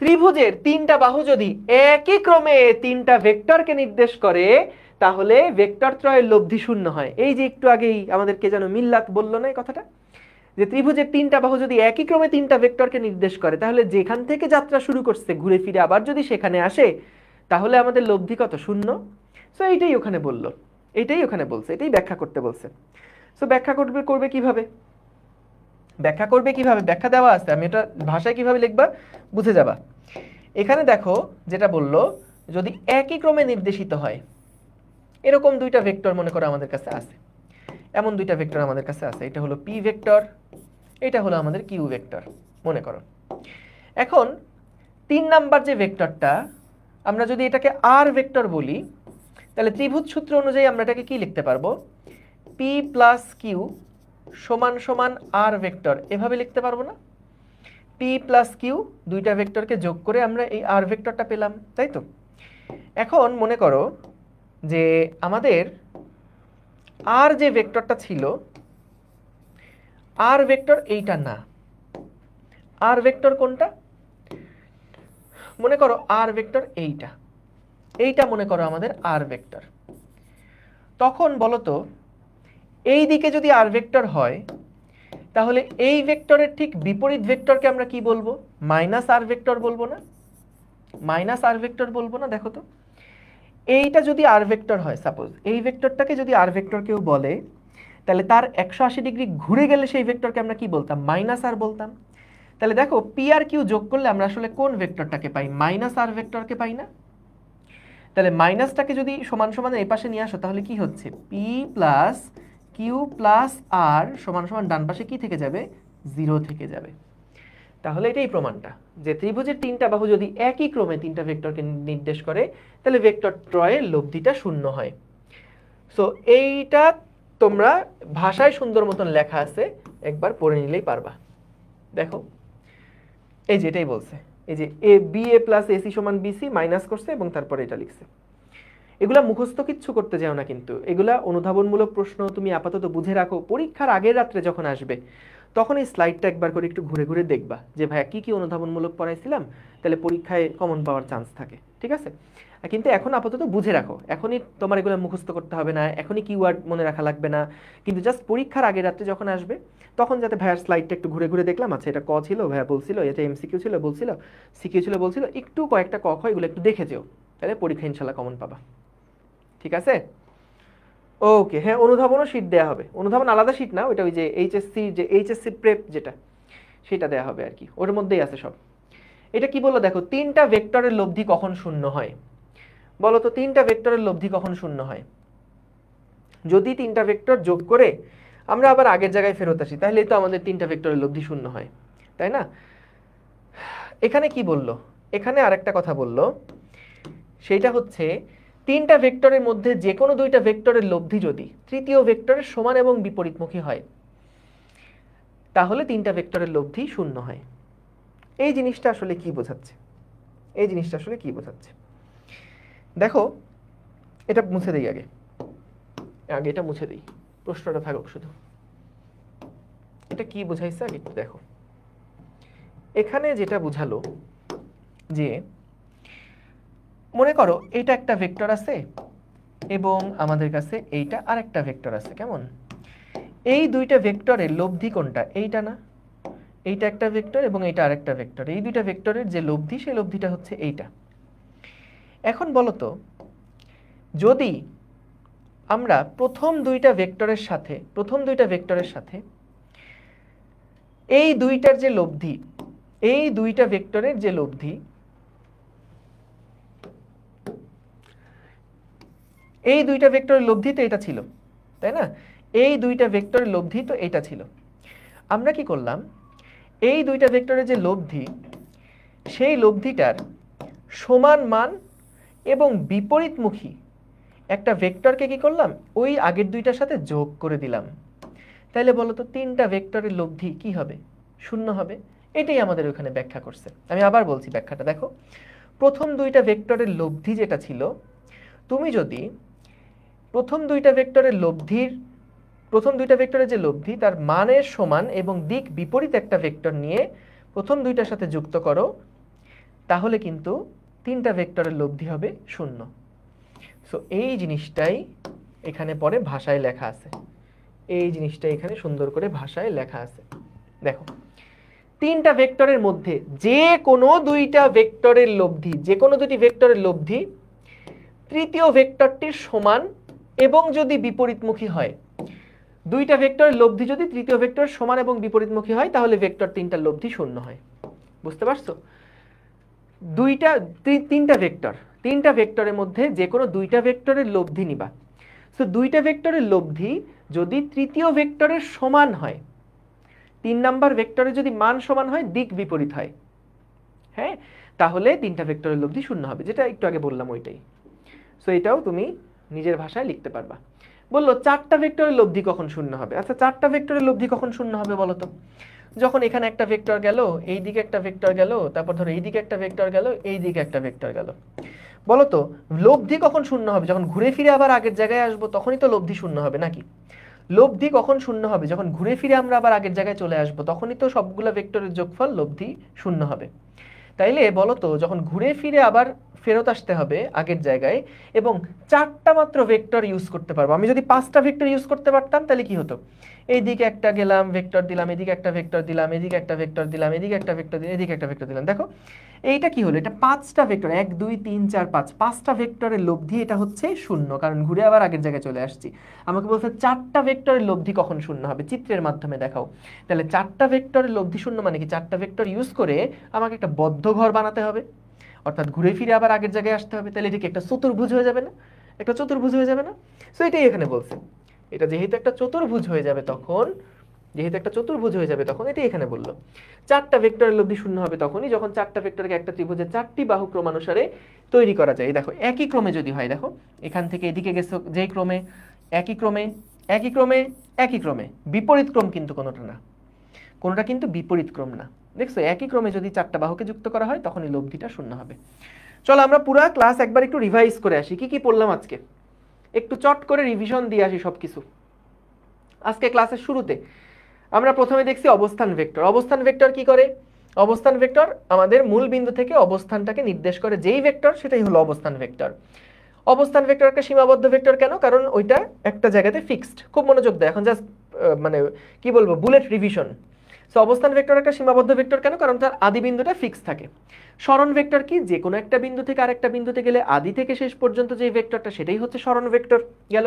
ত্রিভুজের তিনটা বাহু যদি একই ক্রমে তিনটা ভেক্টরকে নির্দেশ করে তাহলে ভেক্টর ত্রয়ের লব্ধি শূন্য হয়। এই যে একটু আগেই আমাদেরকে যেন মিল্লাত বললো না এই কথাটা, যে ত্রিভুজের তিনটা বাহু যদি একই ক্রমে তিনটা ভেক্টরকে নির্দেশ করে তাহলে যেখান থেকে যাত্রা শুরু করছে ঘুরে ফিরে আবার যদি সেখানে আসে তাহলে আমাদের লব্ধি কত? শূন্য। সো এইটাই ওখানে বললো, এইটাই ওখানে বলছে, এটাই ব্যাখ্যা করতে বলছে। সো ব্যাখ্যা করবে কিভাবে? ব্যাখ্যা দেওয়া আছে, আমি এটা ভাষায় কিভাবে লিখবা বুঝে যাবা। এখানে দেখো যেটা বললো, যদি একই ক্রমে নির্দেশিত হয় এরকম দুইটা ভেক্টর মনে করো আমাদের কাছে আছে, এমন দুইটা ভেক্টর আমাদের কাছে আছে, এটা হলো পি ভেক্টর, এটা হলো আমাদের কিউ ভেক্টর মনে করো। এখন 3 নাম্বার যে ভেক্টরটা, আমরা যদি এটাকে আর ভেক্টর বলি তাহলে ত্রিভুজ সূত্র অনুযায়ী আমরা এটাকে কি লিখতে পারবো? পি প্লাস কিউ সমান সমান আর ভেক্টর, এভাবে লিখতে পারবো না? পি প্লাস কিউ দুইটা ভেক্টরকে যোগ করে আমরা এই আর ভেক্টরটা পেলাম, তাই তো? এখন মনে করো যে আমাদের আর যে ভেক্টরটা ছিল, আর ভেক্টর এইটা না, আর ভেক্টর কোনটা? মনে করো আর ভেক্টর এইটা, এইটা মনে করো আমাদের আর ভেক্টর। তখন বলো তো এই দিকে যদি আর ভেক্টর হয় তাহলে এই ভেক্টরের ঠিক বিপরীত ভেক্টরকে আমরা কি বলবো? মাইনাস আর ভেক্টর বলবো না? মাইনাস আর ভেক্টর বলবো না? দেখো তো এইটা যদি আর ভেক্টর হয়, সাপোজ এই ভেক্টরটাকে যদি আর ভেক্টর কেউ বলে তাহলে তার 180 ডিগ্রি ঘুরে গেলে সেই ভেক্টরকে আমরা কি বলতাম? মাইনাস আর বলতাম। তাহলে দেখো পি আর কিউ যোগ করলে আমরা আসলে কোন ভেক্টরটাকে পাই? মাইনাস আর ভেক্টরকে পাই না? তাহলে মাইনাসটাকে যদি সমান সমান এই পাশে নিয়ে আসো তাহলে কি হচ্ছে? পি প্লাস কিউ প্লাস আর সমান সমান ডান পাশে কি থেকে যাবে? 0 থেকে যাবে। তাহলে এটাই প্রমাণটা যে ত্রিভুজের তিনটা বাহু যদি একই ক্রমে তিনটা ভেক্টরকে নির্দেশ করে তাহলে ভেক্টর ত্রয়ের লব্ধিটা শূন্য হয়। সো এইটা তোমরা ভাষায় সুন্দর মতন লেখা আছে, একবার পড়ে নিলেই পারবা। দেখো এই যে এটাই বলছে, এই যে A B A plus AC সমান বিসি মাইনাস করছে এবং তারপরে এটা লিখছে। এগুলা মুখস্থ কিচ্ছু করতে যাও না, কিন্তু এগুলা অনুধাবনমূলক প্রশ্ন তুমি আপাতত বুঝে রাখো। পরীক্ষার আগের রাত্রে যখন আসবে তখন এই স্লাইডটা একবার করে একটু ঘুরে ঘুরে দেখবা যে ভাইয়া কি কি অনুধাবনমূলক পড়াইছিলাম, তাহলে পরীক্ষায় কমন পাওয়ার চান্স থাকে, ঠিক আছে? কিন্তু এখন আপাতত বুঝে রাখো, এখনই তোমার এগুলো মুখস্থ করতে হবে না, এখনই কিওয়ার্ড মনে রাখা লাগবে না, কিন্তু জাস্ট পরীক্ষার আগের রাত্রে যখন আসবে তখন যাতে ভাইয়ার স্লাইডটা একটু ঘুরে ঘুরে দেখলাম, আচ্ছা এটা ক ছিল, ভাইয়া বলছিল, এটা এমসিকিউ ছিল বলছিল, সিকিউ ছিল বলছিল, একটু কয়েকটা ক খ এগুলো একটু দেখে যেও, তাহলে পরীক্ষা ইনশাল্লাহ কমন পাবা, ঠিক আছে? ওকে, হ্যাঁ অনুধাবনও শীট দেওয়া হবে, অনুধাবন আলাদা শীট না, ওইটা ওই যে এইচএসসি প্রেপ যেটা সেটা দেওয়া হবে আর কি, ওর মধ্যেই আছে সব। এটা কি বললো দেখো, তিনটা ভেক্টরের লব্ধি কখন শূন্য হয়? বলো তো তিনটা ভেক্টরের লব্ধি কখন শূন্য হয়? যদি তিনটা ভেক্টর যোগ করে আমরা আবার আগের জায়গায় ফেরত আসি তাহলেই তো আমাদের তিনটা ভেক্টরের লব্ধি শূন্য হয়, তাই না? এখানে কি বললো, এখানে আরেকটা কথা বললো, সেইটা হচ্ছে তিনটা ভেক্টরের মধ্যে যে কোনো দুইটা ভেক্টরের লব্ধি যদি তৃতীয় ভেক্টরের সমান এবং বিপরীতমুখী হয় তাহলে তিনটা ভেক্টরের লব্ধি শূন্য হয়। এই জিনিসটা আসলে কি বোঝাচ্ছে? এই জিনিসটা আসলে কি বোঝাচ্ছে দেখো, এটা মুছে দেই, আগে এটা মুছে দেই, প্রশ্নটা থাকুক শুধু। এটা কি বোঝাইছে আগে একটু দেখো। এখানে যেটা বোঝালো যে মনে করো এটা একটা ভেক্টর আছে, এবং আমাদের কাছে এইটা আরেকটা ভেক্টর আছে, কেমন? এই দুইটা ভেক্টরের লব্ধি কোনটা? এইটা না? এইটা একটা ভেক্টর এবং এইটা আরেকটা ভেক্টর। এই দুইটা ভেক্টরের যে লব্ধি, সেই লব্ধিটা হচ্ছে এইটা। এখন বলো তো, যদি আমরা প্রথম দুইটা ভেক্টরের সাথে এই দুইটার যে লব্ধি, এই দুইটা ভেক্টরের যে লব্ধি, এই দুইটা ভেক্টরের লব্ধি তো এটা ছিল, তাই না? এই দুইটা ভেক্টরের লব্ধি তো এটা ছিল। আমরা কি করলাম, এই দুইটা ভেক্টরের যে লব্ধি, সেই লব্ধিটার সমান মান এবং বিপরীতমুখী একটা ভেক্টরকে কি করলাম, ওই আগের দুইটার সাথে যোগ করে দিলাম। তাহলে বলো তো, তিনটা ভেক্টরের লব্ধি কি হবে? শূন্য হবে। এটাই আমাদের ওখানে ব্যাখ্যা করছে। আমি আবার বলছি ব্যাখ্যাটা, দেখো। প্রথম দুইটা ভেক্টরের লব্ধি যেটা ছিল, তুমি যদি প্রথম দুইটা ভেক্টরের যে লব্ধি তার মানের সমান এবং দিক বিপরীত একটা ভেক্টর নিয়ে প্রথম দুইটার সাথে যুক্ত করো, তাহলে কিন্তু তিনটা ভেক্টরের লব্ধি হবে শূন্য। সো এই জিনিসটাই এখানে পরে ভাষায় লেখা আছে, এই জিনিসটা এখানে সুন্দর করে ভাষায় লেখা আছে। দেখো, তিনটা ভেক্টরের মধ্যে যে কোনো দুইটা ভেক্টরের লব্ধি, যে কোনো দুটি ভেক্টরের লব্ধি তৃতীয় ভেক্টরটির সমান এবং যদি বিপরীতমুখী হয়, দুইটা ভেক্টরের লব্ধি যদি তৃতীয় ভেক্টরের সমান এবং বিপরীতমুখী হয়, তাহলে ভেক্টর তিনটার লব্ধি শূন্য হয়। বুঝতে পারছো? তিনটা ভেক্টরের মধ্যে যে কোনো দুইটা ভেক্টরের লব্ধি নিবা। সো দুইটা ভেক্টরের লব্ধি যদি তৃতীয় ভেক্টরের সমান হয়, 3 নাম্বার ভেক্টরের যদি মান সমান হয়, দিক বিপরীত হয়, হ্যাঁ, তাহলে তিনটা ভেক্টরের লব্ধি শূন্য হবে, যেটা একটু আগে বললাম ওইটাই। সো এটাও তুমি নিজের ভাষায় লিখতে পারবা। বললো চারটা ভেক্টরের লব্ধি কখন শূন্য হবে? আচ্ছা, চারটা ভেক্টরের লব্ধি কখন শূন্য হবে বলো তো? যখন এখানে একটা ভেক্টর গেল, এই দিকে একটা ভেক্টর গেল, তারপর ধরো এই দিকে একটা ভেক্টর গেল, এই দিকে একটা ভেক্টর গেল। বলো তো, লব্ধি কখন শূন্য হবে? যখন ঘুরে ফিরে আবার আগের জায়গায় আসবো, তখনই তো লব্ধি শূন্য হবে, নাকি? লব্ধি কখন শূন্য হবে? যখন ঘুরে ফিরে আমরা আবার আগের জায়গায় চলে আসবো, তখনই তো সবগুলো ভেক্টরের যোগফল লব্ধি শূন্য হবে। তাইলে বলো তো, যখন ঘুরে ফিরে আবার ফেরত আসতে হবে আগের জায়গায় এবং চারটা মাত্র ভেক্টর ইউজ করতে পারবো, আমি যদি 5টা ভেক্টর ইউজ করতে পারতাম, তাহলে কি হতো? এইদিকে একটা গেলাম, ভেক্টর দিলাম, এদিকে একটা ভেক্টর দিলাম, এদিকে একটা ভেক্টর দিলাম, এদিকে একটা ভেক্টর দিলাম, এদিকে একটা ভেক্টর দিলাম। দেখো এইটা কি হলো? এটা 5টা ভেক্টর, 1 2 3 4 5, 5টা ভেক্টরের লব্ধি এটা হচ্ছে শূন্য, কারণ ঘুরে আবার আগের জায়গায় চলে আসছি। আমাকে বলছে চারটা ভেক্টরের লব্ধি কখন শূন্য হবে, চিত্রের মাধ্যমে দেখাও। তাহলে চারটা ভেক্টরের লব্ধি শূন্য মানে কি? চারটা ভেক্টর ইউজ করে আমাকে একটা বদ্ধ ঘর বানাতে হবে, অর্থাৎ ঘুরে ফিরে আবার আগের জায়গায় আসতে হবে। তাহলে এটা কি একটা চতুর্ভুজ হয়ে যাবে না? একটা চতুর্ভুজ হয়ে যাবে না? সো এটাই এখানে বলছে, এটা যেহেতু একটা চতুর্ভুজ হয়ে যাবে তখন, এটাই এখানে বললো চারটা ভেক্টরের লব্ধি শূন্য হবে তখনই যখন চারটা ভেক্টরকে একটা ত্রিভুজের 4টি বাহু ক্রমানুসারে তৈরি করা যায়। দেখো একই ক্রমে যদি হয়, দেখো এখান থেকে এদিকে গেছো যেই ক্রমে, একই ক্রমে, বিপরীত ক্রম কিন্তু কোনোটা কিন্তু বিপরীত ক্রম না। দেখছো, একই ক্রমে যদি 4টা বাহুকে যুক্ত করা হয়, তখনই লব্ধিটা শূন্য হবে। চলো আমরা পুরা ক্লাস একবার একটু রিভাইজ করে আসি, কি কি পড়লাম আজকে, একটু চট করে রিভিশন দিয়ে আসি সবকিছু। আজকে ক্লাসের শুরুতে আমরা প্রথমে দেখছি অবস্থান ভেক্টর। অবস্থান ভেক্টর কি করে? অবস্থান ভেক্টর আমাদের মূল বিন্দু থেকে অবস্থানটাকে নির্দেশ করে, যেই ভেক্টর সেটাই হলো অবস্থান ভেক্টর। অবস্থান ভেক্টর একটা সীমাবদ্ধ ভেক্টর, কেন? কারণ ওইটা একটা জায়গাতে ফিক্সড। খুব মনোযোগ দেয়, এখন জাস্ট মানে কি বলবো, বুলেট রিভিশন। সো অবস্থান ভেক্টর একটা সীমাবদ্ধ ভেক্টর, কেন? কারণ তার আদি বিন্দুটা ফিক্স থাকে। সরণ ভেক্টর কি? যে কোনো একটা বিন্দু থেকে আরেকটা বিন্দুতে গেলে আদি থেকে শেষ পর্যন্ত যে ভেক্টরটা, সেটাই হচ্ছে সরণ ভেক্টর। গেল।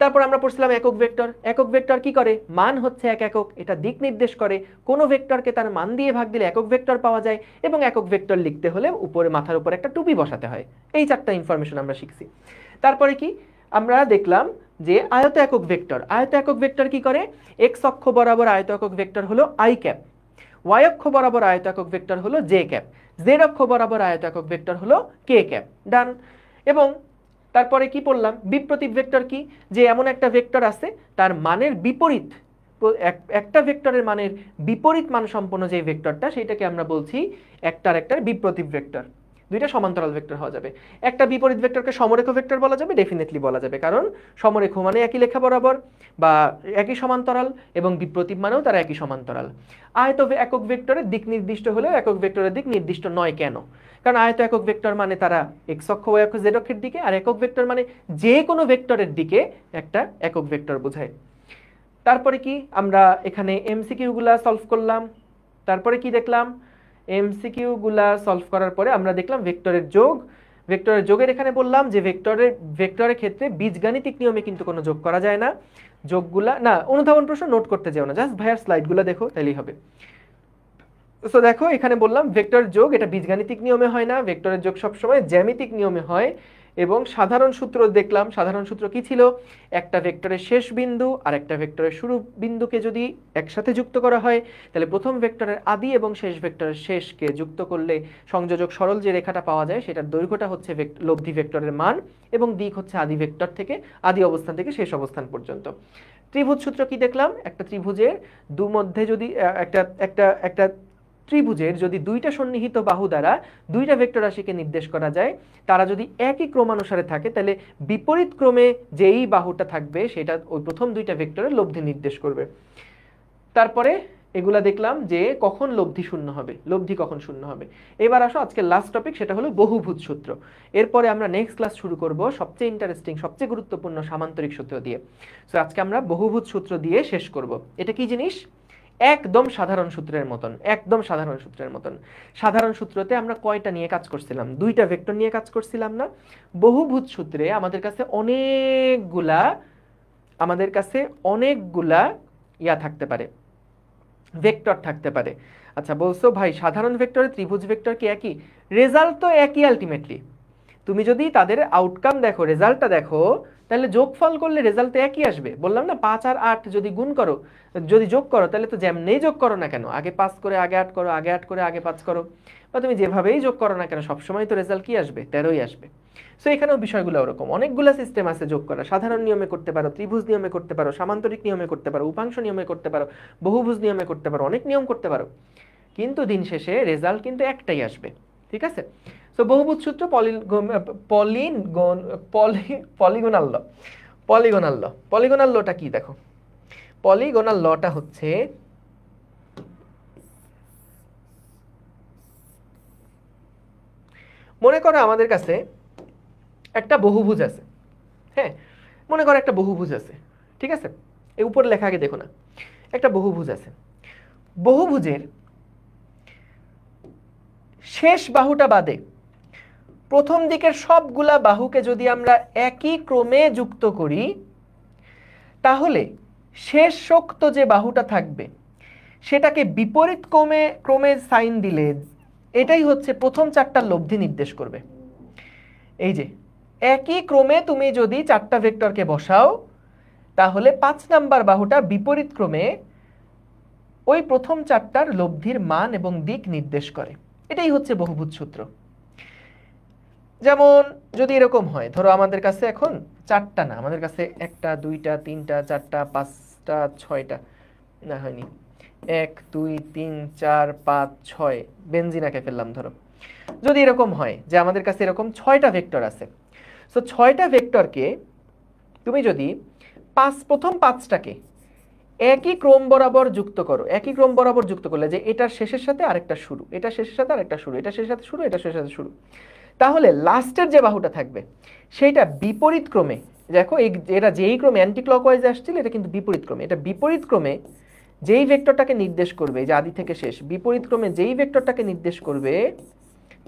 তারপর আমরা পড়ছিলাম একক ভেক্টর। একক ভেক্টর কি করে? মান হচ্ছে এক একক, এটা দিক নির্দেশ করে। কোনো ভেক্টরকে তার মান দিয়ে ভাগ দিলে একক ভেক্টর পাওয়া যায়, এবং একক ভেক্টর লিখতে হলে উপরে মাথার উপর একটা টুপি বসাতে হয়। এই 4টা ইনফরমেশন আমরা শিখছি। তারপরে কি আমরা দেখলাম যে আয়ত একক ভেক্টর। আয়ত একক ভেক্টর কি করে? এক্স অক্ষ বরাবর আয়ত একক ভেক্টর হলো আই ক্যাপ, ওয়াই অক্ষ বরাবর আয়ত একক ভেক্টর হলো জে ক্যাপ, জেড অক্ষ বরাবর আয়ত একক ভেক্টর হলো কে ক্যাপ। ডান। এবং তারপরে কি পড়লাম? বিপ্রতীপ ভেক্টর কি? যে এমন একটা ভেক্টর আছে, তার মানের বিপরীত, একটা ভেক্টরের মানের বিপরীত মান সম্পন্ন যে ভেক্টরটা, সেটাকে আমরা বলছি একটার বিপ্রতীপ ভেক্টর। দুইটা সমান্তরাল ভেক্টর হওয়া যাবে। একটা বিপরীত ভেক্টরকে সমরেখ ভেক্টর বলা যাবে, ডেফিনেটলি বলা যাবে, কারণ সমরেখ মানে একই লেখা বরাবর বা একই সমান্তরাল, এবং বিপ্রতীপ মানেও তারা একই সমান্তরাল। আয়ত একক ভেক্টরের দিক নির্দিষ্ট হলেও একক ভেক্টরের দিক নির্দিষ্ট নয় কেন? কারণ আয়ত একক ভেক্টর মানে তারা এক্স অক্ষ ওয়াই অক্ষ জেড অক্ষের দিকে, আর একক ভেক্টর মানে যে কোনো ভেক্টরের দিকে একটা একক ভেক্টর বোঝায়। তারপরে কি আমরা এখানে এমসিকিউ গুলা সলভ করলাম। তারপরে কি দেখলাম? এমসিকিউ গুলা সলভ করার পরে আমরা দেখলাম ভেক্টরের যোগ। ভেক্টরের যোগের এখানে বললাম যে ভেক্টরের ক্ষেত্রে বীজগাণিতিক নিয়মে কিন্তু কোনো যোগ করা যায় না। যোগগুলা না, অনুধাবন প্রশ্ন নোট করতে যাও না, জাস্ট ভাইয়ার স্লাইডগুলো দেখো তাহলেই হবে। সো দেখো এখানে বললাম ভেক্টর যোগ এটা বীজগাণিতিক নিয়মে হয় না, ভেক্টরের যোগ সবসময় জ্যামিতিক নিয়মে হয়। এবং সাধারণ সূত্র দেখলাম, সাধারণ সূত্র কি ছিল? একটা ভেক্টরের শেষ বিন্দু আর একটা ভেক্টরের শুরু বিন্দুকে যদি একসাথে যুক্ত করা হয়, তাহলে প্রথম ভেক্টরের আদি এবং শেষ ভেক্টরের শেষকে যুক্ত করলে সংযোজক সরল যে রেখাটা পাওয়া যায় সেটার দৈর্ঘ্যটা হচ্ছে লব্ধি ভেক্টরের মান, এবং দিক হচ্ছে আদি ভেক্টর থেকে, আদি অবস্থান থেকে শেষ অবস্থান পর্যন্ত। ত্রিভুজ সূত্র কি দেখলাম? একটা ত্রিভুজের মধ্যে যদি একটা ত্রিভুজের যদি দুইটা সন্নিহিত বাহু দ্বারা দুইটা ভেক্টর রাশিকে নির্দেশ করা যায়, তারা যদি একই ক্রমানুসারে থাকে, তাহলে বিপরীত ক্রমে যেই বাহুটা থাকবে সেটা ওই প্রথম দুইটা ভেক্টরের লব্ধি নির্দেশ করবে। তারপরে এগুলা দেখলাম যে কখন লব্ধি শূন্য হবে, লব্ধি কখন শূন্য হবে। এবার আসো আজকে লাস্ট টপিক, সেটা হলো বহুভুজ সূত্র। এরপরে আমরা নেক্সট ক্লাস শুরু করব সবচেয়ে ইন্টারেস্টিং, সবচেয়ে গুরুত্বপূর্ণ সামান্তরিক সূত্র দিয়ে। সো আজকে আমরা বহুভুজ সূত্র দিয়ে শেষ করব। এটা কি জিনিস? একদম সাধারণ সূত্রের মতন, একদম সাধারণ সূত্রের মতন। সাধারণ সূত্রতে আমরা কয়টা নিয়ে কাজ করছিলাম? দুইটা ভেক্টর নিয়ে কাজ করছিলাম না? বহুভুজ সূত্রে আমাদের কাছে অনেকগুলা ইয়া থাকতে পারে, ভেক্টর থাকতে পারে। আচ্ছা বলছো ভাই সাধারণ ভেক্টরে ত্রিভুজ ভেক্টর কি একই? রেজাল্ট তো একই আলটিমেটলি। তুমি যদি তাদের আউটকাম দেখো, রেজাল্টটা দেখো, তাহলে যোগফল করলে রেজাল্ট তো একই আসবে। বললাম না 5 আর 8 যদি গুণ করো, যদি যোগ করো, তাহলে তো যেমনেই যোগ করো না কেন, আগে 5 করে আগে 8 করো, আগে 8 করে আগে 5 করো, বা তুমি যেভাবেই যোগ করো না কেন সবসময় তো রেজাল্ট কি আসবে? 13ই আসবে। সো এখানেও বিষয়গুলো ওরকম, অনেকগুলো সিস্টেম আছে যোগ করা। সাধারণ নিয়মে করতে পারো, ত্রিভুজ নিয়মে করতে পারো, সামান্তরিক নিয়মে করতে পারো, উপাংশ নিয়মে করতে পারো, বহুভুজ নিয়মে করতে পারো, অনেক নিয়ম করতে পারো, কিন্তু দিন শেষে রেজাল্ট কিন্তু একটাই আসবে। ঠিক আছে? সো বহুভুজ সূত্র পলিগোনাল লটা কি দেখো? পলিগোনাল লটা হচ্ছে মনে করো আমাদের কাছে একটা বহুভুজ আছে। হ্যাঁ, মনে করো একটা বহুভুজ আছে, ঠিক আছে? এই উপরে লেখা আগে দেখো না, একটা বহুভুজ আছে। বহুভুজের শেষ বাহুটা বাদে প্রথম দিকের সবগুলা বাহুকে যদি আমরা একই ক্রমে যুক্ত করি, তাহলে শেষোক্ত যে বাহুটা থাকবে সেটাকে বিপরীত ক্রমে সাইন দিলে এটাই হচ্ছে প্রথম চারটার লব্ধি নির্দেশ করবে। এই যে একই ক্রমে তুমি যদি চারটা ভেক্টরকে বসাও, তাহলে 5 নাম্বার বাহুটা বিপরীত ক্রমে ওই প্রথম চারটার লব্ধির মান এবং দিক নির্দেশ করে। এটাই হচ্ছে বহুভুজ সূত্র। যেমন যদি এরকম হয়, ধরো আমাদের কাছে এখন চারটা না, আমাদের কাছে 1টা 2টা 3টা 4টা 5টা 6টা, না হয়নি, 1 2 3 4 5 6 বেনজিনাকে ফেললাম। ধরো যদি এরকম হয় যে আমাদের কাছে এরকম 6টা ভেক্টর আছে, সো 6টা ভেক্টরকে তুমি যদি প্রথম 5টাকে একই ক্রম বরাবর যুক্ত করো, একই ক্রম বরাবর যুক্ত করলে যে এটার শেষের সাথে আরেকটা শুরু, এটা শেষের সাথে আরেকটা শুরু, এটা শেষের সাথে শুরু, এটা শেষের সাথে শুরু, তাহলে লাস্টের যে বাহুটা থাকবে সেইটা বিপরীত ক্রমে, দেখো এটা যেই ক্রমে অ্যান্টি ক্লকওয়াইজ আসছিল, এটা কিন্তু বিপরীত ক্রমে, এটা বিপরীত ক্রমে যেই ভেক্টরটাকে নির্দেশ করবে, যে আদি থেকে শেষ, বিপরীত ক্রমে যেই ভেক্টরটাকে নির্দেশ করবে,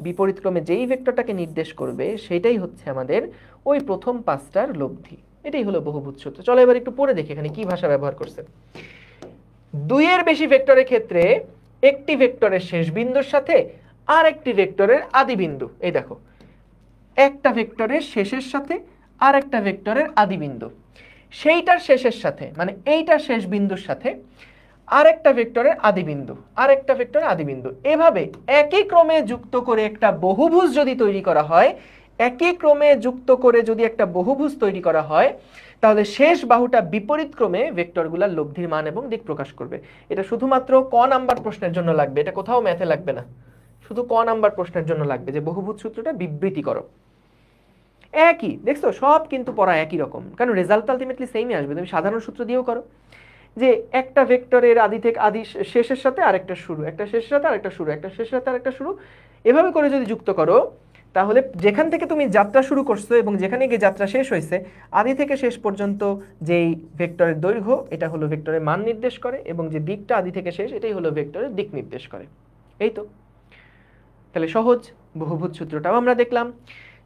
বিপরীত ক্রমে যেই ভেক্টরটাকে নির্দেশ করবে সেটাই হচ্ছে আমাদের ওই প্রথম 5টার লব্ধি। এটাই হলো বহুভুজ সূত্র। চলো এবার একটু পড়ে দেখি এখানে কি ভাষা ব্যবহার করছে। 2 এর বেশি ভেক্টরের ক্ষেত্রে একটি ভেক্টরের শেষ বিন্দুর সাথে আর একটি ভেক্টরের আদি বিন্দু, এই দেখো একটা ভেক্টরের শেষের সাথে আর একটা ভেক্টরের আদি বিন্দু, সেইটার শেষের সাথে মানে এইটার শেষ বিন্দুর সাথে আরেকটা ভেক্টরের আদি বিন্দু, আরেকটা ভেক্টরের আদি বিন্দু, এভাবে একই ক্রমে যুক্ত করে একটা বহুভুজ যদি তৈরি করা হয়, একই ক্রমে যুক্ত করে যদি একটা বহুভুজ তৈরি করা হয়, তাহলে শেষ বাহুটা বিপরীত ক্রমে ভেক্টরগুলোর লব্ধির মান এবং দিক প্রকাশ করবে। এটা শুধুমাত্র ক নাম্বার প্রশ্নের জন্য লাগবে, এটা কোথাও ম্যাথে লাগবে না। শুধু ক নাম্বার প্রশ্নের জন্য লাগবে যে বহুভুজ সূত্রটা বিবৃতি করো। একই, দেখছো সব কিন্তু পড়া একই রকম, কারণ রেজাল্ট আলটিমেটলি সেমই আসবে। তুমি সাধারণ সূত্র দিয়েও করো, যে একটা ভেক্টরের আদি থেকে আদি শেষের সাথে আরেকটা শুরু, একটা শেষের সাথে আরেকটা শুরু, একটা শেষের সাথে আরেকটা শুরু, এভাবে করে যদি যুক্ত করো, তাহলে যেখান থেকে তুমি যাত্রা শুরু করছো এবং যেখানে গিয়ে যাত্রা শেষ হয়েছে, আদি থেকে শেষ পর্যন্ত যেই ভেক্টরের দৈর্ঘ্য, এটা হলো ভেক্টরের মান নির্দেশ করে, এবং যে দিকটা আদি থেকে শেষ, এটাই হলো ভেক্টরের দিক নির্দেশ করে। এই তো, তাহলে সহজ। বহুভুজ সূত্রটাও আমরা দেখলাম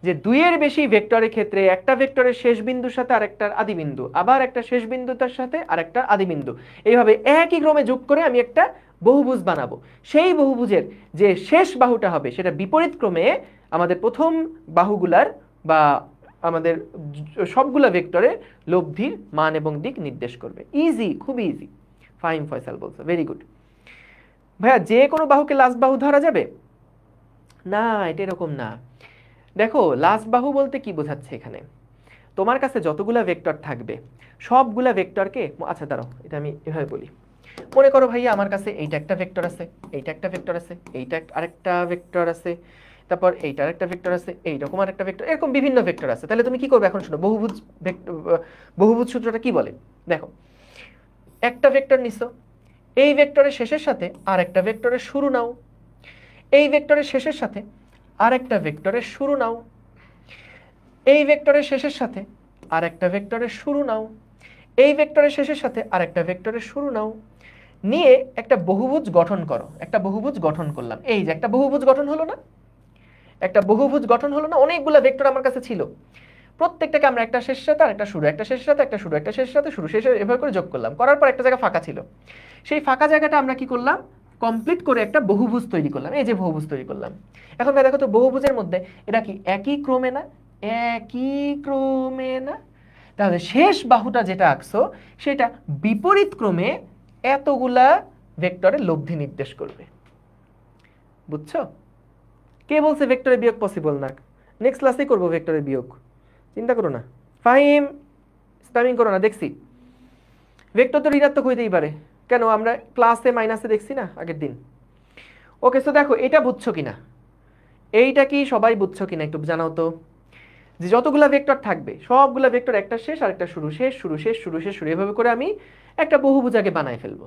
যে দুইয়ের বেশি ভেক্টরের ক্ষেত্রে একটা ভেক্টরের শেষ বিন্দুর সাথে আরেকটার আদি বিন্দু, আবার একটা শেষ বিন্দুটার সাথে আরেকটা আদি বিন্দু, এইভাবে একই ক্রমে যোগ করে আমি একটা বহুভুজ বানাবো। সেই বহুভুজের যে শেষ বাহুটা হবে সেটা বিপরীত ক্রমে আমাদের প্রথম বাহুগুলার বা আমাদের সবগুলা ভেক্টরে লব্ধির মান এবং দিক নির্দেশ করবে। ইজি, খুবই ইজি। ফাহিম ফয়সাল বলছো, ভেরি গুড। ভাইয়া যে কোনো বাহুকে লাস্ট বাহু ধরা যাবে না? এটা এরকম না। দেখো, লাস্ট বাহু বলতে কি বোঝাচ্ছে এখানে, তোমার কাছে যতগুলা ভেক্টর থাকবে সবগুলা ভেক্টরকে, আচ্ছা দাঁড়াও, এটা আমি এভাবে বলি। মনে করো ভাইয়া আমার কাছে এইটা একটা ভেক্টর আছে, এইটা একটা ভেক্টর আছে, এইটা আরেকটা ভেক্টর আছে, তারপর এইটা আরেকটা ভেক্টর আছে, এইরকম আরেকটা ভেক্টর, এরকম বিভিন্ন ভেক্টর আছে। তাহলে তুমি কি করবে এখন শোনো, বহুভুজ সূত্রটা কি বলে দেখো। একটা ভেক্টর নিছো, এই ভেক্টরের শেষের সাথে আরেকটা ভেক্টরের শুরু নাও, এই ভেক্টরের শেষের সাথে আরেকটা ভেক্টরের শুরু নাও, এই ভেক্টরের শেষের সাথে আরেকটা ভেক্টরের শুরু নাও, এই ভেক্টরের শেষের সাথে আরেকটা ভেক্টরের শুরু নাও, নিয়ে একটা বহুভুজ গঠন করো। একটা বহুভুজ গঠন করলাম, এই যে একটা বহুভুজ গঠন হলো না, একটা বহুভুজ গঠন হলো না। অনেকগুলো ভেক্টর আমার কাছে ছিল, প্রত্যেকটাকে আমরা একটা শেষের সাথে আরেকটা শুরু, একটা শেষের সাথে একটা শুরু, একটা শেষের সাথে শুরু, শেষে এভাবে করে যোগ করলাম। করার পর একটা জায়গা ফাঁকা ছিল, সেই ফাঁকা জায়গাটা আমরা কি করলাম, কমপ্লিট করে একটা বহুভুজ তৈরি করলাম। এই যে বহুভুজ তৈরি করলাম। এখন দেখো তো বহুভুজের মধ্যে এটা কি একই ক্রমে না? একই ক্রমে না? তাহলে শেষ বাহুটা যেটা আঁকছো সেটা বিপরীত ক্রমে এতগুলা ভেক্টরের লব্ধি নির্দেশ করবে। বুঝছো? কে বলছে ভেক্টরের বিয়োগ পসিবল না? নেক্সট ক্লাসেই করবো ভেক্টরের বিয়োগ, চিন্তা করো না। ফাহিম, স্প্যামিং করো না। দেখছি ভেক্টর তো ঋণাত্মক হইতেই পারে, কেন? আমরা ক্লাসে মাইনাসে দেখছি না আগের দিন। ওকে, সো দেখো এটা বুঝছো কিনা, এইটা কি সবাই বুঝছো কিনা একটু জানাও তো, যে যতগুলা ভেক্টর থাকবে সবগুলা ভেক্টর একটা শেষ আর একটা শুরু, শেষ শুরু, শেষ শুরু, শেষ শুরু, এভাবে করে আমি একটা বহুভুজ আগে বানায় ফেলবো।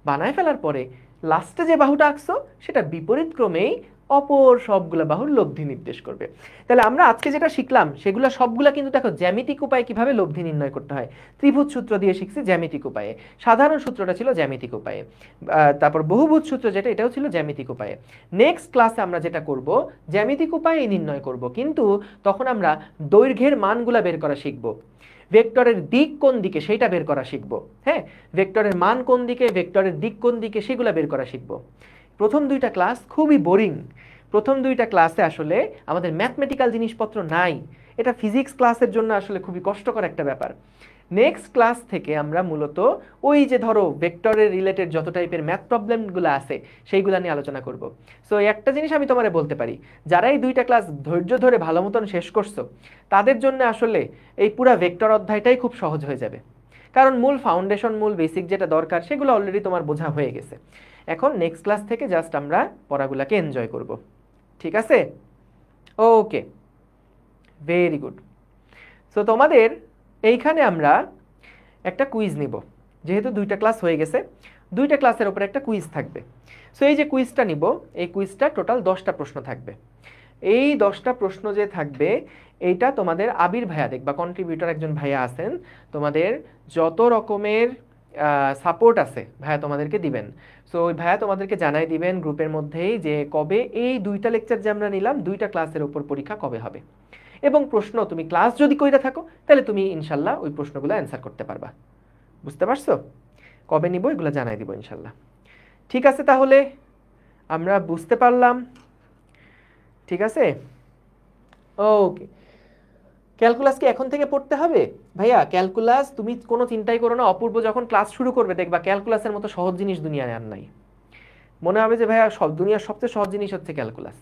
বানায় ফেলার পরে লাস্টে যে বাহুটা আঁকছো সেটা বিপরীত ক্রমেই অপর সবগুলা বাহুর লব্ধি নির্দেশ করবে। তাহলে আমরা আজকে যেটা শিখলাম সেগুলো সবগুলা কিন্তু দেখো জ্যামিতিক উপায়ে কিভাবে লব্ধি নির্ণয় করতে হয়। ত্রিভুজ সূত্র দিয়ে শিখছি জ্যামিতিক উপায়ে, সাধারণ সূত্রটা ছিল জ্যামিতিক উপায়ে, তারপর বহুভুজ সূত্র যেটা, এটাও ছিল জ্যামিতিক উপায়ে। নেক্সট ক্লাসে আমরা যেটা করব, জ্যামিতিক উপায়ে নির্ণয় করব, কিন্তু তখন আমরা দৈর্ঘ্যের মানগুলা বের করা শিখব, ভেক্টরের দিক কোন দিকে সেইটা বের করা শিখব। হ্যাঁ, ভেক্টরের মান কোন দিকে, ভেক্টরের দিক কোন দিকে, সেগুলো বের করা শিখব। প্রথম দুইটা ক্লাস খুবই বোরিং। প্রথম দুইটা ক্লাসে আসলে আমাদের ম্যাথমেটিক্যাল জিনিসপত্র নাই, এটা ফিজিক্স ক্লাসের জন্য আসলে খুবই কষ্টকর একটা ব্যাপার। নেক্সট ক্লাস থেকে আমরা মূলত ওই যে ধরো ভেক্টরের রিলেটেড যত টাইপের ম্যাথ প্রবলেমগুলো আছে সেইগুলো নিয়ে আলোচনা করব। সো একটা জিনিস আমি তোমারে বলতে পারি, যারা এই দুইটা ক্লাস ধৈর্য ধরে ভালো মতন শেষ করছো তাদের জন্য আসলে এই পুরা ভেক্টর অধ্যায়টাই খুব সহজ হয়ে যাবে, কারণ মূল ফাউন্ডেশন, মূল বেসিক যেটা দরকার সেগুলো অলরেডি তোমার বোঝা হয়ে গেছে। এখন নেক্সট ক্লাস থেকে জাস্ট আমরা পড়াগুলোকে এনজয় করব, ঠিক আছে? ওকে, ভেরি গুড। সো তোমাদের এইখানে আমরা একটা কুইজ নিব, যেহেতু দুইটা ক্লাস হয়ে গেছে, দুইটা ক্লাসের উপরে একটা কুইজ থাকবে। সো এই যে কুইজটা নিব, এই কুইজটা টোটাল 10টা প্রশ্ন থাকবে। এই 10টা প্রশ্ন যে থাকবে এইটা তোমাদের আবির ভাইয়া দেখবা, কন্ট্রিবিউটর একজন ভাইয়া আছেন, তোমাদের যত রকমের সাপোর্ট আছে ভাইয়া তোমাদেরকে দিবেন। সো ওই ভাইয়া তোমাদেরকে জানাই দিবেন গ্রুপের মধ্যেই যে কবে এই দুইটা লেকচার যে আমরা নিলাম, দুইটা ক্লাসের উপর পরীক্ষা কবে হবে, এবং প্রশ্ন তুমি ক্লাস যদি কইরা থাকো তাহলে তুমি ইনশাল্লাহ ওই প্রশ্নগুলো অ্যান্সার করতে পারবা। বুঝতে পারছো? কবে নিব এগুলো জানাই দিব ইনশাল্লাহ। ঠিক আছে, তাহলে আমরা বুঝতে পারলাম, ঠিক আছে? ওকে, ক্যালকুলাস কি এখন থেকে পড়তে হবে? ভাইয়া ক্যালকুলাস তুমি কোনো চিন্তাই করো না, অপূর্ব যখন ক্লাস শুরু করবে দেখবা ক্যালকুলাসের মতো সহজ জিনিস দুনিয়ায় আর নাই। মনে হবে যে ভাইয়া সব দুনিয়ার সবচেয়ে সহজ জিনিস হচ্ছে ক্যালকুলাস।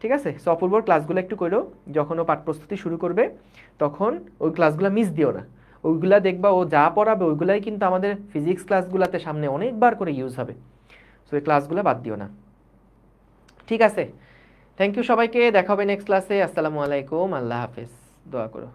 ঠিক আছে? সো অপূর্বর ক্লাসগুলো একটু করো, যখন ও পাঠ প্রস্তুতি শুরু করবে তখন ওই ক্লাসগুলো মিস দিও না। ওইগুলা দেখবা ও যা পড়াবে ওইগুলাই কিন্তু আমাদের ফিজিক্স ক্লাসগুলোতে সামনে অনেকবার করে ইউজ হবে। সো এই ক্লাসগুলো বাদ দিও না। ঠিক আছে, থ্যাংক ইউ সবাইকে, দেখা হবে নেক্সট ক্লাসে। আসসালামু আলাইকুম, আল্লাহ হাফেজ, দোয়া করো।